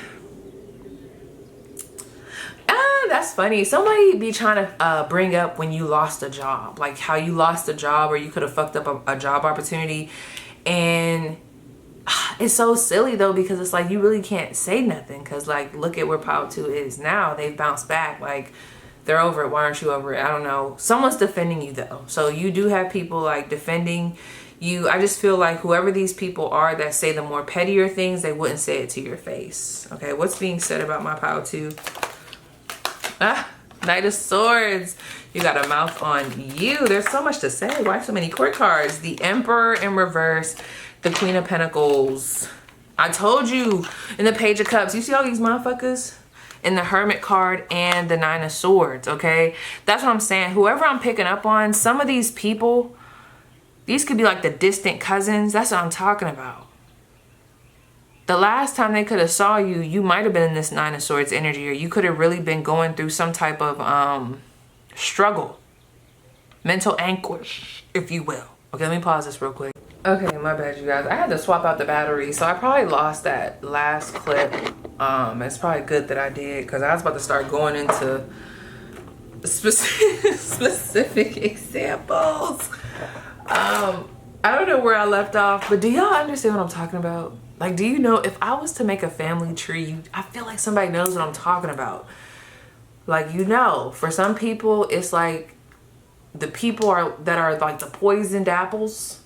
That's funny. Somebody be trying to bring up when you lost a job, like how you lost a job or you could have fucked up a job opportunity. And it's so silly though, because it's like you really can't say nothing, because like look at where Power 2 is now. They've bounced back. Like they're over it. Why aren't you over it? I don't know. Someone's defending you though. So you do have people like defending you. I just feel like whoever these people are that say the more pettier things, they wouldn't say it to your face. Okay, what's being said about my Power 2? Knight of Swords. You got a mouth on you. There's so much to say. Why so many court cards? The Emperor in reverse. The Queen of Pentacles. I told you in the Page of Cups. You see all these motherfuckers? In the Hermit card and the Nine of Swords, okay? That's what I'm saying. Whoever I'm picking up on, some of these people, these could be like the distant cousins. That's what I'm talking about. The last time they could have saw you, you might have been in this Nine of Swords energy, or you could have really been going through some type of struggle, mental anguish, if you will. Okay, let me pause this real quick. Okay, my bad, you guys. I had to swap out the battery, so I probably lost that last clip. It's probably good that I did, because I was about to start going into specific examples. I don't know where I left off, but do y'all understand what I'm talking about? Like, do you know, if I was to make a family tree, I feel like somebody knows what I'm talking about. Like, you know, for some people, it's like the people that are like the poisoned apples,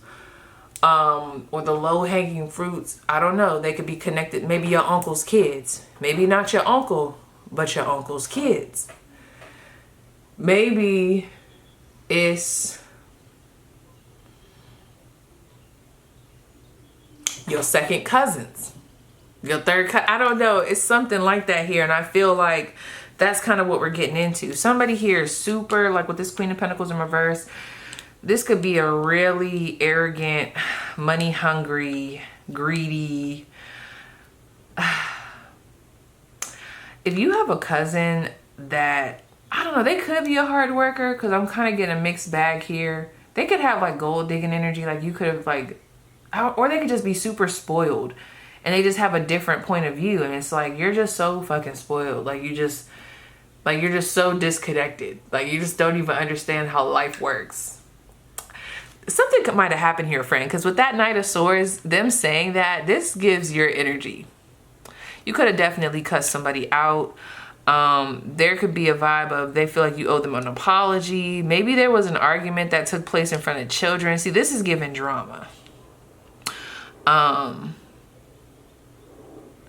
or the low-hanging fruits. I don't know. They could be connected. Maybe your uncle's kids. Maybe not your uncle, but your uncle's kids. Maybe it's your second cousins, your third I don't know. It's something like that here. And I feel like that's kind of what we're getting into. Somebody here is super, like with this Queen of Pentacles in reverse, this could be a really arrogant, money hungry, greedy. If you have a cousin that, I don't know, they could be a hard worker, because I'm kind of getting a mixed bag here. They could have like gold digging energy. Like you could have like, or they could just be super spoiled and they just have a different point of view. And it's like, you're just so fucking spoiled. Like you're just so disconnected. Like you just don't even understand how life works. Something might have happened here, friend, because with that Knight of Swords, them saying that, this gives your energy. You could have definitely cussed somebody out. There could be a vibe of they feel like you owe them an apology. Maybe there was an argument that took place in front of children. See, this is giving drama.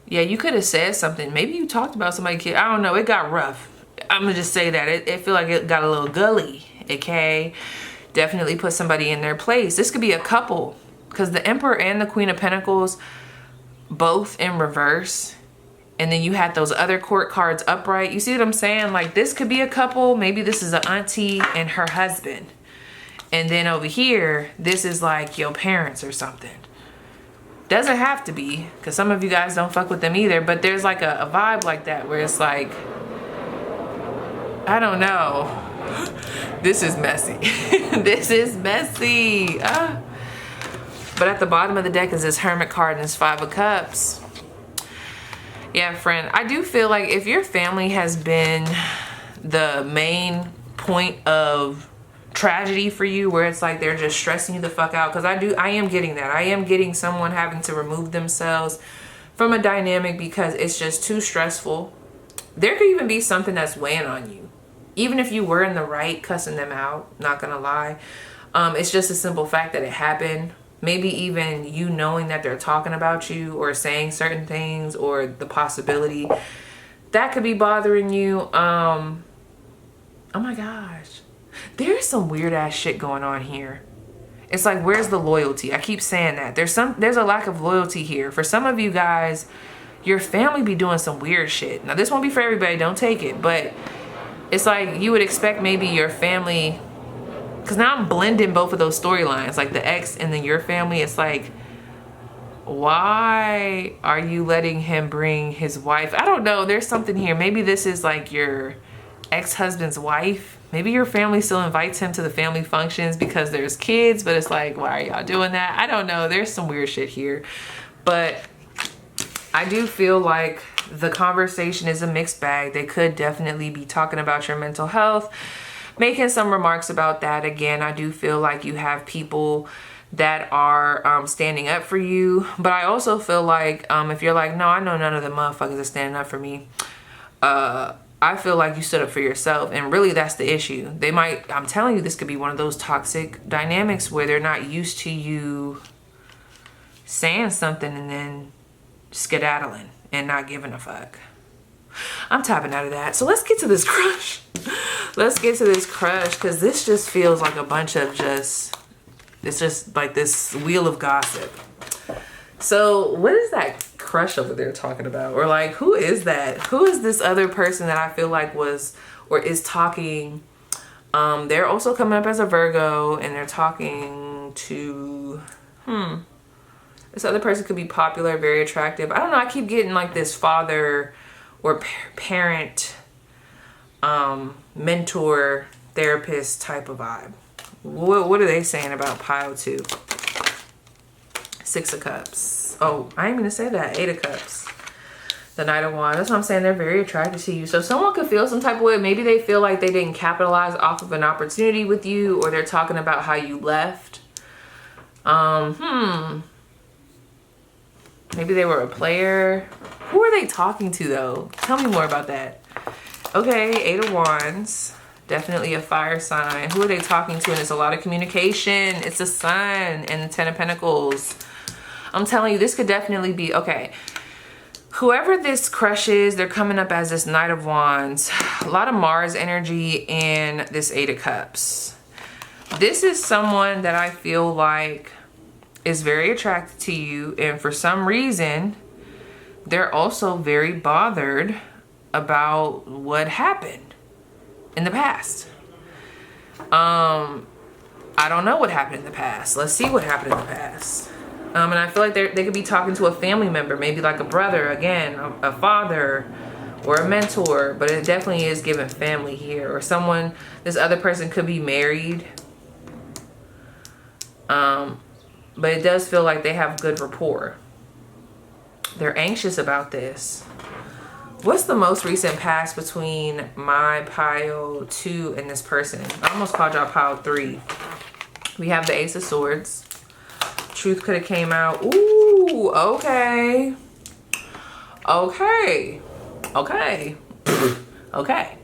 Yeah, you could have said something. Maybe you talked about somebody's kid. I don't know. It got rough. I'm gonna just say that. It feel like it got a little gully. Okay, definitely put somebody in their place. This could be a couple, because the Emperor and the Queen of Pentacles both in reverse, and then you had those other court cards upright. You see what I'm saying? Like this could be a couple. Maybe this is an auntie and her husband, and then over here this is like your parents or something. Doesn't have to be, because some of you guys don't fuck with them either, but there's like a vibe like that where it's like, I don't know. This is messy. This is messy. But at the bottom of the deck is this Hermit card and this Five of Cups. Yeah, friend, I do feel like if your family has been the main point of tragedy for you, where it's like they're just stressing you the fuck out, because I am getting that. I am getting someone having to remove themselves from a dynamic because it's just too stressful. There could even be something that's weighing on you, even if you were in the right cussing them out, not gonna lie. It's just a simple fact that it happened. Maybe even you knowing that they're talking about you or saying certain things, or the possibility that could be bothering you. Oh my gosh, there's some weird ass shit going on here. It's like, where's the loyalty? I keep saying that there's a lack of loyalty here. For some of you guys, your family be doing some weird shit. Now, this won't be for everybody, don't take it, but it's like you would expect maybe your family, because now I'm blending both of those storylines, like the ex and then your family. It's like, why are you letting him bring his wife? I don't know. There's something here. Maybe this is like your ex-husband's wife. Maybe your family still invites him to the family functions because there's kids, but it's like, why are y'all doing that? I don't know. There's some weird shit here. But I do feel like the conversation is a mixed bag. They could definitely be talking about your mental health, making some remarks about that. Again, I do feel like you have people that are standing up for you. But I also feel like if you're like, no, I know none of the motherfuckers are standing up for me. I feel like you stood up for yourself. And really, that's the issue. They might, I'm telling you, this could be one of those toxic dynamics where they're not used to you saying something and then skedaddling and not giving a fuck. I'm tapping out of that. So let's get to this crush. Let's get to this crush, because this just feels like a bunch of it's just like this wheel of gossip. So what is that crush over there talking about? Or like, who is that? Who is this other person that I feel like was or is talking? They're also coming up as a Virgo, and they're talking to, this other person could be popular, very attractive. I don't know. I keep getting like this father or parent, mentor, therapist type of vibe. What are they saying about pile 2? 6 of Cups. Oh, I ain't gonna say that. 8 of Cups. The Knight of Wands. That's what I'm saying. They're very attracted to you. So someone could feel some type of way. Maybe they feel like they didn't capitalize off of an opportunity with you, or they're talking about how you left. Maybe they were a player. Who are they talking to though? Tell me more about that. Okay, 8 of Wands. Definitely a fire sign. Who are they talking to? And it's a lot of communication. It's the Sun and the 10 of Pentacles. I'm telling you, this could definitely be, okay, whoever this crush is, they're coming up as this Knight of Wands. A lot of Mars energy and this 8 of Cups. This is someone that I feel like is very attracted to you, and for some reason, they're also very bothered about what happened in the past. I don't know what happened in the past. Let's see what happened in the past. And I feel like they could be talking to a family member, maybe like a brother, again, a father, or a mentor, but it definitely is giving family here. Or someone, this other person could be married. But it does feel like they have good rapport. They're anxious about this. What's the most recent past between my pile 2 and this person? I almost called y'all pile 3. We have the Ace of Swords. Truth could have came out. Ooh, okay. Okay. Okay. Okay.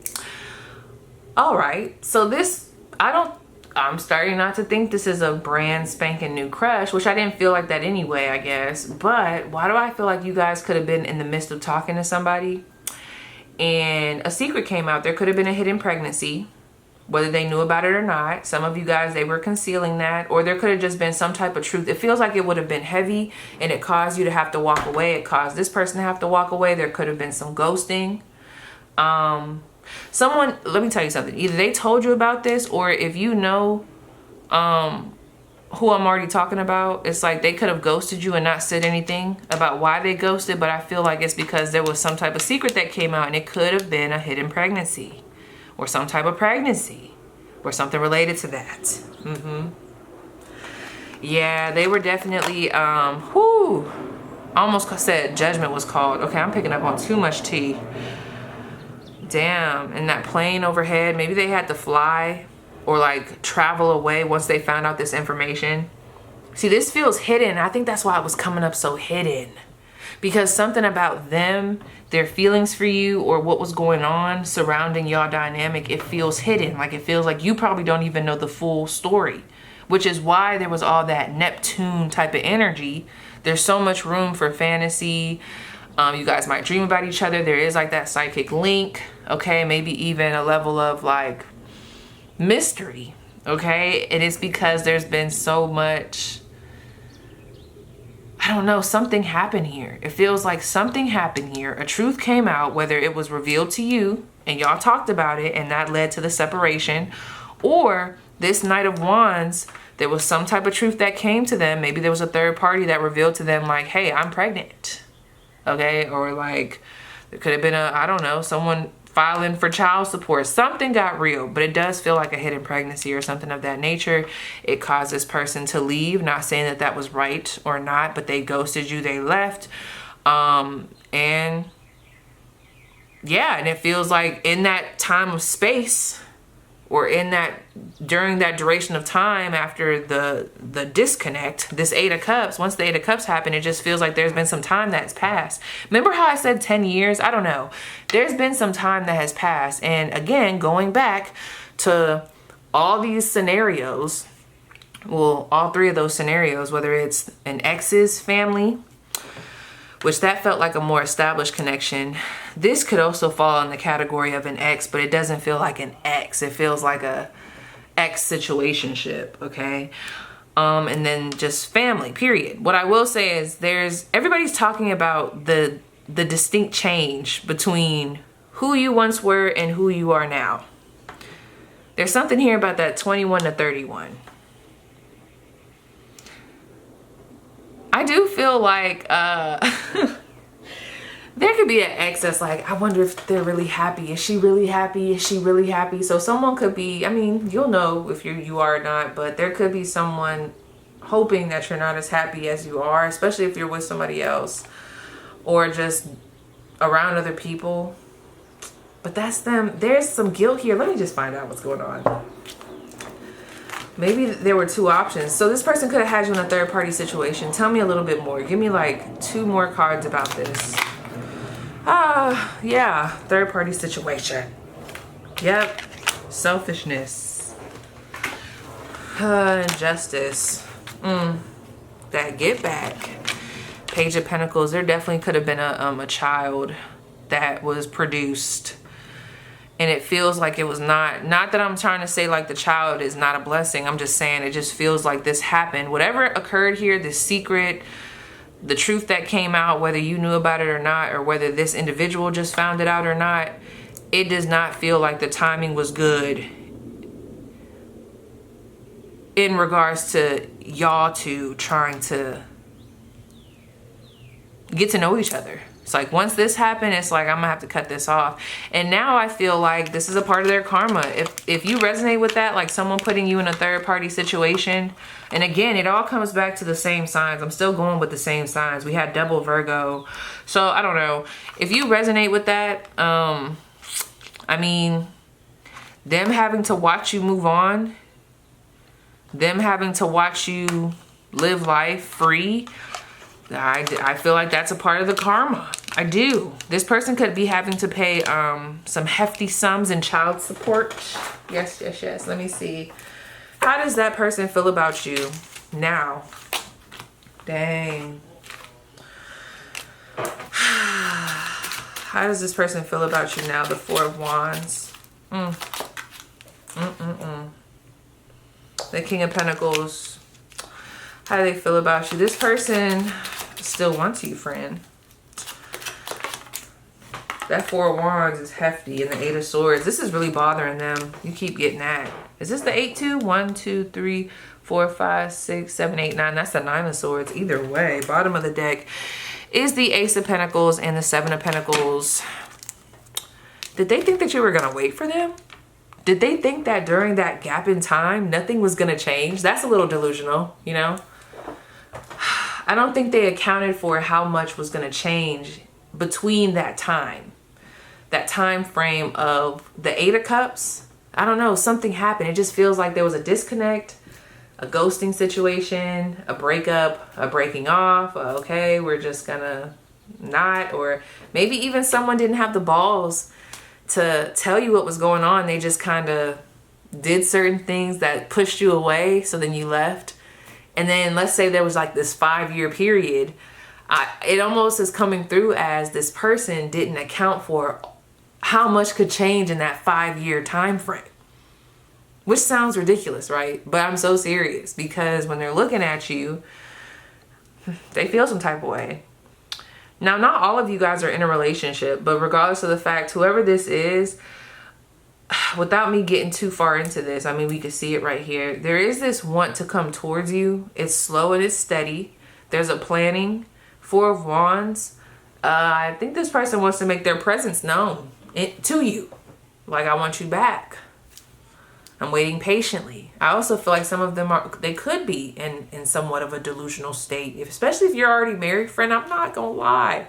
All right. So this, I'm starting not to think this is a brand spanking new crush, which I didn't feel like that anyway, I guess. But why do I feel like you guys could have been in the midst of talking to somebody and a secret came out? There could have been a hidden pregnancy, whether they knew about it or not. Some of you guys, they were concealing that, or there could have just been some type of truth. It feels like it would have been heavy and it caused you to have to walk away. It caused this person to have to walk away. There could have been some ghosting. Someone, let me tell you something. Either they told you about this, or if you know who I'm already talking about, it's like they could have ghosted you and not said anything about why they ghosted, but I feel like it's because there was some type of secret that came out, and it could have been a hidden pregnancy or some type of pregnancy or something related to that. Yeah, they were definitely, almost said judgment was called. Okay, I'm picking up on too much tea. Damn, and that plane overhead, maybe they had to fly or like travel away once they found out this information. See, this feels hidden. I think that's why it was coming up so hidden, because something about them, their feelings for you, or what was going on surrounding y'all dynamic, it feels hidden. Like it feels like you probably don't even know the full story, which is why there was all that Neptune type of energy. There's so much room for fantasy. You guys might dream about each other. There is like that psychic link. Okay, maybe even a level of like mystery. Okay, and it's because there's been so much, I don't know, something happened here. It feels like something happened here. A truth came out, whether it was revealed to you and y'all talked about it and that led to the separation, or this Knight of Wands, there was some type of truth that came to them. Maybe there was a third party that revealed to them like, hey, I'm pregnant. Okay, or like there could have been I don't know, someone filing for child support. Something got real, but it does feel like a hidden pregnancy or something of that nature. It caused this person to leave. Not saying that that was right or not, but they ghosted you, they left. And yeah, and it feels like in that time of space, or in that, during that duration of time after the disconnect, this Eight of Cups, once the Eight of Cups happened, it just feels like there's been some time that's passed. Remember how I said 10 years? I don't know. There's been some time that has passed. And again, going back to all these scenarios, well, all three of those scenarios, whether it's an ex's family, which that felt like a more established connection. This could also fall in the category of an ex, but it doesn't feel like an ex. It feels like a ex situationship, okay? And then just family, period. What I will say is everybody's talking about the distinct change between who you once were and who you are now. There's something here about that 21 to 31. I do feel like there could be an ex that's like, I wonder if they're really happy. Is she really happy? Is she really happy? So someone could be, I mean, you'll know if you are or not, but there could be someone hoping that you're not as happy as you are, especially if you're with somebody else or just around other people. But that's them. There's some guilt here. Let me just find out what's going on. Maybe there were two options. So this person could have had you in a third party situation. Tell me a little bit more. Give me like 2 more cards about this. Yeah, third party situation. Yep, selfishness. Injustice. That get back. Page of Pentacles. There definitely could have been a child that was produced. And it feels like it was not that I'm trying to say like the child is not a blessing. I'm just saying it just feels like this happened. Whatever occurred here, this secret, the truth that came out, whether you knew about it or not, or whether this individual just found it out or not, it does not feel like the timing was good in regards to y'all two trying to get to know each other. It's like once this happened, it's like I'm gonna have to cut this off. And now I feel like this is a part of their karma. If you resonate with that, like someone putting you in a third party situation, and again, it all comes back to the same signs. I'm still going with the same signs. We had double Virgo. So I don't know. If you resonate with that, I mean, them having to watch you move on, them having to watch you live life free, I feel like that's a part of the karma. I do. This person could be having to pay some hefty sums in child support. Yes. Let me see. How does that person feel about you now? Dang. How does this person feel about you now? The Four of Wands. The King of Pentacles. How do they feel about you? This person still wants you, friend. That Four of Wands is hefty, and the Eight of Swords. This is really bothering them. You keep getting that. Is this the 8-2? 1, 2, 3, 4, 5, 6, 7, 8, 9. That's the 9 of Swords. Either way, bottom of the deck is the Ace of Pentacles and the 7 of Pentacles. Did they think that you were gonna wait for them? Did they think that during that gap in time, nothing was gonna change? That's a little delusional, you know? I don't think they accounted for how much was gonna change between that time frame of the Eight of Cups. I don't know, something happened. It just feels like there was a disconnect, a ghosting situation, a breakup, a breaking off. Okay, we're just gonna not, or maybe even someone didn't have the balls to tell you what was going on. They just kind of did certain things that pushed you away, so then you left. And then let's say there was like this 5-year period. It almost is coming through as this person didn't account for how much could change in that 5-year time frame. Which sounds ridiculous, right? But I'm so serious, because when they're looking at you, They feel some type of way. Now, not all of you guys are in a relationship, but regardless of the fact, whoever this is, without me getting too far into this, I mean, we could see it right here. There is this want to come towards you. It's slow and it's steady. There's a planning. 4 of Wands. I think this person wants to make their presence known to you. Like, I want you back. I'm waiting patiently. I also feel like some of them they could be in somewhat of a delusional state, especially if you're already married, friend. I'm not gonna lie.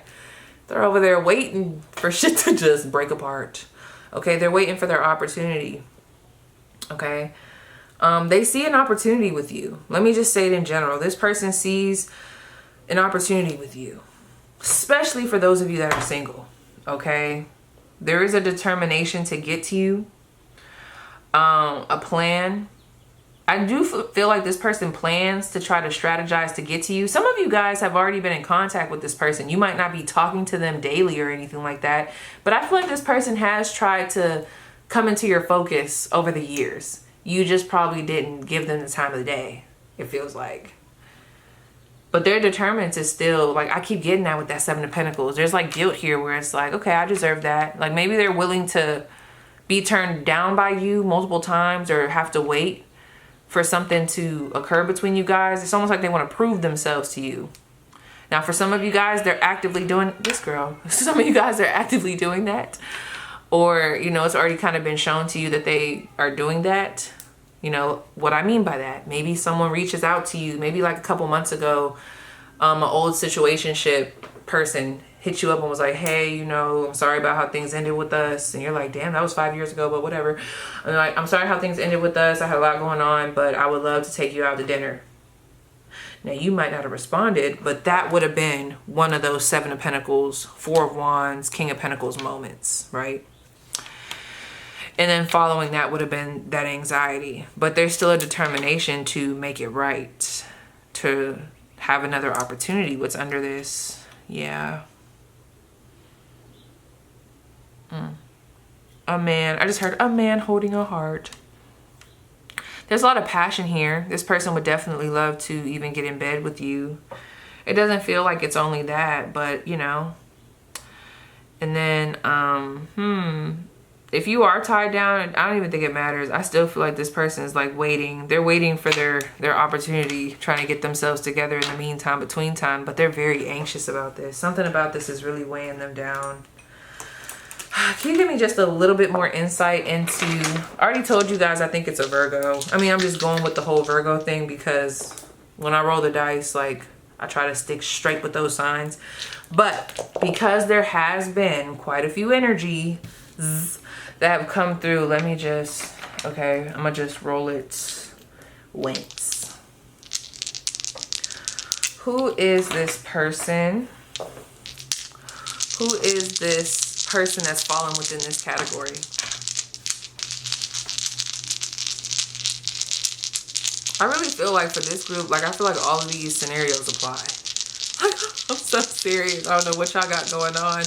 They're over there waiting for shit to just break apart. Okay, they're waiting for their opportunity. Okay, they see an opportunity with you. Let me just say it in general. This person sees an opportunity with you, especially for those of you that are single. Okay, there is a determination to get to you. A plan. I do feel like this person plans to try to strategize to get to you. Some of you guys have already been in contact with this person. You might not be talking to them daily or anything like that, but I feel like this person has tried to come into your focus over the years. You just probably didn't give them the time of the day, it feels like. But they're determined to still, like, I keep getting that with that 7 of Pentacles. There's like guilt here where it's like, okay, I deserve that. Like, maybe they're willing to be turned down by you multiple times or have to wait for something to occur between you guys. It's almost like they want to prove themselves to you. Now, for some of you guys, they're actively doing this, girl. Some of you guys are actively doing that. Or, you know, it's already kind of been shown to you that they are doing that. You know what I mean by that? Maybe someone reaches out to you, maybe like a couple months ago, an old situationship person hit you up and was like, hey, you know, I'm sorry about how things ended with us. And you're like, damn, that was 5 years ago, but whatever. And like, I'm sorry how things ended with us. I had a lot going on, but I would love to take you out to dinner. Now, you might not have responded, but that would have been one of those 7 of Pentacles, 4 of Wands, King of Pentacles moments, right? And then following that would have been that anxiety. But there's still a determination to make it right, to have another opportunity. What's under this? Yeah. A man. I just heard a man holding a heart. There's a lot of passion here. This person would definitely love to even get in bed with you. It doesn't feel like it's only that, but you know. And then, if you are tied down, I don't even think it matters. I still feel like this person is like waiting. They're waiting for their opportunity, trying to get themselves together in the meantime, between time, but they're very anxious about this. Something about this is really weighing them down. Can you give me just a little bit more insight into, I already told you guys I think it's a Virgo. I mean, I'm just going with the whole Virgo thing because when I roll the dice, like, I try to stick straight with those signs. But because there has been quite a few energies that have come through, let me just, okay, I'm gonna just roll it once. Who is this person? Who is this person that's fallen within this category? I really feel like for this group, like I feel like all of these scenarios apply. I'm so serious. I don't know what y'all got going on,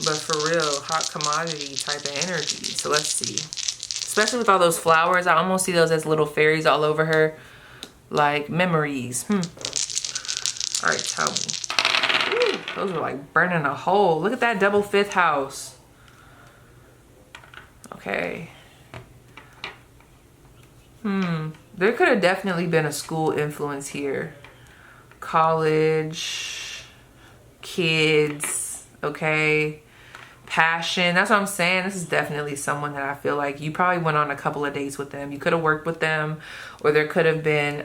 but for real, hot commodity type of energy. So let's see. Especially with all those flowers, I almost see those as little fairies all over her, like memories. All right, tell me. Ooh, those are like burning a hole. Look at that double 5th house. Okay. There could have definitely been a school influence here. College, kids, okay. Passion. That's what I'm saying. This is definitely someone that I feel like you probably went on a couple of dates with them. You could have worked with them, or there could have been,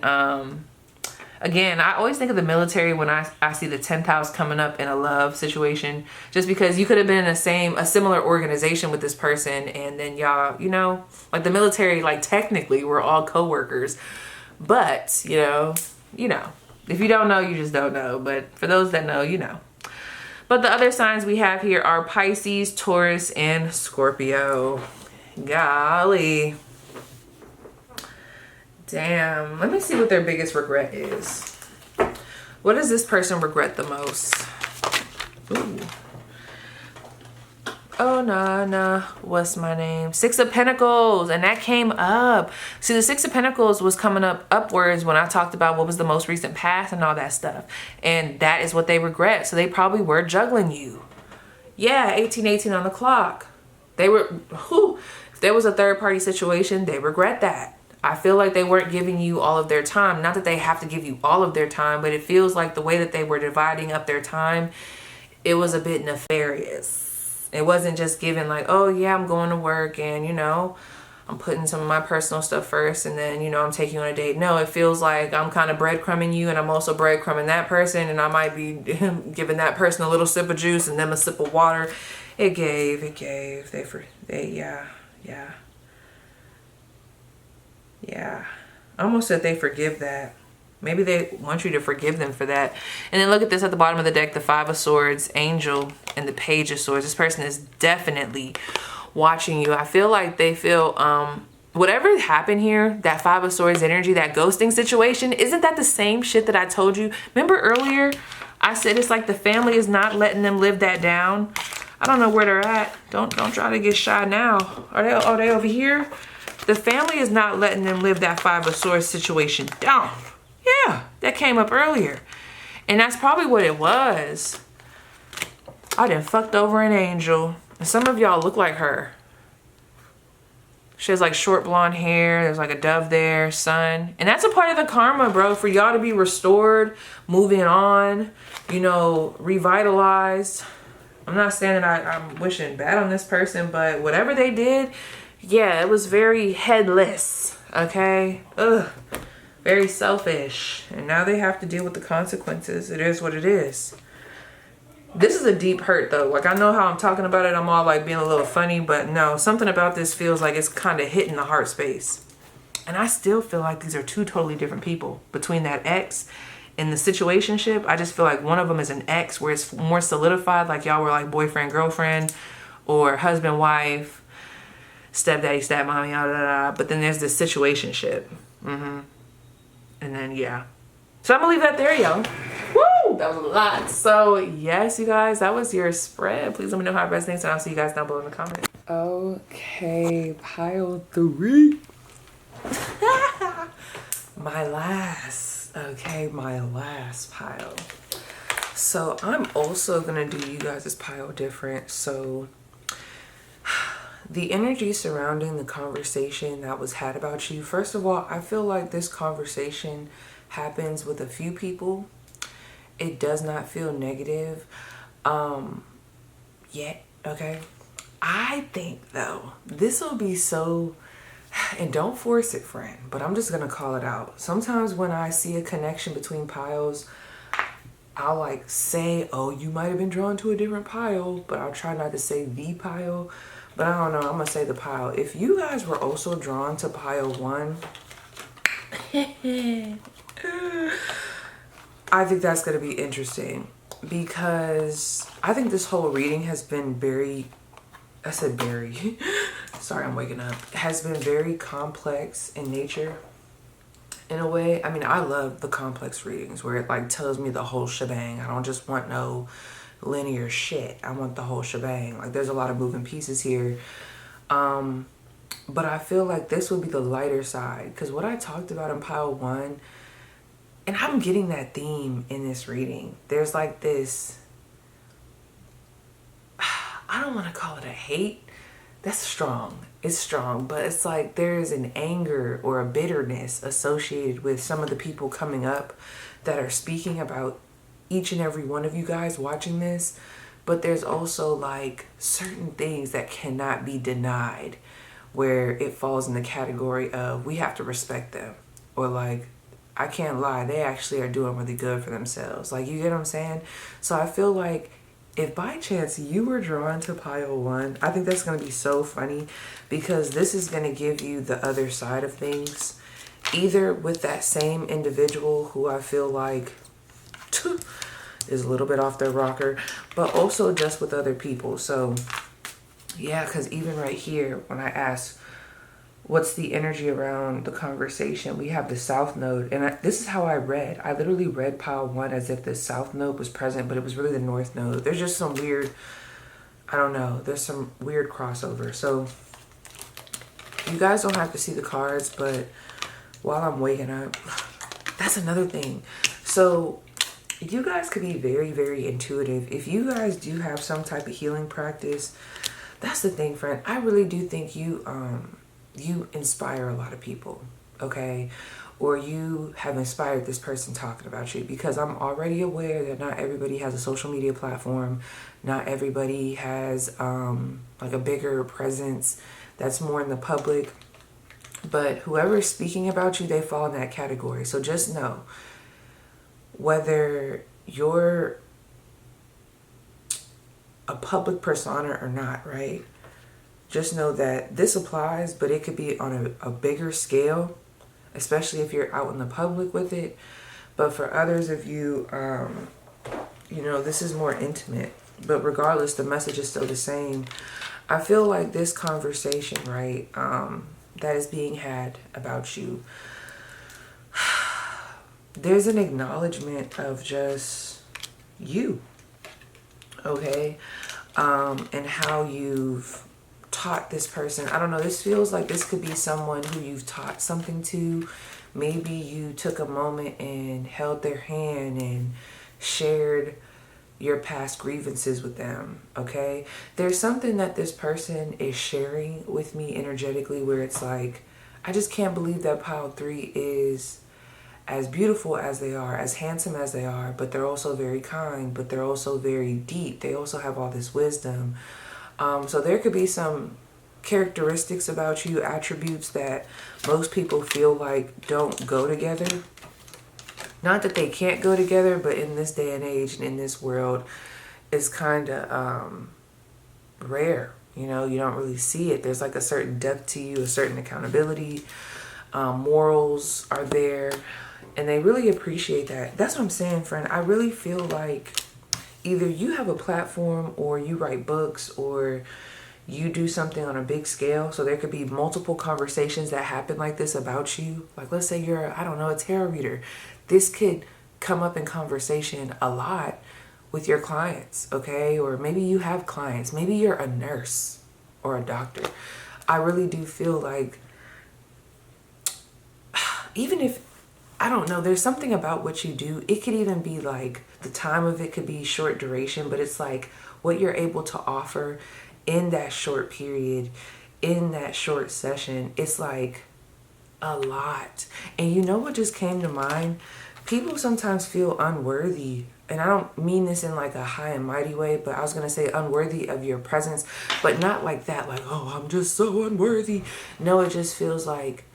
again, I always think of the military when I see the 10th house coming up in a love situation, just because you could have been in a similar organization with this person, and then y'all, you know, like the military, like technically we're all co-workers, but you know, if you don't know, you just don't know. But for those that know, you know. But the other signs we have here are Pisces, Taurus, and Scorpio. Golly. Damn. Let me see what their biggest regret is. What does this person regret the most? Ooh. oh, nah, what's my name? Six of Pentacles, and that came up. See, the Six of Pentacles was coming up upwards when I talked about what was the most recent past and all that stuff. And that is what they regret. So they probably were juggling you. Yeah, 1818 on the clock. They were, if there was a third party situation, they regret that. I feel like they weren't giving you all of their time. Not that they have to give you all of their time, but it feels like the way that they were dividing up their time, it was a bit nefarious. It wasn't just giving like, oh yeah, I'm going to work and, you know, I'm putting some of my personal stuff first and then, you know, I'm taking you on a date. No, it feels like I'm kind of breadcrumbing you and I'm also breadcrumbing that person, and I might be giving that person a little sip of juice and them a sip of water. It gave. Yeah. I almost said they forgive that. Maybe they want you to forgive them for that. And then look at this at the bottom of the deck, the Five of Swords, Angel, and the Page of Swords. This person is definitely watching you. I feel like they feel, whatever happened here, that Five of Swords energy, that ghosting situation, isn't that the same shit that I told you? Remember earlier, I said it's like the family is not letting them live that down. I don't know where they're at. Don't try to get shy now. Are they over here? The family is not letting them live that Five of Swords situation down. Yeah, that came up earlier. And that's probably what it was. I done fucked over an angel. And some of y'all look like her. She has like short blonde hair. There's like a dove there, sun. And that's a part of the karma, bro. For y'all to be restored, moving on, you know, revitalized. I'm not saying that I'm wishing bad on this person, but whatever they did, yeah, it was very headless, okay? Ugh, very selfish. And now they have to deal with the consequences. It is what it is. This is a deep hurt, though. Like, I know how I'm talking about it. I'm all, like, being a little funny, but no, something about this feels like it's kind of hitting the heart space. And I still feel like these are two totally different people. Between that ex and the situationship, I just feel like one of them is an ex where it's more solidified, like y'all were, like, boyfriend, girlfriend, or husband, wife, stepdaddy, stepmommy, but then there's this situationship. And then, yeah. So I'm gonna leave that there, yo. Woo! That was a lot. So, yes, you guys, that was your spread. Please let me know how it resonates, and I'll see you guys down below in the comments. Okay, pile 3. My last pile. So, I'm also gonna do you guys' pile different. So, the energy surrounding the conversation that was had about you. First of all, I feel like this conversation happens with a few people. It does not feel negative yet, okay? I think, though, this will be so, and don't force it, friend, but I'm just going to call it out. Sometimes when I see a connection between piles, I'll like say, oh, you might have been drawn to a different pile, but I'll try not to say the pile. But I don't know, I'm gonna say the pile. If you guys were also drawn to pile 1, I think that's gonna be interesting, because I think this whole reading has been very, sorry, I'm waking up, has been very complex in nature. In a way, I mean, I love the complex readings where it like tells me the whole shebang. I don't just want no linear shit. I want the whole shebang. Like, there's a lot of moving pieces here. But I feel like this would be the lighter side, because what I talked about in pile 1, and I'm getting that theme in this reading. There's like this, I don't want to call it a hate. That's strong. It's strong, but it's like there's an anger or a bitterness associated with some of the people coming up that are speaking about each and every one of you guys watching this. But there's also like certain things that cannot be denied, where it falls in the category of we have to respect them, or like, I can't lie, they actually are doing really good for themselves. Like, you get what I'm saying? So I feel like if by chance you were drawn to pile 1, I think that's going to be so funny, because this is going to give you the other side of things, either with that same individual who I feel like is a little bit off their rocker, but also just with other people. So yeah, because even right here, when I asked what's the energy around the conversation, we have the South Node, and this is how I read. I literally read pile 1 as if the South Node was present, but it was really the North Node. There's just some weird, I don't know. There's some weird crossover. So you guys don't have to see the cards, but while I'm waking up, that's another thing. So you guys could be very, very intuitive. If you guys do have some type of healing practice, that's the thing, friend. I really do think you inspire a lot of people, okay? Or you have inspired this person talking about you, because I'm already aware that not everybody has a social media platform. Not everybody has like a bigger presence that's more in the public. But whoever is speaking about you, they fall in that category. So just know, whether you're a public persona or not, right? Just know that this applies, but it could be on a bigger scale, especially if you're out in the public with it. But for others of you, you know, this is more intimate. But regardless, the message is still the same. I feel like this conversation, right, that is being had about you, there's an acknowledgement of just you, okay? And how you've taught this person. I don't know, this feels like this could be someone who you've taught something to. Maybe you took a moment and held their hand and shared your past grievances with them, okay? There's something that this person is sharing with me energetically where it's like, I just can't believe that pile 3 is as beautiful as they are, as handsome as they are, but they're also very kind, but they're also very deep. They also have all this wisdom. So there could be some characteristics about you, attributes that most people feel like don't go together. Not that they can't go together, but in this day and age and in this world, it's kind of rare. You know, you don't really see it. There's like a certain depth to you, a certain accountability. Morals are there. And they really appreciate that. That's what I'm saying, friend. I really feel like either you have a platform, or you write books, or you do something on a big scale. So there could be multiple conversations that happen like this about you. Like, let's say you're, I don't know, a tarot reader. This could come up in conversation a lot with your clients, okay? Or maybe you have clients. Maybe you're a nurse or a doctor. I really do feel like, even if, I don't know, there's something about what you do. It could even be like, the time of it could be short duration, but it's like what you're able to offer in that short period, in that short session, it's like a lot. And you know what just came to mind? People sometimes feel unworthy. And I don't mean this in like a high and mighty way, but I was going to say unworthy of your presence, but not like that, like, oh, I'm just so unworthy. No, it just feels like,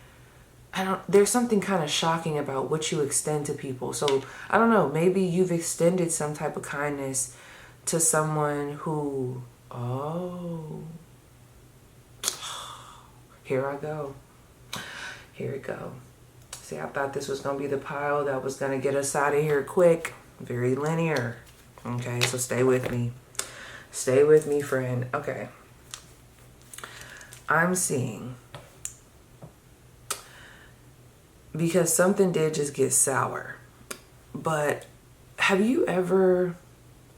there's something kind of shocking about what you extend to people. So I don't know, maybe you've extended some type of kindness to someone who, oh, here I go. Here we go. See, I thought this was going to be the pile that was going to get us out of here quick. Very linear. Okay, so stay with me. Stay with me, friend. Okay. I'm seeing, because something did just get sour. But have you ever,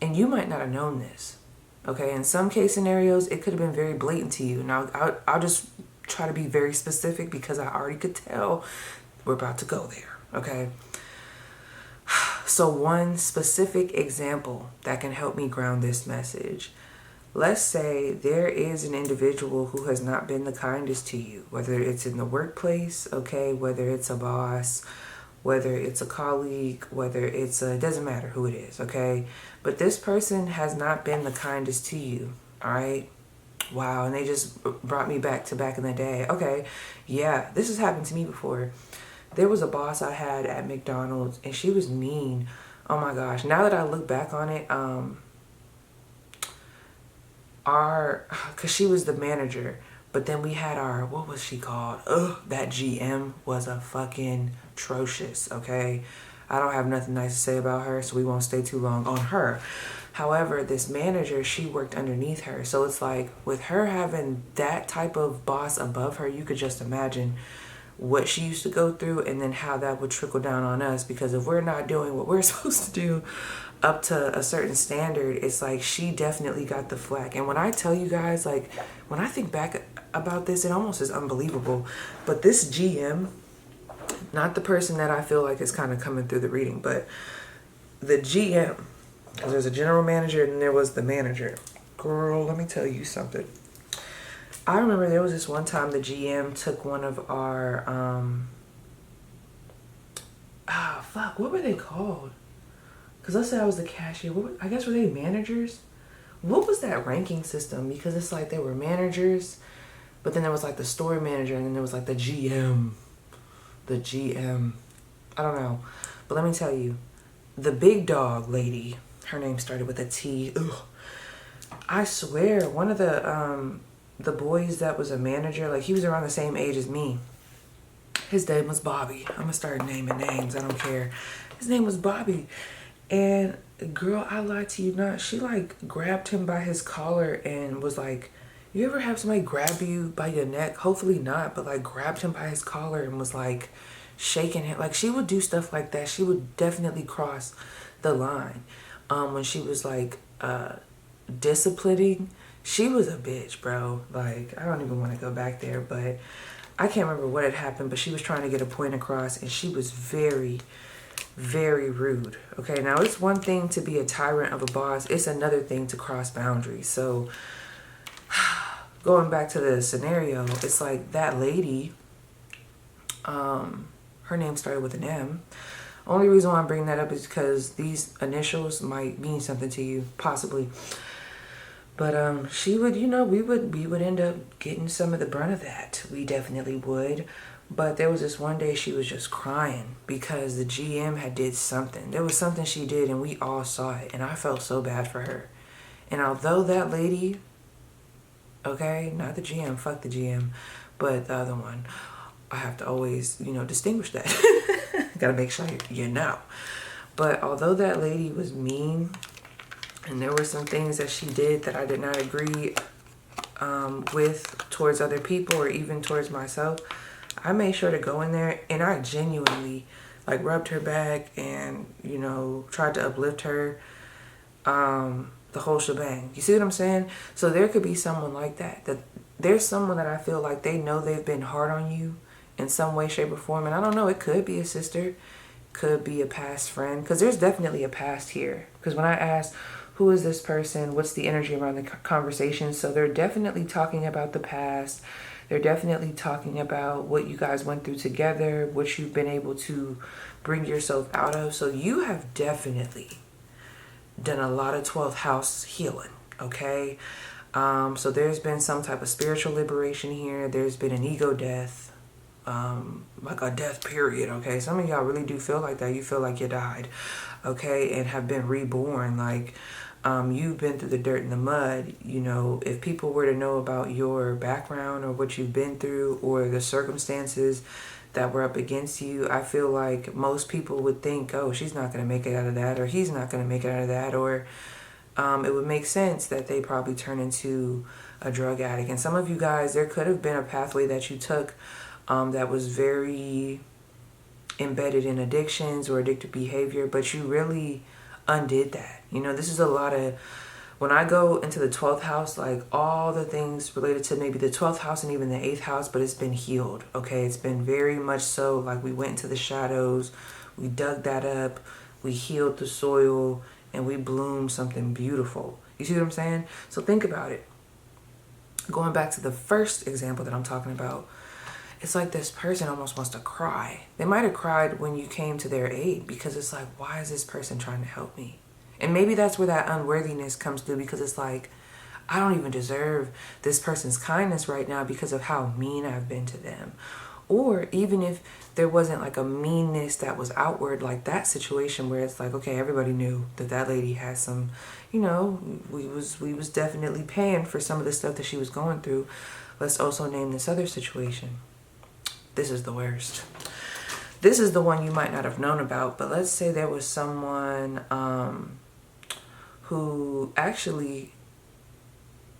and you might not have known this, okay? In some case scenarios, it could have been very blatant to you. Now, I'll just try to be very specific because I already could tell we're about to go there, okay? So one specific example that can help me ground this message. Let's say there is an individual who has not been the kindest to you, whether it's in the workplace, okay, whether it's a boss, whether it's a colleague, whether it's it doesn't matter who it is, okay? But this person has not been the kindest to you, all right? Wow, and they just brought me back to back in the day. Okay, yeah, this has happened to me before. There was a boss I had at McDonald's, and she was mean. Oh my gosh, now that I look back on it, because she was the manager, but then we had what was she called? That GM was a fucking atrocious, okay? I don't have nothing nice to say about her, so we won't stay too long on her. However, this manager, she worked underneath her. So it's like, with her having that type of boss above her, you could just imagine what she used to go through, and then how that would trickle down on us, because if we're not doing what we're supposed to do up to a certain standard, it's like she definitely got the flack. And when I tell you guys, like, when I think back about this, it almost is unbelievable. But this GM, not the person that I feel like is kind of coming through the reading, but the GM, because there's a general manager and there was the manager. Girl, let me tell you something. I remember there was this one time the GM took one of our, what were they called? Because let's say I was the cashier. I guess were they managers? What was that ranking system? Because it's like they were managers, but then there was like the store manager, and then there was like the GM. The GM. I don't know. But let me tell you, the big dog lady, her name started with a T. Ugh. I swear, one of the boys that was a manager, like he was around the same age as me. His name was Bobby. I'm gonna start naming names. I don't care. His name was Bobby. And girl, I lied to you not. She like grabbed him by his collar and was like, you ever have somebody grab you by your neck? Hopefully not, but like grabbed him by his collar and was like shaking him. Like she would do stuff like that. She would definitely cross the line. When she was like disciplining, she was a bitch, bro. Like, I don't even want to go back there, but I can't remember what had happened, but she was trying to get a point across, and she was very, very rude. Okay, now it's one thing to be a tyrant of a boss. It's another thing to cross boundaries. So going back to the scenario, it's like that lady, her name started with an M. Only reason why I'm bringing that up is because these initials might mean something to you, possibly. But she would, you know, we would end up getting some of the brunt of that. We definitely would. But there was this one day she was just crying because the GM had did something. There was something she did and we all saw it. And I felt so bad for her. And although that lady, okay, not the GM, fuck the GM, but the other one, I have to always, you know, distinguish that. Gotta make sure you know. But although that lady was mean, and there were some things that she did that I did not agree with towards other people or even towards myself, I made sure to go in there and I genuinely like rubbed her back and, you know, tried to uplift her, the whole shebang. You see what I'm saying? So there could be someone like that. That there's someone that I feel like they know they've been hard on you in some way, shape, or form. And I don't know, it could be a sister, could be a past friend, because there's definitely a past here. Because when I asked, who is this person? What's the energy around the conversation? So they're definitely talking about the past. They're definitely talking about what you guys went through together, what you've been able to bring yourself out of. So you have definitely done a lot of 12th house healing, okay? So there's been some type of spiritual liberation here. There's been an ego death, like a death period, okay? Some of y'all really do feel like that. You feel like you died, okay, and have been reborn. Like, you've been through the dirt and the mud. You know, if people were to know about your background or what you've been through or the circumstances that were up against you, I feel like most people would think, oh, she's not going to make it out of that, or he's not going to make it out of that, or it would make sense that they probably turn into a drug addict. And some of you guys, there could have been a pathway that you took that was very embedded in addictions or addictive behavior, but you really undid that. You know, this is a lot of, when I go into the 12th house, like all the things related to maybe the 12th house and even the 8th house, but it's been healed, okay? It's been very much so like we went into the shadows, we dug that up, we healed the soil, and we bloomed something beautiful. You see what I'm saying? So think about it. Going back to the first example that I'm talking about, it's like this person almost wants to cry. They might have cried when you came to their aid because it's like, why is this person trying to help me? And maybe that's where that unworthiness comes through, because it's like, I don't even deserve this person's kindness right now because of how mean I've been to them. Or even if there wasn't like a meanness that was outward, like that situation where it's like, okay, everybody knew that that lady had some, you know, we was definitely paying for some of the stuff that she was going through. Let's also name this other situation. This is the worst. This is the one you might not have known about, but let's say there was someone who actually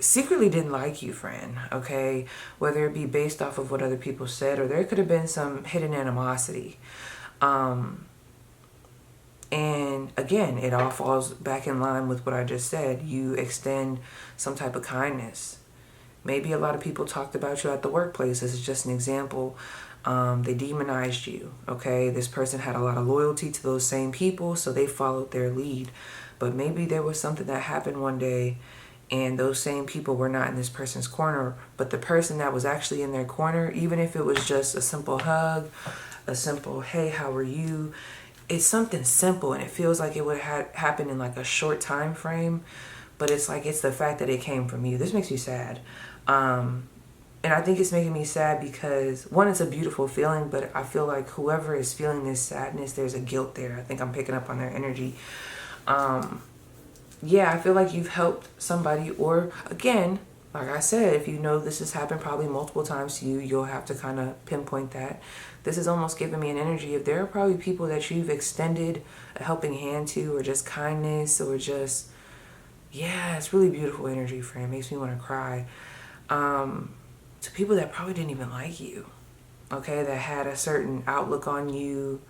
secretly didn't like you, friend, okay? Whether it be based off of what other people said, or there could have been some hidden animosity. And again, it all falls back in line with what I just said. You extend some type of kindness. Maybe a lot of people talked about you at the workplace. This is just an example. They demonized you, okay? This person had a lot of loyalty to those same people, so they followed their lead. But maybe there was something that happened one day and those same people were not in this person's corner, but the person that was actually in their corner, even if it was just a simple hug, a simple, hey, how are you? It's something simple, and it feels like it would have happened in like a short time frame, but it's like, it's the fact that it came from you. This makes me sad. And I think it's making me sad because, one, it's a beautiful feeling, but I feel like whoever is feeling this sadness, there's a guilt there. I think I'm picking up on their energy. Yeah, I feel like you've helped somebody, or again, like I said, if you know this has happened probably multiple times to you, you'll have to kind of pinpoint that. This is almost giving me an energy of there are probably people that you've extended a helping hand to, or just kindness, or just, yeah, it's really beautiful energy, friend. It makes me want to cry. To people that probably didn't even like you, okay, that had a certain outlook on you,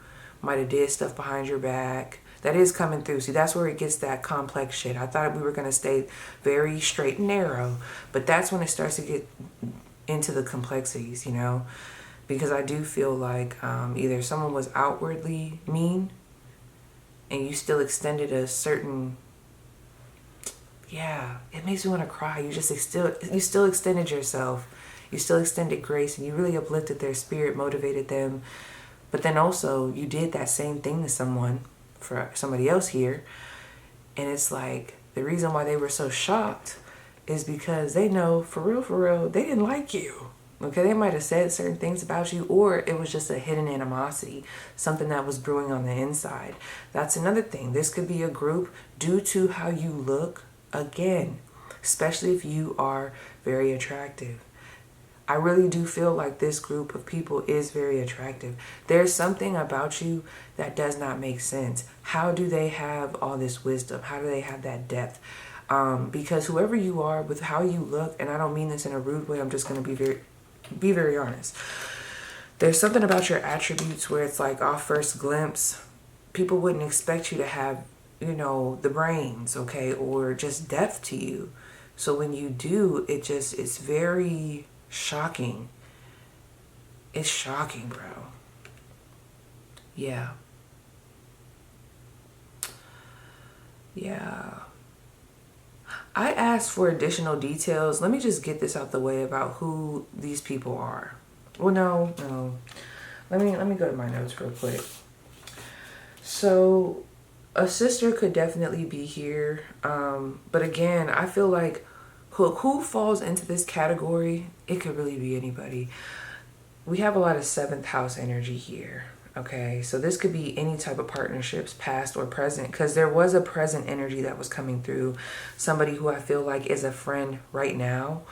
might have did stuff behind your back. That is coming through. See, that's where it gets that complex shit. I thought we were going to stay very straight and narrow, but that's when it starts to get into the complexities, you know, because I do feel like either someone was outwardly mean and you still extended a certain, yeah, it makes me want to cry. You still extended yourself. You still extended grace, and you really uplifted their spirit, motivated them. But then also you did that same thing to someone, for somebody else here, and it's like the reason why they were so shocked is because they know for real they didn't like you, okay? They might have said certain things about you, or it was just a hidden animosity, something that was brewing on the inside. That's another thing. This could be a group due to how you look, again, especially if you are very attractive. I really do feel like this group of people is very attractive. There's something about you that does not make sense. How do they have all this wisdom? How do they have that depth? Because whoever you are, with how you look, and I don't mean this in a rude way, I'm just going to be very honest. There's something about your attributes where it's like, off first glimpse, people wouldn't expect you to have, you know, the brains, okay, or just depth to you. So when you do, it's very shocking. It's shocking, bro. Yeah. I asked for additional details. Let me just get this out the way about who these people are. Well, no. Let me go to my notes real quick. So a sister could definitely be here. But again, I feel like who falls into this category, it could really be anybody. We have a lot of 7th house energy here, okay? So this could be any type of partnerships, past or present, because there was a present energy that was coming through. Somebody who I feel like is a friend right now,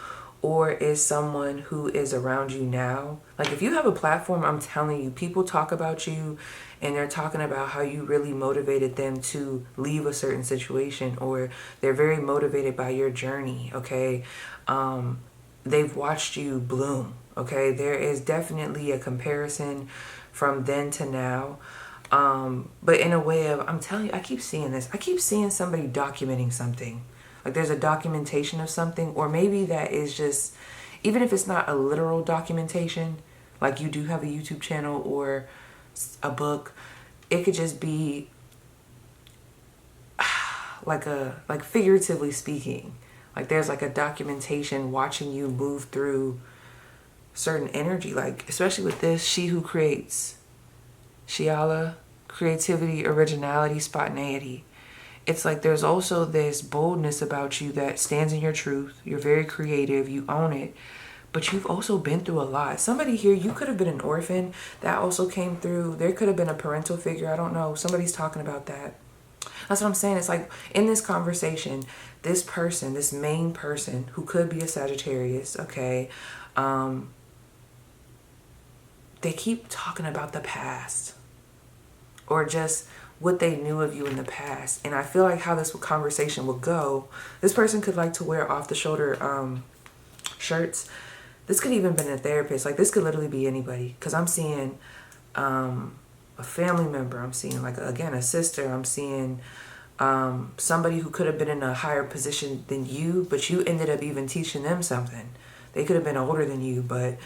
or is someone who is around you now. Like if you have a platform, I'm telling you, people talk about you and they're talking about how you really motivated them to leave a certain situation, or they're very motivated by your journey, okay? They've watched you bloom, okay? There is definitely a comparison from then to now. But in a way of, I'm telling you, I keep seeing this. I keep seeing somebody documenting something. Like there's a documentation of something, or maybe that is just, even if it's not a literal documentation, like you do have a YouTube channel or a book, it could just be like figuratively speaking, like there's like a documentation watching you move through certain energy, like especially with this, she who creates, Shiala, creativity, originality, spontaneity. It's like there's also this boldness about you that stands in your truth. You're very creative, you own it, but you've also been through a lot. Somebody here, you could have been an orphan. That also came through. There could have been a parental figure. I don't know. Somebody's talking about that. That's what I'm saying. It's like in this conversation, this person, this main person who could be a Sagittarius, okay, they keep talking about the past, or just what they knew of you in the past. And I feel like how this conversation would go, this person could like to wear off the shoulder shirts. This could even been a therapist. Like, this could literally be anybody, because I'm seeing a family member. I'm seeing, like, again, a sister. I'm seeing somebody who could have been in a higher position than you, but you ended up even teaching them something. They could have been older than you, but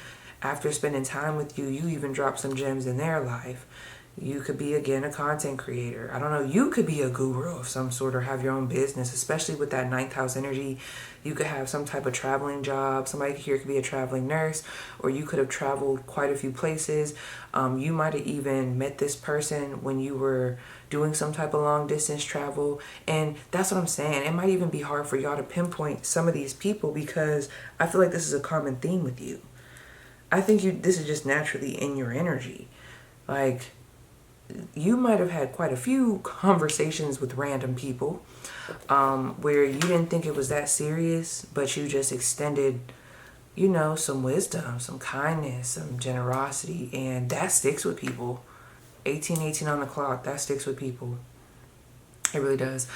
after spending time with you, you even dropped some gems in their life. You could be, again, a content creator. I don't know. You could be a guru of some sort or have your own business, especially with that 9th house energy. You could have some type of traveling job. Somebody here could be a traveling nurse, or you could have traveled quite a few places. You might have even met this person when you were doing some type of long distance travel. And that's what I'm saying. It might even be hard for y'all to pinpoint some of these people, because I feel like this is a common theme with you. I think this is just naturally in your energy. Like, you might have had quite a few conversations with random people where you didn't think it was that serious, but you just extended, you know, some wisdom, some kindness, some generosity, and that sticks with people. 1818 on the clock, that sticks with people. It really does.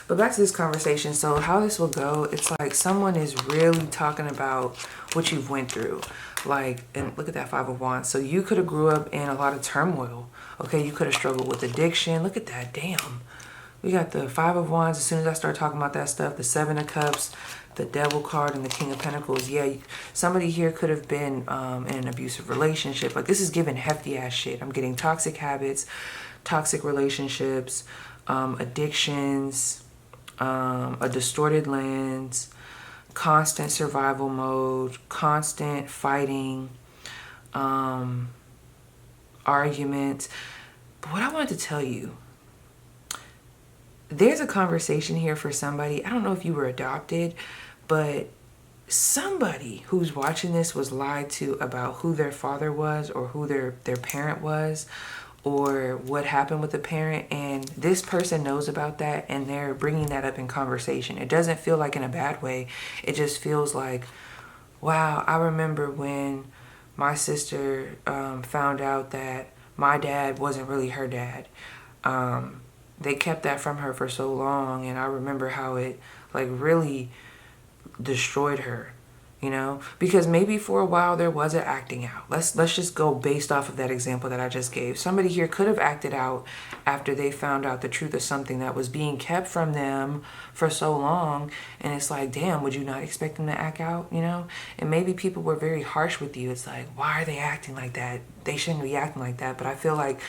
But back to this conversation. So how this will go, it's like someone is really talking about what you've went through. Like, and look at that 5 of Wands. So you could have grew up in a lot of turmoil. Okay, you could have struggled with addiction. Look at that, damn. We got the 5 of Wands. As soon as I start talking about that stuff, the 7 of Cups, the Devil card, and the King of Pentacles. Yeah, somebody here could have been in an abusive relationship. Like, this is giving hefty ass shit. I'm getting toxic habits, toxic relationships, addictions, a distorted lens, constant survival mode, constant fighting, arguments. But what I wanted to tell you, there's a conversation here for somebody. I don't know if you were adopted, but somebody who's watching this was lied to about who their father was, or who their parent was, or what happened with the parent. And this person knows about that, and they're bringing that up in conversation. It doesn't feel like in a bad way. It just feels like, wow, I remember when my sister found out that my dad wasn't really her dad. They kept that from her for so long, and I remember how it like really destroyed her, you know, because maybe for a while there was an acting out. Let's just go based off of that example that I just gave. Somebody here could have acted out after they found out the truth of something that was being kept from them for so long, and it's like, damn, would you not expect them to act out, you know? And maybe people were very harsh with you. It's like, why are they acting like that? They shouldn't be acting like that. But I feel like,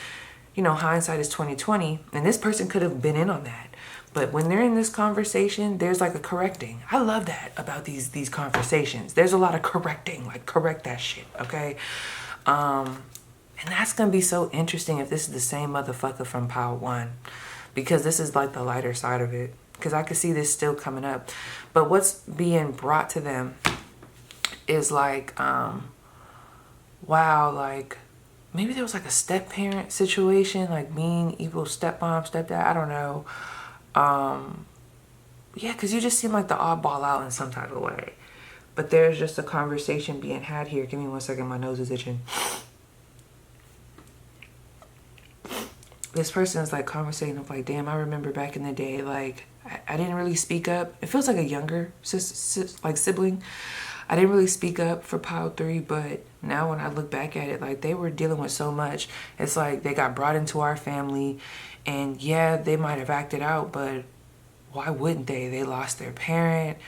you know, hindsight is 20/20, and this person could have been in on that. But when they're in this conversation, there's like a correcting. I love that about these conversations. There's a lot of correcting, like correct that shit, okay? And that's gonna be so interesting if this is the same motherfucker from pile 1, because this is like the lighter side of it, because I could see this still coming up. But what's being brought to them is like, wow, like maybe there was like a step-parent situation, like mean, evil stepmom, stepdad, I don't know. Yeah, because you just seem like the oddball out in some type of way. But there's just a conversation being had here. Give me 1 second, my nose is itching. This person is like conversating of like, damn, I remember back in the day, like I didn't really speak up. It feels like a younger sibling. I didn't really speak up for pile 3, but now when I look back at it, like they were dealing with so much. It's like they got brought into our family, and yeah, they might have acted out, but why wouldn't they? They lost their parent.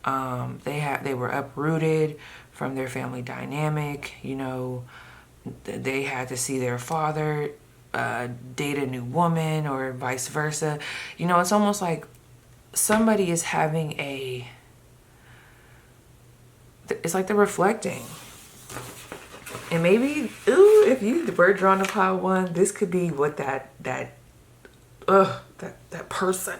They were uprooted from their family dynamic. You know, they had to see their father date a new woman, or vice versa. You know, it's almost like somebody is having it's like they're reflecting. And maybe, ooh, if you were drawn to pile 1, this could be what that person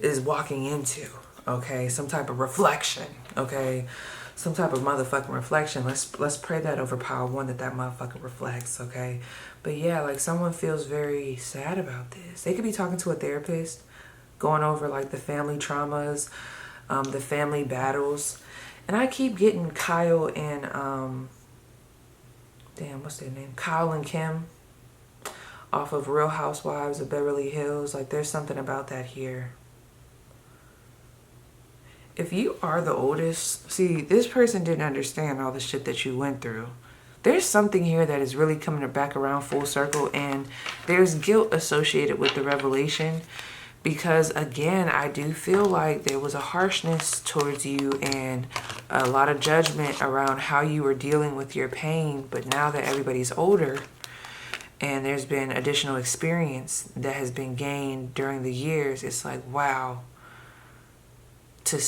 is walking into, okay? Some type of reflection, okay? Some type of motherfucking reflection. Let's pray that over pile 1, that motherfucker reflects, okay? But yeah, like someone feels very sad about this. They could be talking to a therapist, going over like the family traumas, the family battles. And I keep getting Kyle and, damn, what's their name? Kyle and Kim off of Real Housewives of Beverly Hills. Like, there's something about that here. If you are the oldest, see, this person didn't understand all the shit that you went through. There's something here that is really coming back around full circle, and there's guilt associated with the revelation because, again, I do feel like there was a harshness towards you and a lot of judgment around how you were dealing with your pain. But now that everybody's older and there's been additional experience that has been gained during the years, it's like, wow, to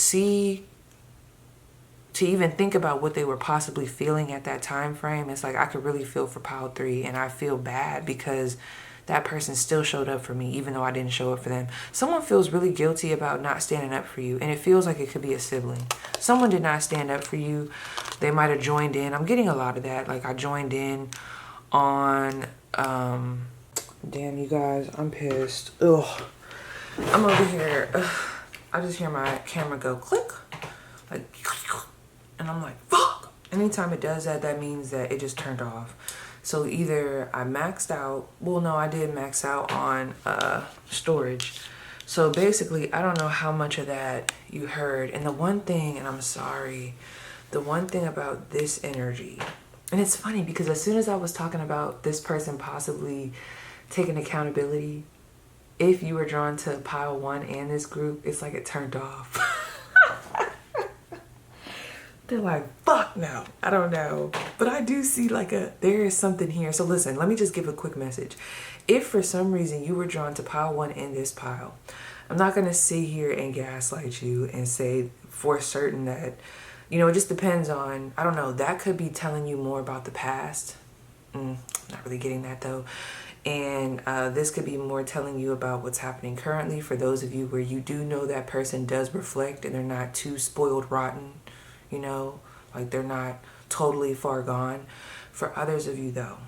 even think about what they were possibly feeling at that time frame. It's like I could really feel for Pile 3, and I feel bad because that person still showed up for me even though I didn't show up for them. Someone feels really guilty about not standing up for you, and it feels like it could be a sibling. Someone did not stand up for you. They might have joined in. I'm getting a lot of that. Like, I joined in on damn, you guys, I'm pissed. Ugh. I'm over here. I just hear my camera go click, like, and I'm like, fuck. Anytime it does that, that means that it just turned off. So either I maxed out, well, no, I did max out on storage. So basically, I don't know how much of that you heard. And the one thing, and I'm sorry, the one thing about this energy, and it's funny because as soon as I was talking about this person possibly taking accountability, if you were drawn to Pile 1 and this group, it's like it turned off. They're like, fuck no, I don't know. But I do see like there is something here. So listen, let me just give a quick message. If for some reason you were drawn to Pile 1 and this pile, I'm not going to sit here and gaslight you and say for certain that, you know, it just depends on, I don't know, that could be telling you more about the past. Not really getting that though. And this could be more telling you about what's happening currently for those of you where you do know that person does reflect and they're not too spoiled rotten, you know, like they're not totally far gone. For others of you though,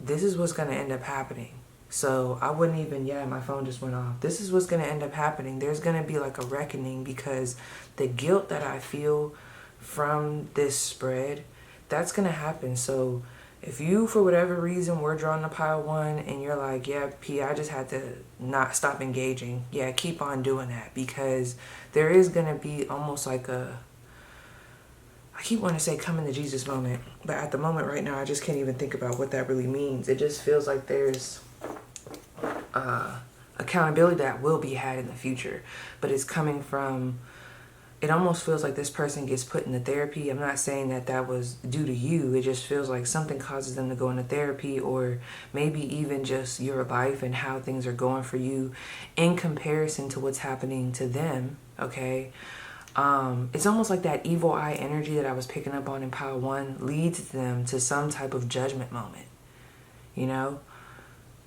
this is what's going to end up happening. So I wouldn't even, yeah, my phone just went off. This is what's going to end up happening. There's going to be like a reckoning because the guilt that I feel from this spread, that's going to happen. So if you, for whatever reason, were drawn to Pile 1 and you're like, yeah, P, I just had to not stop engaging. Yeah, keep on doing that because there is going to be almost like a, I keep wanting to say coming to Jesus moment, but at the moment right now, I just can't even think about what that really means. It just feels like there's accountability that will be had in the future, but it's coming from, it almost feels like this person gets put into therapy. I'm not saying that that was due to you. It just feels like something causes them to go into therapy, or maybe even just your life and how things are going for you in comparison to what's happening to them, okay? It's almost like that evil eye energy that I was picking up on in Pile 1 leads them to some type of judgment moment, you know?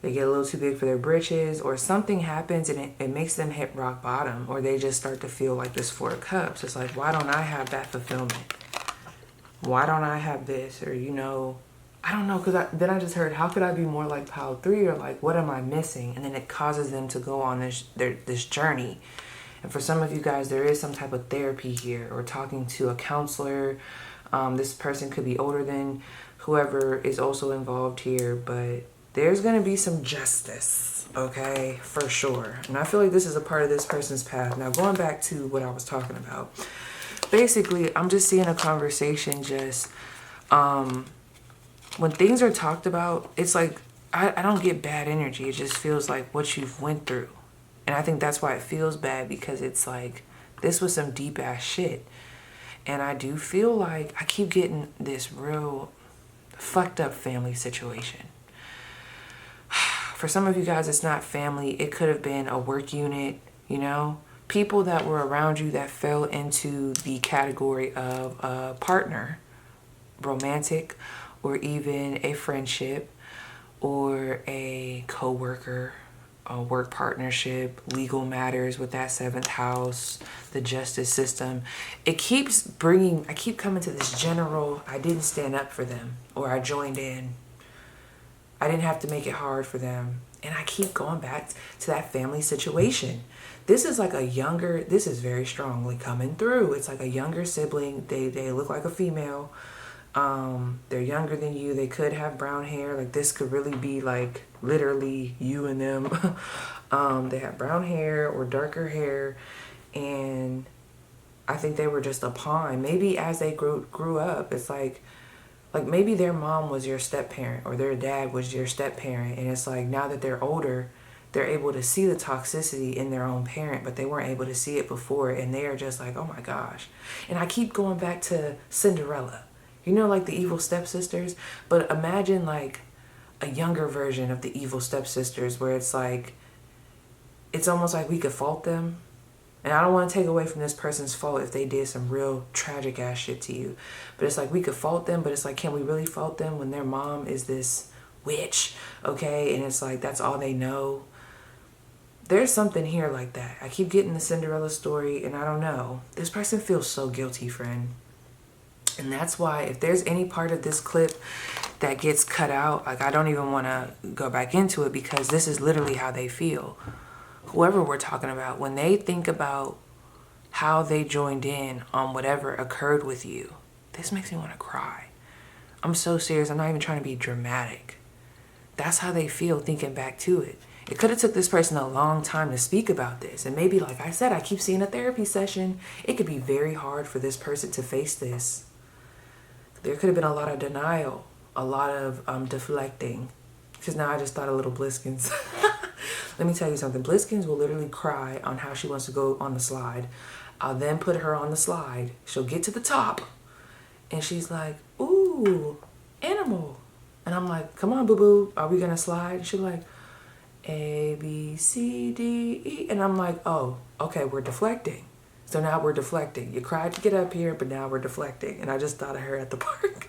They get a little too big for their britches, or something happens and it makes them hit rock bottom, or they just start to feel like this 4 of Cups. It's like, why don't I have that fulfillment? Why don't I have this? Or, you know, I don't know, because then I just heard, how could I be more like Pile 3? Or like, what am I missing? And then it causes them to go on this journey. And for some of you guys, there is some type of therapy here, or talking to a counselor. This person could be older than whoever is also involved here, but there's going to be some justice, okay, for sure. And I feel like this is a part of this person's path. Now, going back to what I was talking about, basically, I'm just seeing a conversation just, when things are talked about, it's like, I don't get bad energy. It just feels like what you've went through. And I think that's why it feels bad, because it's like, this was some deep ass shit. And I do feel like I keep getting this real fucked up family situation. For some of you guys, it's not family. It could have been a work unit, you know? People that were around you that fell into the category of a partner, romantic, or even a friendship, or a co-worker, a work partnership, legal matters with that 7th house, the justice system. It keeps bringing, I keep coming to this general, I didn't stand up for them, or I joined in. I didn't have to make it hard for them. And I keep going back to that family situation. This is like a younger, this is very strongly coming through. It's like a younger sibling. They look like a female. They're younger than you. They could have brown hair. Like, this could really be like literally you and them. They have brown hair or darker hair, and I think they were just a pawn. Maybe as they grew up, it's like maybe their mom was your step parent or their dad was your step parent, and it's like now that they're older, they're able to see the toxicity in their own parent, but they weren't able to see it before, and they are just like, oh my gosh. And I keep going back to Cinderella. You know, like the evil stepsisters, but imagine like a younger version of the evil stepsisters where it's like, it's almost like we could fault them. And I don't want to take away from this person's fault if they did some real tragic ass shit to you. But it's like we could fault them, but it's like, can we really fault them when their mom is this witch, okay? And it's like, that's all they know. There's something here like that. I keep getting the Cinderella story, and I don't know. This person feels so guilty, friend. And that's why if there's any part of this clip that gets cut out, like, I don't even want to go back into it, because this is literally how they feel. Whoever we're talking about, when they think about how they joined in on whatever occurred with you, this makes me want to cry. I'm so serious. I'm not even trying to be dramatic. That's how they feel thinking back to it. It could have took this person a long time to speak about this. And maybe, like I said, I keep seeing a therapy session. It could be very hard for this person to face this. There could have been a lot of denial, a lot of deflecting. Because now I just thought of little Bliskins. Let me tell you something. Bliskins will literally cry on how she wants to go on the slide. I'll then put her on the slide. She'll get to the top. And she's like, ooh, animal. And I'm like, come on, boo-boo. Are we going to slide? And she's like, A, B, C, D, E. And I'm like, oh, okay, we're deflecting. So now we're deflecting. You cried to get up here, but now we're deflecting. And I just thought of her at the park.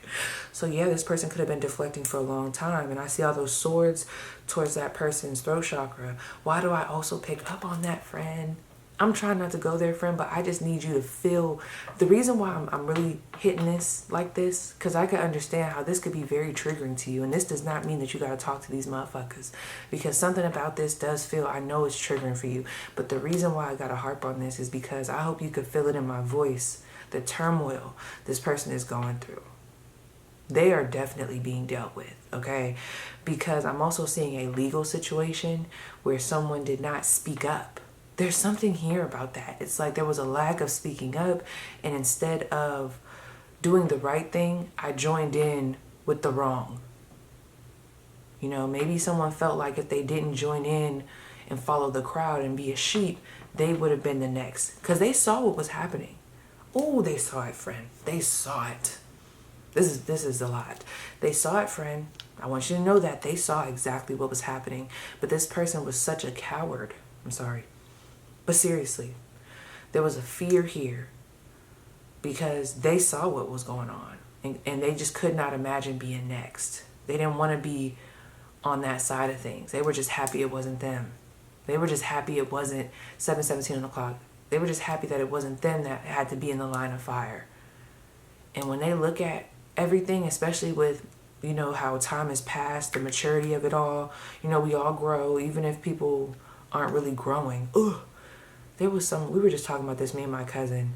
So yeah, this person could have been deflecting for a long time. And I see all those swords towards that person's throat chakra. Why do I also pick up on that, friend? I'm trying not to go there, friend, but I just need you to feel the reason why I'm really hitting this like this, because I can understand how this could be very triggering to you. And this does not mean that you got to talk to these motherfuckers, because something about this does feel, I know it's triggering for you. But the reason why I got to harp on this is because I hope you could feel it in my voice, the turmoil this person is going through. They are definitely being dealt with, okay? Because I'm also seeing a legal situation where someone did not speak up. There's something here about that. It's like there was a lack of speaking up, and instead of doing the right thing, I joined in with the wrong. You know, maybe someone felt like if they didn't join in and follow the crowd and be a sheep, they would have been the next, because they saw what was happening. Oh, they saw it, friend. They saw it. This is a lot. They saw it, friend. I want you to know that they saw exactly what was happening, but this person was such a coward. I'm sorry. But seriously, there was a fear here because they saw what was going on, and they just could not imagine being next. They didn't want to be on that side of things. They were just happy it wasn't them. They were just happy it wasn't 7:17 on the clock. They were just happy that it wasn't them that had to be in the line of fire. And when they look at everything, especially with, you know, how time has passed, the maturity of it all, you know, we all grow, even if people aren't really growing. We were just talking about this, me and my cousin.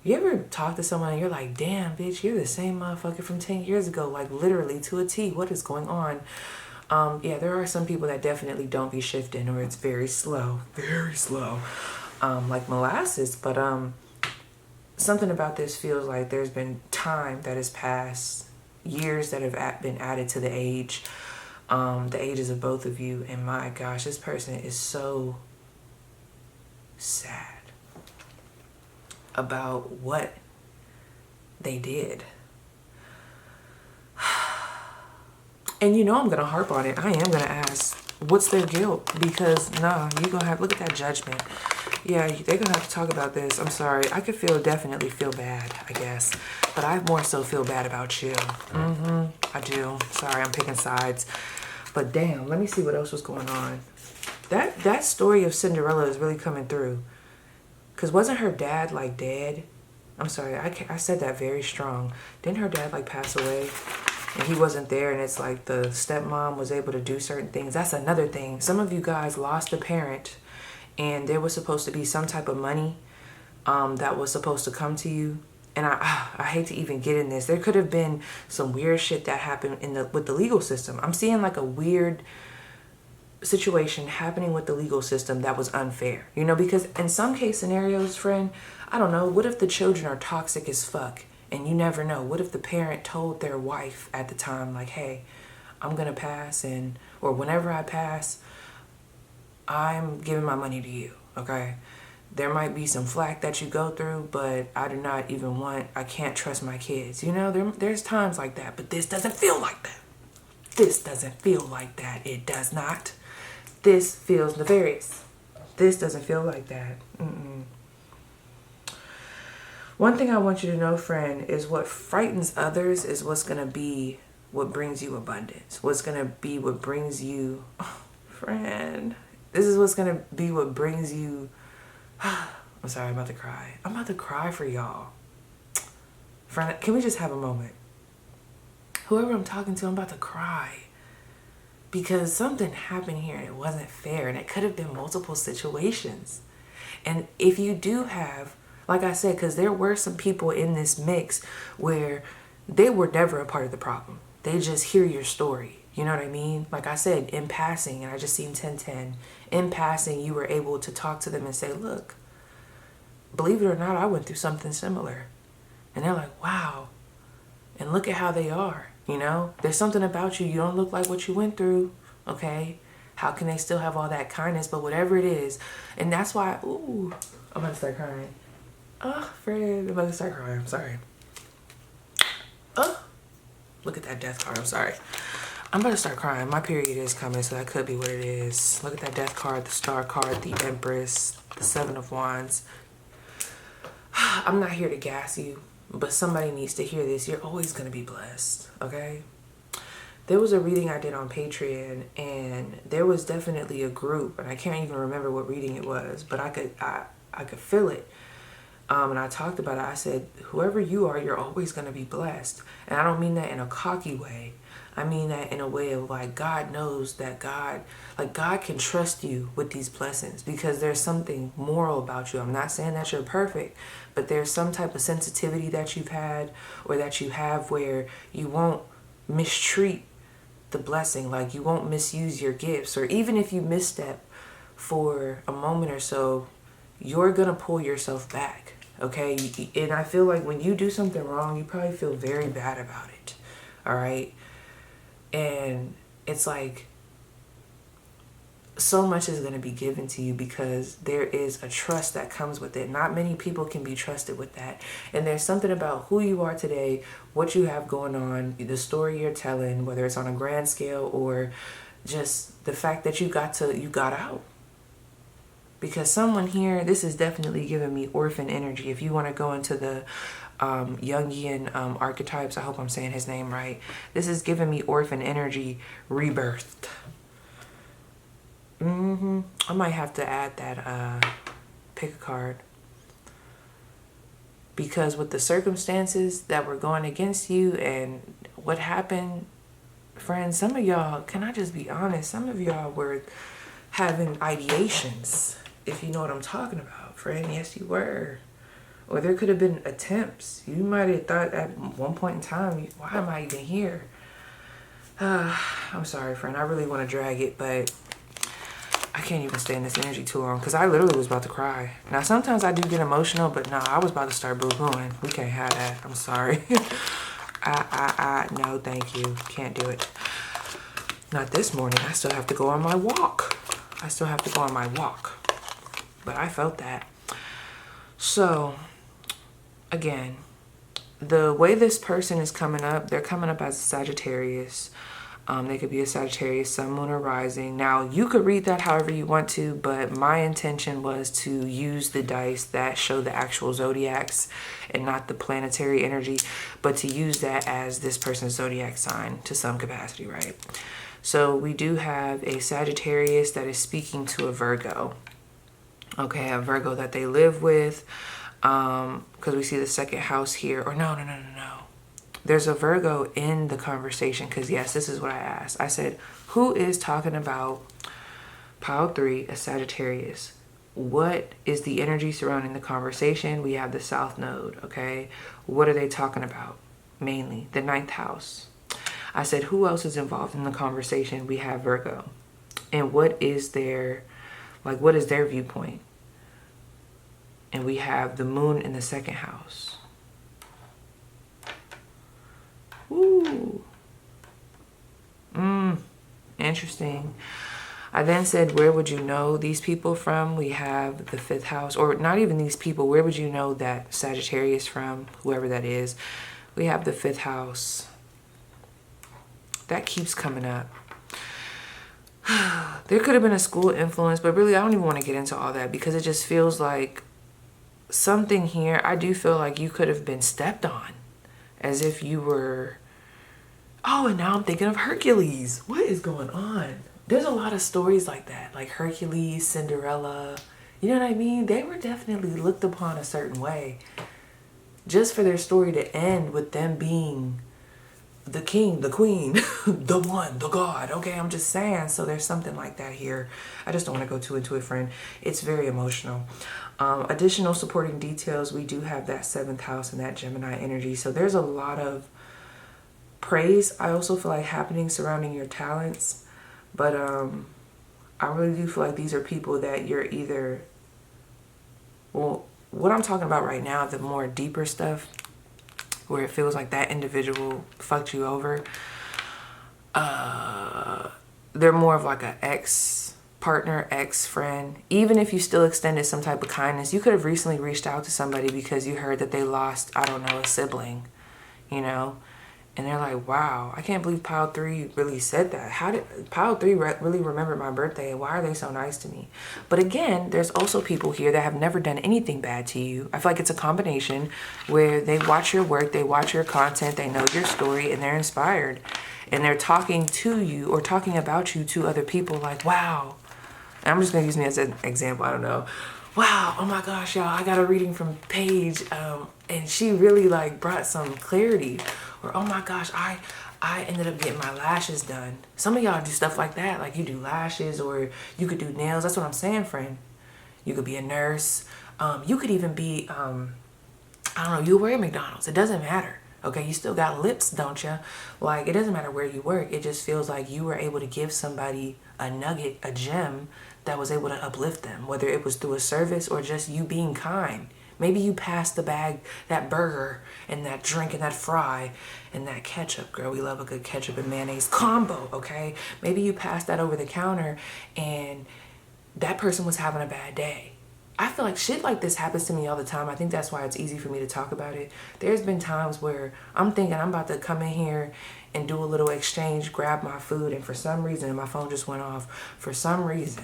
You ever talk to someone and you're like, damn, bitch, you're the same motherfucker from 10 years ago, like literally to a T. What is going on? Yeah, there are some people that definitely don't be shifting, or it's very slow, like molasses. But something about this feels like there's been time that has passed, years that have been added to the age, the ages of both of you. And my gosh, this person is so sad about what they did. And you know I'm going to harp on it. I am going to ask, what's their guilt? Because, nah, you're going to have, look at that judgment. Yeah, they're going to have to talk about this. I'm sorry. I could definitely feel bad, I guess. But I more so feel bad about you. I do. Sorry, I'm picking sides. But damn, let me see what else was going on. That story of Cinderella is really coming through. Because wasn't her dad, like, dead? I'm sorry, I said that very strong. Didn't her dad, like, pass away? And he wasn't there, and it's like the stepmom was able to do certain things. That's another thing. Some of you guys lost a parent, and there was supposed to be some type of money that was supposed to come to you, and I hate to even get in this. There could have been some weird shit that happened with the legal system. I'm seeing like a weird situation happening with the legal system that was unfair, you know, because in some case scenarios, friend, I don't know, what if the children are toxic as fuck and you never know? What if the parent told their wife at the time, like, hey, I'm gonna pass, or whenever I pass, I'm giving my money to you, okay? There might be some flack that you go through, but I can't trust my kids. You know, there's times like that, but this doesn't feel like that. This doesn't feel like that. It does not. This feels nefarious. This doesn't feel like that. One thing I want you to know, friend, is what frightens others is what's going to be what brings you abundance. What's going to be what brings you, friend, this is what's going to be what brings you, I'm sorry, I'm about to cry. I'm about to cry for y'all. Friend, can we just have a moment? Whoever I'm talking to, I'm about to cry. Because something happened here and it wasn't fair, and it could have been multiple situations. And if you do have, like I said, because there were some people in this mix where they were never a part of the problem. They just hear your story. You know what I mean? Like I said, in passing, and I just seen 1010, in passing, you were able to talk to them and say, look, believe it or not, I went through something similar. And they're like, wow. And look at how they are. You know, there's something about you. You don't look like what you went through. Okay. How can they still have all that kindness? But whatever it is. And that's why, ooh, I'm about to start crying. Oh, Fred, I'm about to start crying. I'm sorry. Oh, look at that death card. I'm sorry. I'm about to start crying. My period is coming, so that could be what it is. Look at that death card, the star card, the Empress, the Seven of Wands. I'm not here to gas you, but somebody needs to hear this. You're always going to be blessed, okay? There was a reading I did on Patreon, and there was definitely a group, and I can't even remember what reading it was, but I could feel it. And I talked about it. I said, whoever you are, you're always going to be blessed. And I don't mean that in a cocky way. I mean that in a way of like, God knows that God can trust you with these blessings because there's something moral about you. I'm not saying that you're perfect, but there's some type of sensitivity that you've had or that you have where you won't mistreat the blessing. Like you won't misuse your gifts, or even if you misstep for a moment or so, you're going to pull yourself back. Okay. And I feel like when you do something wrong, you probably feel very bad about it. All right. And it's like so much is going to be given to you because there is a trust that comes with it. Not many people can be trusted with that. And there's something about who you are today, what you have going on, the story you're telling, whether it's on a grand scale or just the fact that you got out. Because someone here, this is definitely giving me orphan energy. If you want to go into the Jungian archetypes, I hope I'm saying his name right. This is giving me orphan energy, rebirthed. I might have to add that, pick a card. Because with the circumstances that were going against you and what happened, friends, some of y'all, can I just be honest, some of y'all were having ideations, if you know what I'm talking about, friend. Yes, you were. Or there could have been attempts. You might have thought at one point in time, why am I even here? I'm sorry, friend. I really want to drag it, but I can't even stay in this energy too long because I literally was about to cry. Now, sometimes I do get emotional, but no, I was about to start boo-hooing. We can't have that. I'm sorry. No, thank you. Can't do it. Not this morning. I still have to go on my walk. But I felt that. So, again, the way this person is coming up, they're coming up as a Sagittarius. They could be a Sagittarius, Sun, Moon, or Rising. Now, you could read that however you want to, but my intention was to use the dice that show the actual zodiacs and not the planetary energy, but to use that as this person's zodiac sign to some capacity, right? So we do have a Sagittarius that is speaking to a Virgo. Okay, a Virgo that they live with, because we see the second house here. Or no. There's a Virgo in the conversation because, yes, this is what I asked. I said, who is talking about pile 3, a Sagittarius? what is the energy surrounding the conversation? We have the South Node, okay? What are they talking about? Mainly the 9th house. I said, who else is involved in the conversation? We have Virgo. And what is their viewpoint? And we have the moon in the 2nd house. Ooh. Interesting. I then said, where would you know these people from? We have the 5th house, or not even these people. Where would you know that Sagittarius from? Whoever that is. We have the 5th house. That keeps coming up. There could have been a school influence, but really I don't even want to get into all that because it just feels like something here. I do feel like you could have been stepped on as if you were... Oh, and now I'm thinking of Hercules. What is going on? There's a lot of stories like that, like Hercules, Cinderella. You know what I mean? They were definitely looked upon a certain way. Just for their story to end with them being the king, the queen, the one, the god. Okay, I'm just saying. So there's something like that here. I just don't want to go too into it, friend. It's very emotional. Additional supporting details. We do have that 7th house and that Gemini energy. So there's a lot of praise, I also feel like, happening surrounding your talents. But I really do feel like these are people that you're either... Well, what I'm talking about right now, the more deeper stuff, where it feels like that individual fucked you over, they're more of like an ex-partner, ex-friend. Even if you still extended some type of kindness, you could have recently reached out to somebody because you heard that they lost, I don't know, a sibling, you know? And they're like, wow, I can't believe Pile 3 really said that. How did Pile 3 really remember my birthday? Why are they so nice to me? But again, there's also people here that have never done anything bad to you. I feel like it's a combination where they watch your work, they watch your content, they know your story, and they're inspired. And they're talking to you or talking about you to other people like, wow. And I'm just going to use me as an example. I don't know. Wow, oh my gosh, y'all, I got a reading from Paige, and she really like brought some clarity. Or, oh my gosh, I ended up getting my lashes done. Some of y'all do stuff like that. Like you do lashes or you could do nails. That's what I'm saying, friend. You could be a nurse. You could even be, I don't know, you work at McDonald's. It doesn't matter. Okay, you still got lips, don't you? Like, it doesn't matter where you work. It just feels like you were able to give somebody a nugget, a gem that was able to uplift them. Whether it was through a service or just you being kind. Maybe you passed the bag, that burger and that drink and that fry and that ketchup. Girl, we love a good ketchup and mayonnaise combo, okay? Maybe you passed that over the counter and that person was having a bad day. I feel like shit like this happens to me all the time. I think that's why it's easy for me to talk about it. There's been times where I'm thinking I'm about to come in here and do a little exchange, grab my food, and for some reason, my phone just went off. For some reason,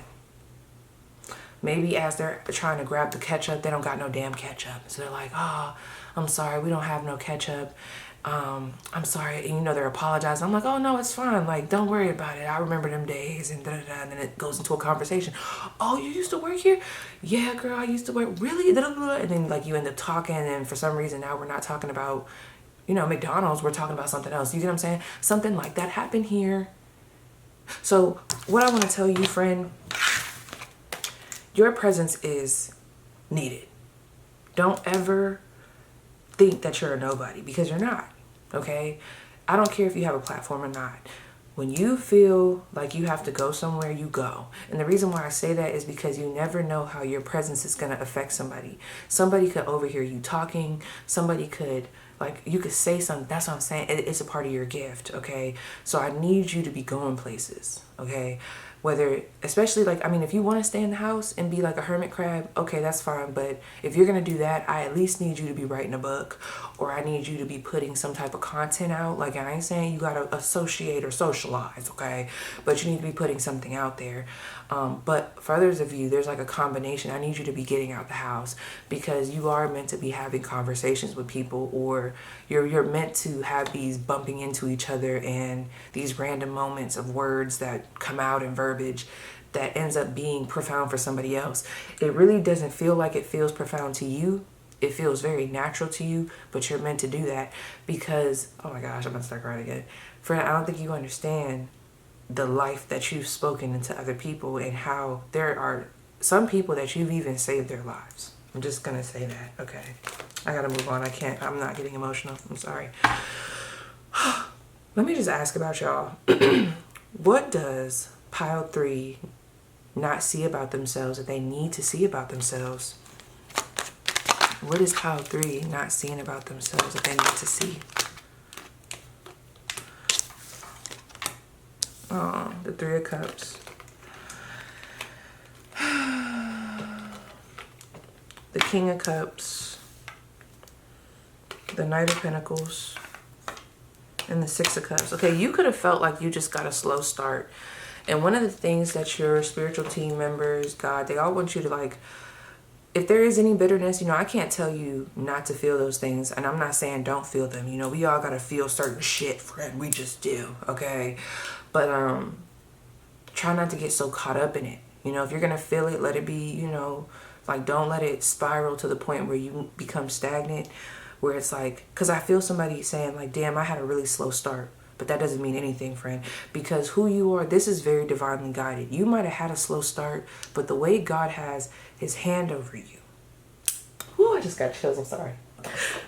maybe as they're trying to grab the ketchup, they don't got no damn ketchup. So they're like, oh, I'm sorry, we don't have no ketchup. I'm sorry. And you know, they're apologizing. I'm like, oh no, it's fine. Like, don't worry about it. I remember them days and da-da-da. And then it goes into a conversation. Oh, you used to work here? Yeah, girl, I used to work. Really? Da-da-da. And then like you end up talking, and for some reason now we're not talking about, you know, McDonald's. We're talking about something else. You get what I'm saying? Something like that happened here. So what I want to tell you, friend, your presence is needed. Don't ever think that you're a nobody, because you're not, okay? I don't care if you have a platform or not. When you feel like you have to go somewhere, you go. And the reason why I say that is because you never know how your presence is going to affect somebody. Somebody could overhear you talking. Somebody could, like, you could say something. That's what I'm saying. It's a part of your gift, okay? So I need you to be going places, okay? Whether, especially like, I mean, if you want to stay in the house and be like a hermit crab, okay, that's fine. But if you're going to do that, I at least need you to be writing a book, or I need you to be putting some type of content out. Like, I ain't saying you got to associate or socialize, okay? But you need to be putting something out there. But for others of you, there's like a combination. I need you to be getting out the house, because you are meant to be having conversations with people, or you're meant to have these bumping into each other and these random moments of words that come out in verbiage that ends up being profound for somebody else. It really doesn't feel like it feels profound to you. It feels very natural to you, but you're meant to do that because, oh my gosh, I'm about to start crying again. Friend, I don't think you understand the life that you've spoken into other people, and how there are some people that you've even saved their lives. I'm just gonna say that. Okay, I gotta move on. I'm not getting emotional. I'm sorry. Let me just ask about y'all. What does pile 3 not see about themselves that they need to see about themselves? What is pile 3 not seeing about themselves that they need to see? Oh, the 3 of Cups. The King of Cups. The Knight of Pentacles. And the 6 of Cups. Okay, you could have felt like you just got a slow start. And one of the things that your spiritual team members, God, they all want you to, like, if there is any bitterness, you know, I can't tell you not to feel those things. And I'm not saying don't feel them. You know, we all got to feel certain shit, friend. We just do, okay? But try not to get so caught up in it. You know, if you're going to feel it, let it be, you know, like, don't let it spiral to the point where you become stagnant. Where it's like, because I feel somebody saying like, damn, I had a really slow start. But that doesn't mean anything, friend. Because who you are, this is very divinely guided. You might have had a slow start, but the way God has his hand over you. Whoo, I just got chills, I'm sorry.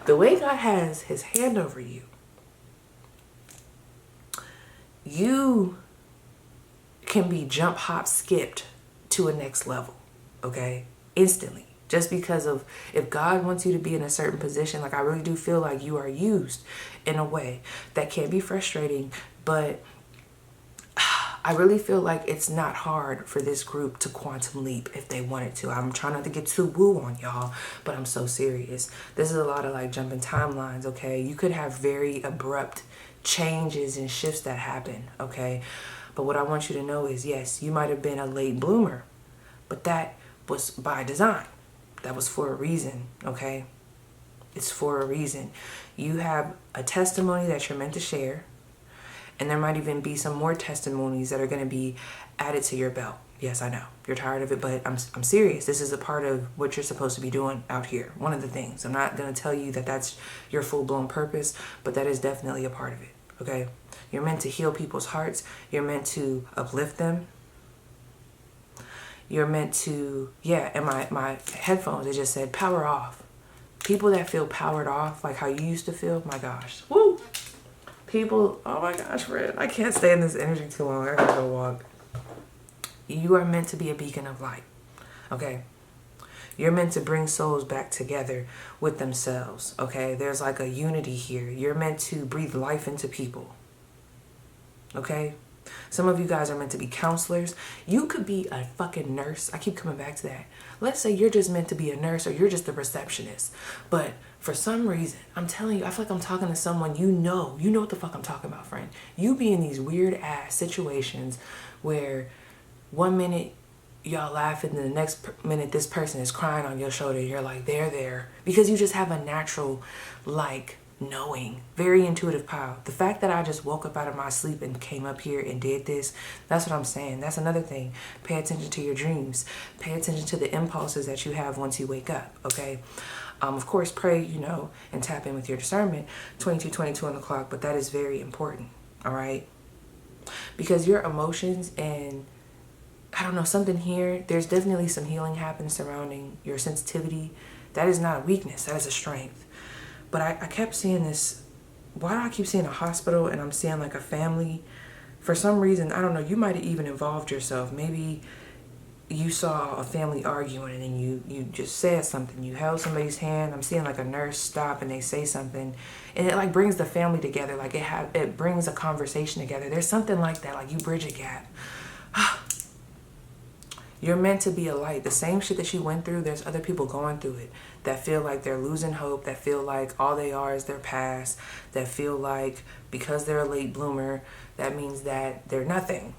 The way God has his hand over you, you can be jump, hop, skipped to a next level, okay? Instantly. Just because of, if God wants you to be in a certain position, like I really do feel like you are used in a way that can be frustrating, but I really feel like it's not hard for this group to quantum leap if they wanted to. I'm trying not to get too woo on y'all, but I'm so serious. This is a lot of like jumping timelines, okay? You could have very abrupt changes and shifts that happen, okay? But what I want you to know is, yes, you might have been a late bloomer, but that was by design. That was for a reason, okay? It's for a reason. You have a testimony that you're meant to share, and there might even be some more testimonies that are going to be added to your belt. Yes, I know. You're tired of it, but I'm serious. This is a part of what you're supposed to be doing out here. One of the things. I'm not going to tell you that that's your full-blown purpose, but that is definitely a part of it, okay? You're meant to heal people's hearts. You're meant to uplift them. You're meant to, yeah, and my headphones, it just said power off. People that feel powered off, like how you used to feel, my gosh. Woo! People, oh my gosh, Fred, I can't stay in this energy too long. I gotta go walk. You are meant to be a beacon of light, okay? You're meant to bring souls back together with themselves, okay? There's like a unity here. You're meant to breathe life into people, okay? Some of you guys are meant to be counselors. You could be a fucking nurse. I keep coming back to that. Let's say you're just meant to be a nurse or you're just a receptionist. But for some reason, I'm telling you, I feel like I'm talking to someone you know what the fuck I'm talking about, friend. You be in these weird ass situations where one minute y'all laughing and the next minute this person is crying on your shoulder. You're like, they're there. Because you just have a natural, like, knowing, very intuitive power. The fact that I just woke up out of my sleep and came up here and did this, that's what I'm saying. That's another thing. Pay attention to your dreams. Pay attention to the impulses that you have once you wake up, okay? Of course, pray, you know, and tap in with your discernment, 22:22 on the clock, but that is very important, all right? Because your emotions and, I don't know, something here, there's definitely some healing happening surrounding your sensitivity. That is not a weakness, that is a strength. But I kept seeing this, why do I keep seeing a hospital and I'm seeing like a family? For some reason, I don't know, you might have even involved yourself. Maybe you saw a family arguing and then you just said something. You held somebody's hand. I'm seeing like a nurse stop and they say something. And it like brings the family together. Like it brings a conversation together. There's something like that, like you bridge a gap. You're meant to be a light. The same shit that you went through, there's other people going through it that feel like they're losing hope, that feel like all they are is their past, that feel like because they're a late bloomer, that means that they're nothing,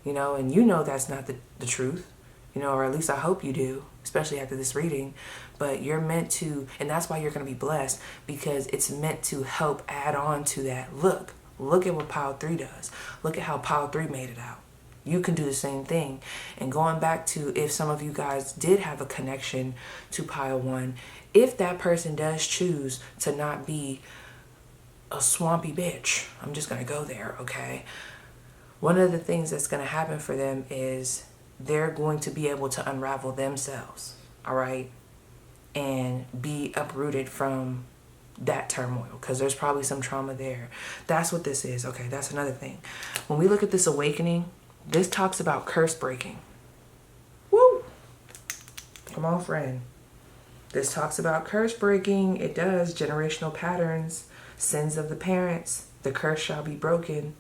you know, and you know that's not the truth, you know, or at least I hope you do, especially after this reading. But you're meant to, and that's why you're going to be blessed, because it's meant to help add on to that. Look at what Pile 3 does. Look at how Pile 3 made it out. You can do the same thing. And going back to if some of you guys did have a connection to Pile 1, if that person does choose to not be a swampy bitch, I'm just going to go there, okay? One of the things that's going to happen for them is they're going to be able to unravel themselves, all right, and be uprooted from that turmoil, because there's probably some trauma there. That's what this is. Okay, that's another thing. When we look at this awakening, this talks about curse breaking. Woo! Come on, friend. This talks about curse breaking. It does. Generational patterns, sins of the parents, the curse shall be broken.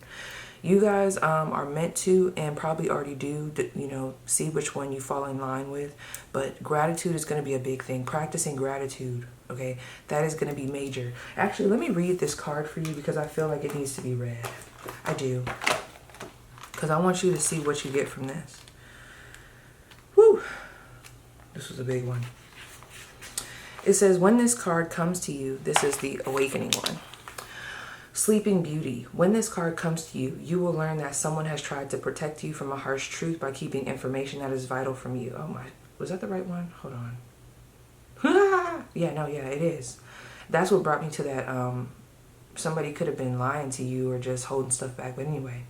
You guys are meant to, and probably already do, you know, see which one you fall in line with. But gratitude is going to be a big thing. Practicing gratitude, okay? That is going to be major. Actually, let me read this card for you because I feel like it needs to be read. I do. Because I want you to see what you get from this. Woo! This was a big one. It says, when this card comes to you, this is the awakening one. Sleeping Beauty. When this card comes to you, you will learn that someone has tried to protect you from a harsh truth by keeping information that is vital from you. Oh my, was that the right one? Hold on. Yeah, it is. That's what brought me to that. Somebody could have been lying to you or just holding stuff back. But anyway,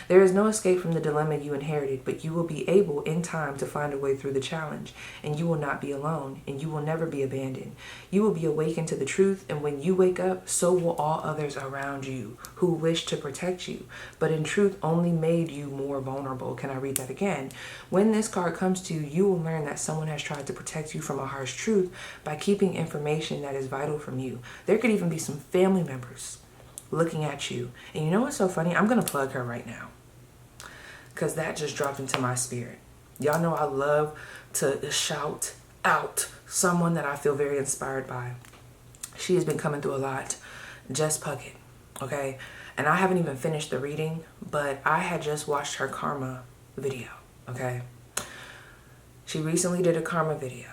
there is no escape from the dilemma you inherited, but you will be able in time to find a way through the challenge, and you will not be alone, and you will never be abandoned. You will be awakened to the truth, and when you wake up, so will all others around you who wish to protect you, but in truth only made you more vulnerable. Can I read that again? When this card comes to you, you will learn that someone has tried to protect you from a harsh truth by keeping information that is vital from you. There could even be some family members looking at you. And you know what's so funny? I'm going to plug her right now, because that just dropped into my spirit. Y'all know I love to shout out someone that I feel very inspired by. She has been coming through a lot. Jess Puckett, okay? And I haven't even finished the reading, but I had just watched her karma video, okay? She recently did a karma video.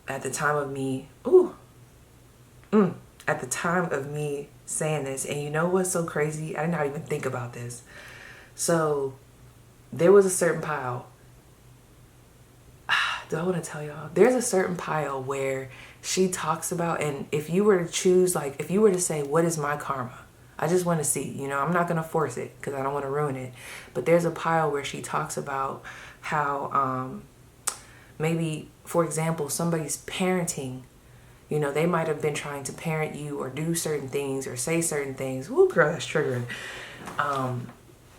At the time of me, at the time of me saying this, and you know what's so crazy? I did not even think about this. So there was a certain pile. Do I want to tell y'all? There's a certain pile where she talks about, and if you were to choose, like if you were to say, what is my karma? I just want to see, you know, I'm not going to force it because I don't want to ruin it. But there's a pile where she talks about how maybe, for example, somebody's parenting, you know, they might have been trying to parent you or do certain things or say certain things. Woo, girl, that's triggering.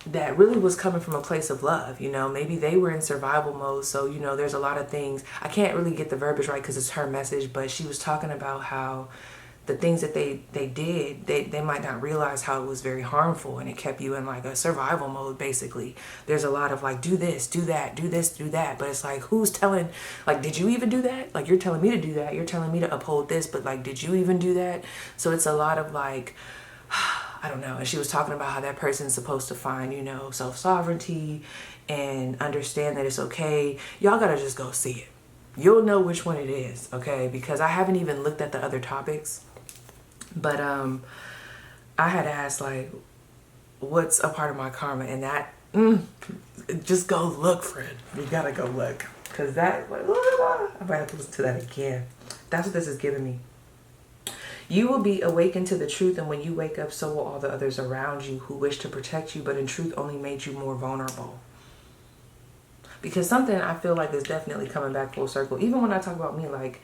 That really was coming from a place of love, you know. Maybe they were in survival mode, so, you know, there's a lot of things. I can't really get the verbiage right because it's her message, but she was talking about how the things that they did, they might not realize how it was very harmful, and it kept you in like a survival mode, basically. There's a lot of like, do this, do that, do this, do that. But it's like, who's telling, like, did you even do that? Like, you're telling me to do that. You're telling me to uphold this, but like, did you even do that? So it's a lot of like, I don't know. And she was talking about how that person's supposed to find, you know, self-sovereignty and understand that it's okay. Y'all gotta just go see it. You'll know which one it is, okay? Because I haven't even looked at the other topics. But I had asked, like, what's a part of my karma? And that, just go look, friend. You gotta go look. Because that, like, I might have to listen to that again. That's what this is giving me. You will be awakened to the truth, and when you wake up, so will all the others around you who wish to protect you, but in truth only made you more vulnerable. Because something I feel like is definitely coming back full circle. Even when I talk about me, like,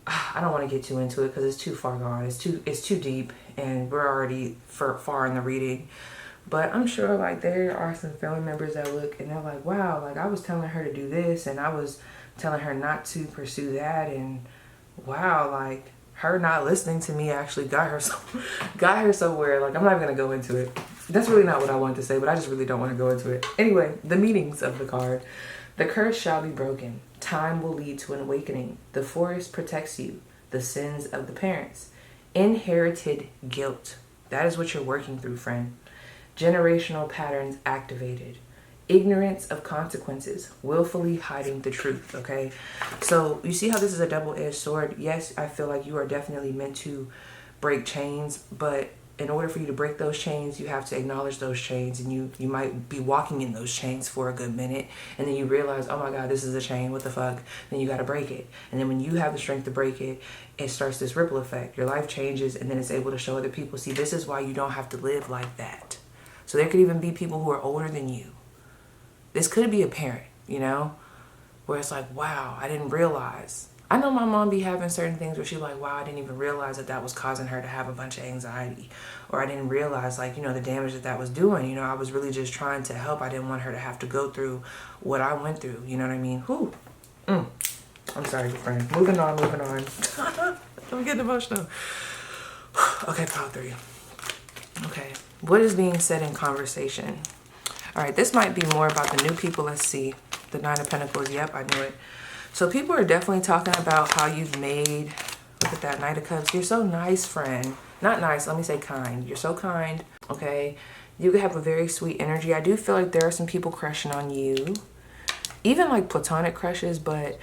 I don't want to get too into it because it's too far gone. It's too deep, and we're already far in the reading. But I'm sure, like, there are some family members that look and they're like, wow, like, I was telling her to do this, and I was telling her not to pursue that, and wow, like, her not listening to me actually got her somewhere. Like, I'm not even gonna go into it. That's really not what I wanted to say, but I just really don't want to go into it. Anyway, the meanings of the card. The curse shall be broken. Time will lead to an awakening. The forest protects you. The sins of the parents. Inherited guilt. That is what you're working through, friend. Generational patterns activated. Ignorance of consequences. Willfully hiding the truth, okay? So you see how this is a double-edged sword? Yes, I feel like you are definitely meant to break chains, but in order for you to break those chains, you have to acknowledge those chains, and you might be walking in those chains for a good minute, and then you realize, oh my God, this is a chain, what the fuck? Then you got to break it. And then when you have the strength to break it, it starts this ripple effect. Your life changes, and then it's able to show other people, see, this is why you don't have to live like that. So there could even be people who are older than you. This could be a parent. you know? Where it's like, wow, I didn't realize. I know my mom be having certain things where she's like, wow, I didn't even realize that that was causing her to have a bunch of anxiety. Or I didn't realize, like, you know, the damage that that was doing. You know, I was really just trying to help. I didn't want her to have to go through what I went through. You know what I mean? Whew. I'm sorry, friend. Moving on. I'm getting emotional. Okay, pile 3. Okay. What is being said in conversation? All right, this might be more about the new people. Let's see. The 9 of Pentacles. Yep, I knew it. So people are definitely talking about how you've made, look at that, Knight of Cups. You're so nice, friend. Not nice, let me say kind. You're so kind, okay? You have a very sweet energy. I do feel like there are some people crushing on you. Even like platonic crushes, but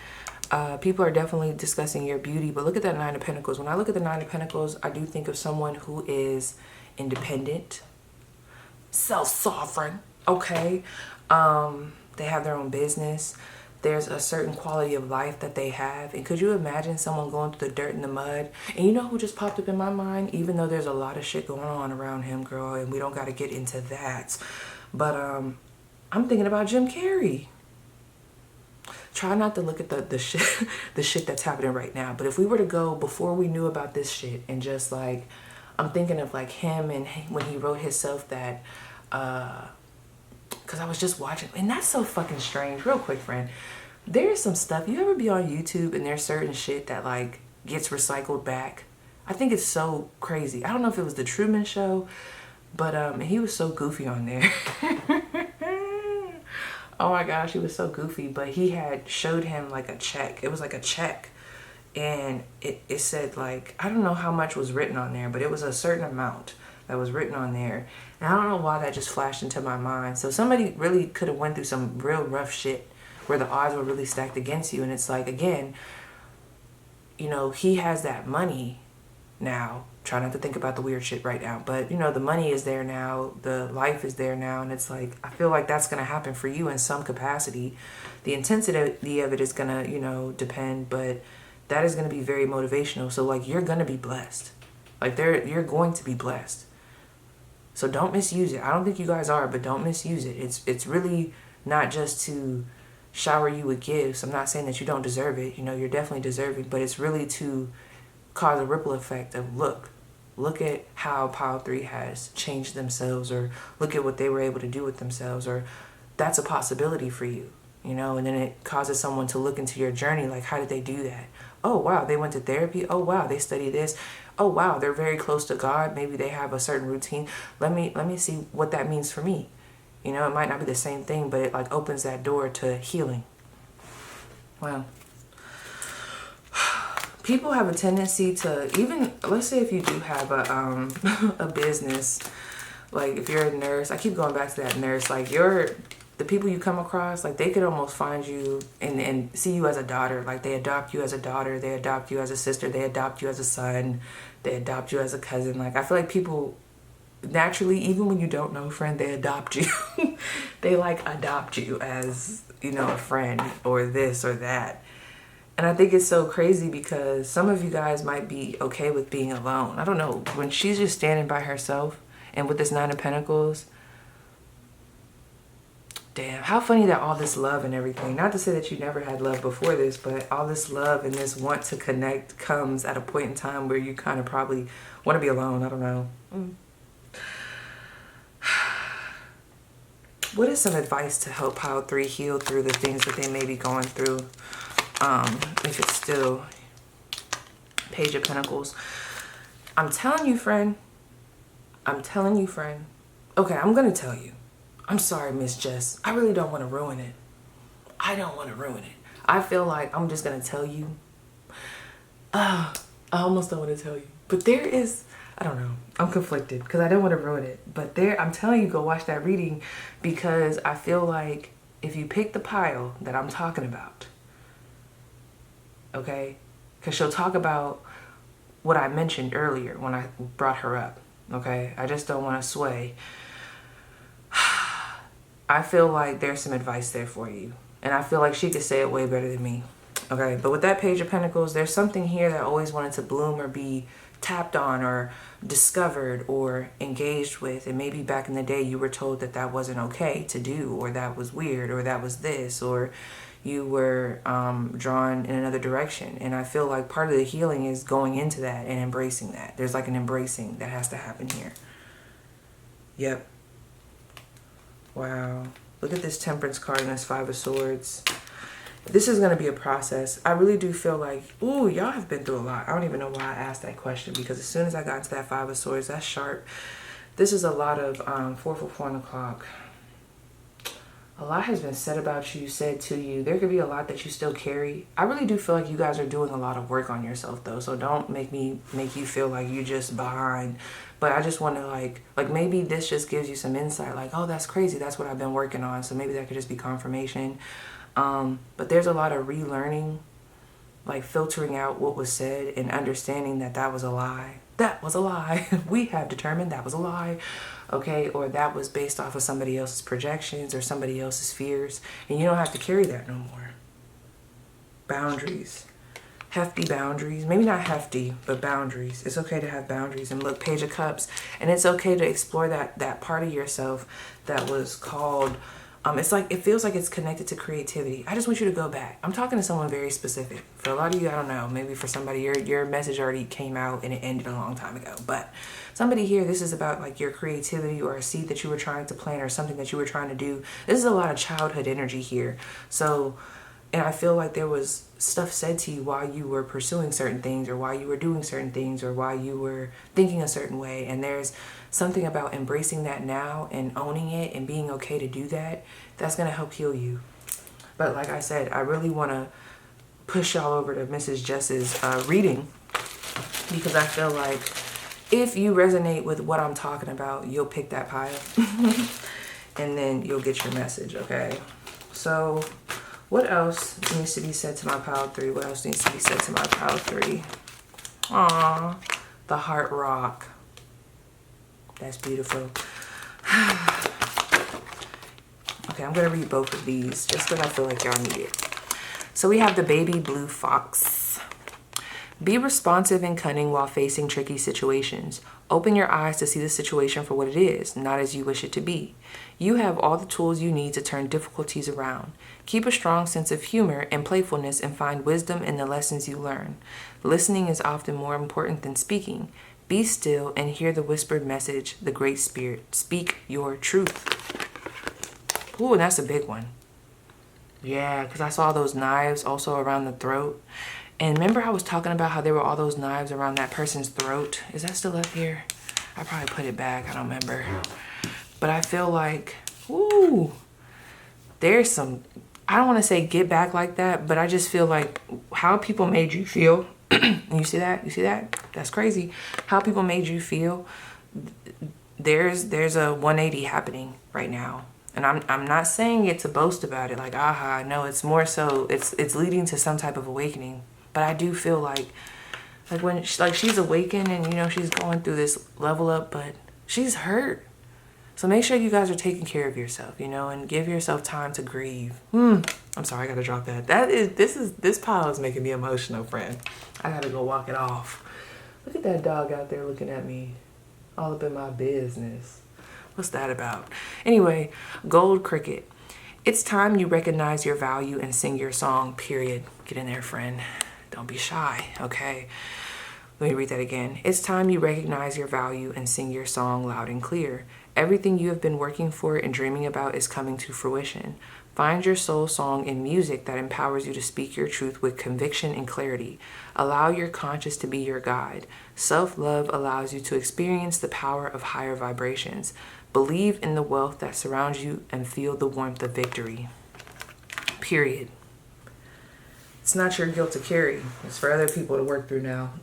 people are definitely discussing your beauty. But look at that 9 of Pentacles. When I look at the 9 of Pentacles, I do think of someone who is independent, self-sovereign, okay? They have their own business. There's a certain quality of life that they have. And could you imagine someone going through the dirt and the mud? And you know who just popped up in my mind? Even though there's a lot of shit going on around him, girl, and we don't got to get into that. But I'm thinking about Jim Carrey. Try not to look at the shit, the shit that's happening right now. But if we were to go before we knew about this shit and just like, I'm thinking of like him and when he wrote himself that, because I was just watching, and that's so fucking strange. Real quick, friend. There's some stuff, you ever be on YouTube and there's certain shit that like gets recycled back? I think it's so crazy. I don't know if it was the Truman Show, but he was so goofy on there. Oh my gosh, he was so goofy. But he had showed him like a check. It was like a check. And it said like, I don't know how much was written on there, but it was a certain amount that was written on there. And I don't know why that just flashed into my mind. So somebody really could have went through some real rough shit where the odds were really stacked against you. And it's like, again, you know, he has that money now. Try not to think about the weird shit right now. But, you know, the money is there now. The life is there now. And it's like, I feel like that's going to happen for you in some capacity. The intensity of it is going to, you know, depend. But that is going to be very motivational. So, like, you're going to be blessed. Like, you're going to be blessed. So don't misuse it. I don't think you guys are, but don't misuse it. It's really not just to shower you with gifts. I'm not saying that you don't deserve it. You know, you're definitely deserving, but it's really to cause a ripple effect of look at how pile 3 has changed themselves, or look at what they were able to do with themselves, or that's a possibility for you, you know. And then it causes someone to look into your journey, like, how did they do that? Oh wow, they went to therapy. Oh wow, they study this. Oh wow, they're very close to God. Maybe they have a certain routine. Let me see what that means for me. You know, it might not be the same thing, but it like opens that door to healing. Wow. People have a tendency to, even, let's say if you do have a a business, like if you're a nurse, I keep going back to that nurse, like the people you come across, like they could almost find you and see you as a daughter. Like they adopt you as a daughter, they adopt you as a sister, they adopt you as a son, they adopt you as a cousin. Like I feel like people naturally, even when you don't know, friend, they adopt you. They like adopt you as, you know, a friend or this or that. And I think it's so crazy because some of you guys might be okay with being alone. I don't know, when she's just standing by herself and with this 9 of Pentacles, damn, how funny that all this love and everything, not to say that you never had love before this, but all this love and this want to connect comes at a point in time where you kind of probably want to be alone. I don't know. What is some advice to help pile 3 heal through the things that they may be going through? If it's still Page of Pentacles. I'm telling you, friend. I'm telling you, friend. Okay, I'm going to tell you. I'm sorry, Miss Jess. I really don't want to ruin it. I don't want to ruin it. I feel like I'm just going to tell you. I almost don't want to tell you. But there is, I don't know. I'm conflicted because I don't want to ruin it. But I'm telling you, go watch that reading, because I feel like if you pick the pile that I'm talking about, okay, because she'll talk about what I mentioned earlier when I brought her up, okay? I just don't want to sway. I feel like there's some advice there for you. And I feel like she could say it way better than me, okay? But with that Page of Pentacles, there's something here that always wanted to bloom or be tapped on or discovered or engaged with, and maybe back in the day you were told that that wasn't okay to do, or that was weird, or that was this, or you were drawn in another direction. And I feel like part of the healing is going into that and embracing that. There's like an embracing that has to happen here. Yep. Wow. Look at this Temperance card and this Five of Swords. This is going to be a process. I really do feel like, ooh, y'all have been through a lot. I don't even know why I asked that question, because as soon as I got into that Five of Swords, that's sharp. This is a lot of 4 o'clock. A lot has been said about you, said to you. There could be a lot that you still carry. I really do feel like you guys are doing a lot of work on yourself, though. So don't make you feel like you're just behind. But I just want to like maybe this just gives you some insight. Like, oh, that's crazy. That's what I've been working on. So maybe that could just be confirmation. But there's a lot of relearning, like filtering out what was said and understanding that that was a lie. That was a lie. We have determined that was a lie. Okay, or that was based off of somebody else's projections or somebody else's fears, and you don't have to carry that no more. Boundaries. Hefty boundaries. Maybe not hefty, but boundaries. It's okay to have boundaries. And look, Page of Cups, and it's okay to explore that part of yourself that was called, it's like, it feels like it's connected to creativity. I just want you to go back. I'm talking to someone very specific. For a lot of you, I don't know, maybe for somebody, your message already came out and it ended a long time ago. But somebody here, this is about like your creativity or a seed that you were trying to plant or something that you were trying to do. This is a lot of childhood energy here. So, and I feel like there was stuff said to you while you were pursuing certain things, or while you were doing certain things, or while you were thinking a certain way. And there's something about embracing that now and owning it and being okay to do that. That's going to help heal you. But like I said, I really want to push y'all over to Mrs. Jess's reading, because I feel like if you resonate with what I'm talking about, you'll pick that pile and then you'll get your message. Okay. So what else needs to be said to my pile 3? What else needs to be said to my pile 3? Aww, the heart rock. That's beautiful. Okay, I'm going to read both of these just because I feel like y'all need it. So we have the baby blue fox. Be responsive and cunning while facing tricky situations. Open your eyes to see the situation for what it is, not as you wish it to be. You have all the tools you need to turn difficulties around. Keep a strong sense of humor and playfulness and find wisdom in the lessons you learn. Listening is often more important than speaking. Be still and hear the whispered message, the Great Spirit. Speak your truth. Ooh, that's a big one. Yeah, because I saw those knives also around the throat. And remember I was talking about how there were all those knives around that person's throat? Is that still up here? I probably put it back. I don't remember. But I feel like, ooh, there's some, I don't want to say get back like that, but I just feel like how people made you feel. You see that? You see that? That's crazy. How people made you feel. There's a 180 happening right now. And I'm not saying it to boast about it, like, aha, no, it's more so, it's leading to some type of awakening. But I do feel like when, she's awakened and, you know, she's going through this level up, but she's hurt. So make sure you guys are taking care of yourself, you know, and give yourself time to grieve. I'm sorry, I gotta drop that. This pile is making me emotional, friend. I gotta go walk it off. Look at that dog out there looking at me, all up in my business. What's that about? Anyway, gold cricket. It's time you recognize your value and sing your song, period. Get in there, friend. Don't be shy, okay? Let me read that again. It's time you recognize your value and sing your song loud and clear. Everything you have been working for and dreaming about is coming to fruition. Find your soul song in music that empowers you to speak your truth with conviction and clarity. Allow your conscience to be your guide. Self-love allows you to experience the power of higher vibrations. Believe in the wealth that surrounds you and feel the warmth of victory. Period. It's not your guilt to carry. It's for other people to work through now.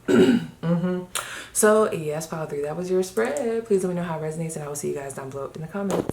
So, yes, pile 3, that was your spread. Please let me know how it resonates, and I will see you guys down below in the comments.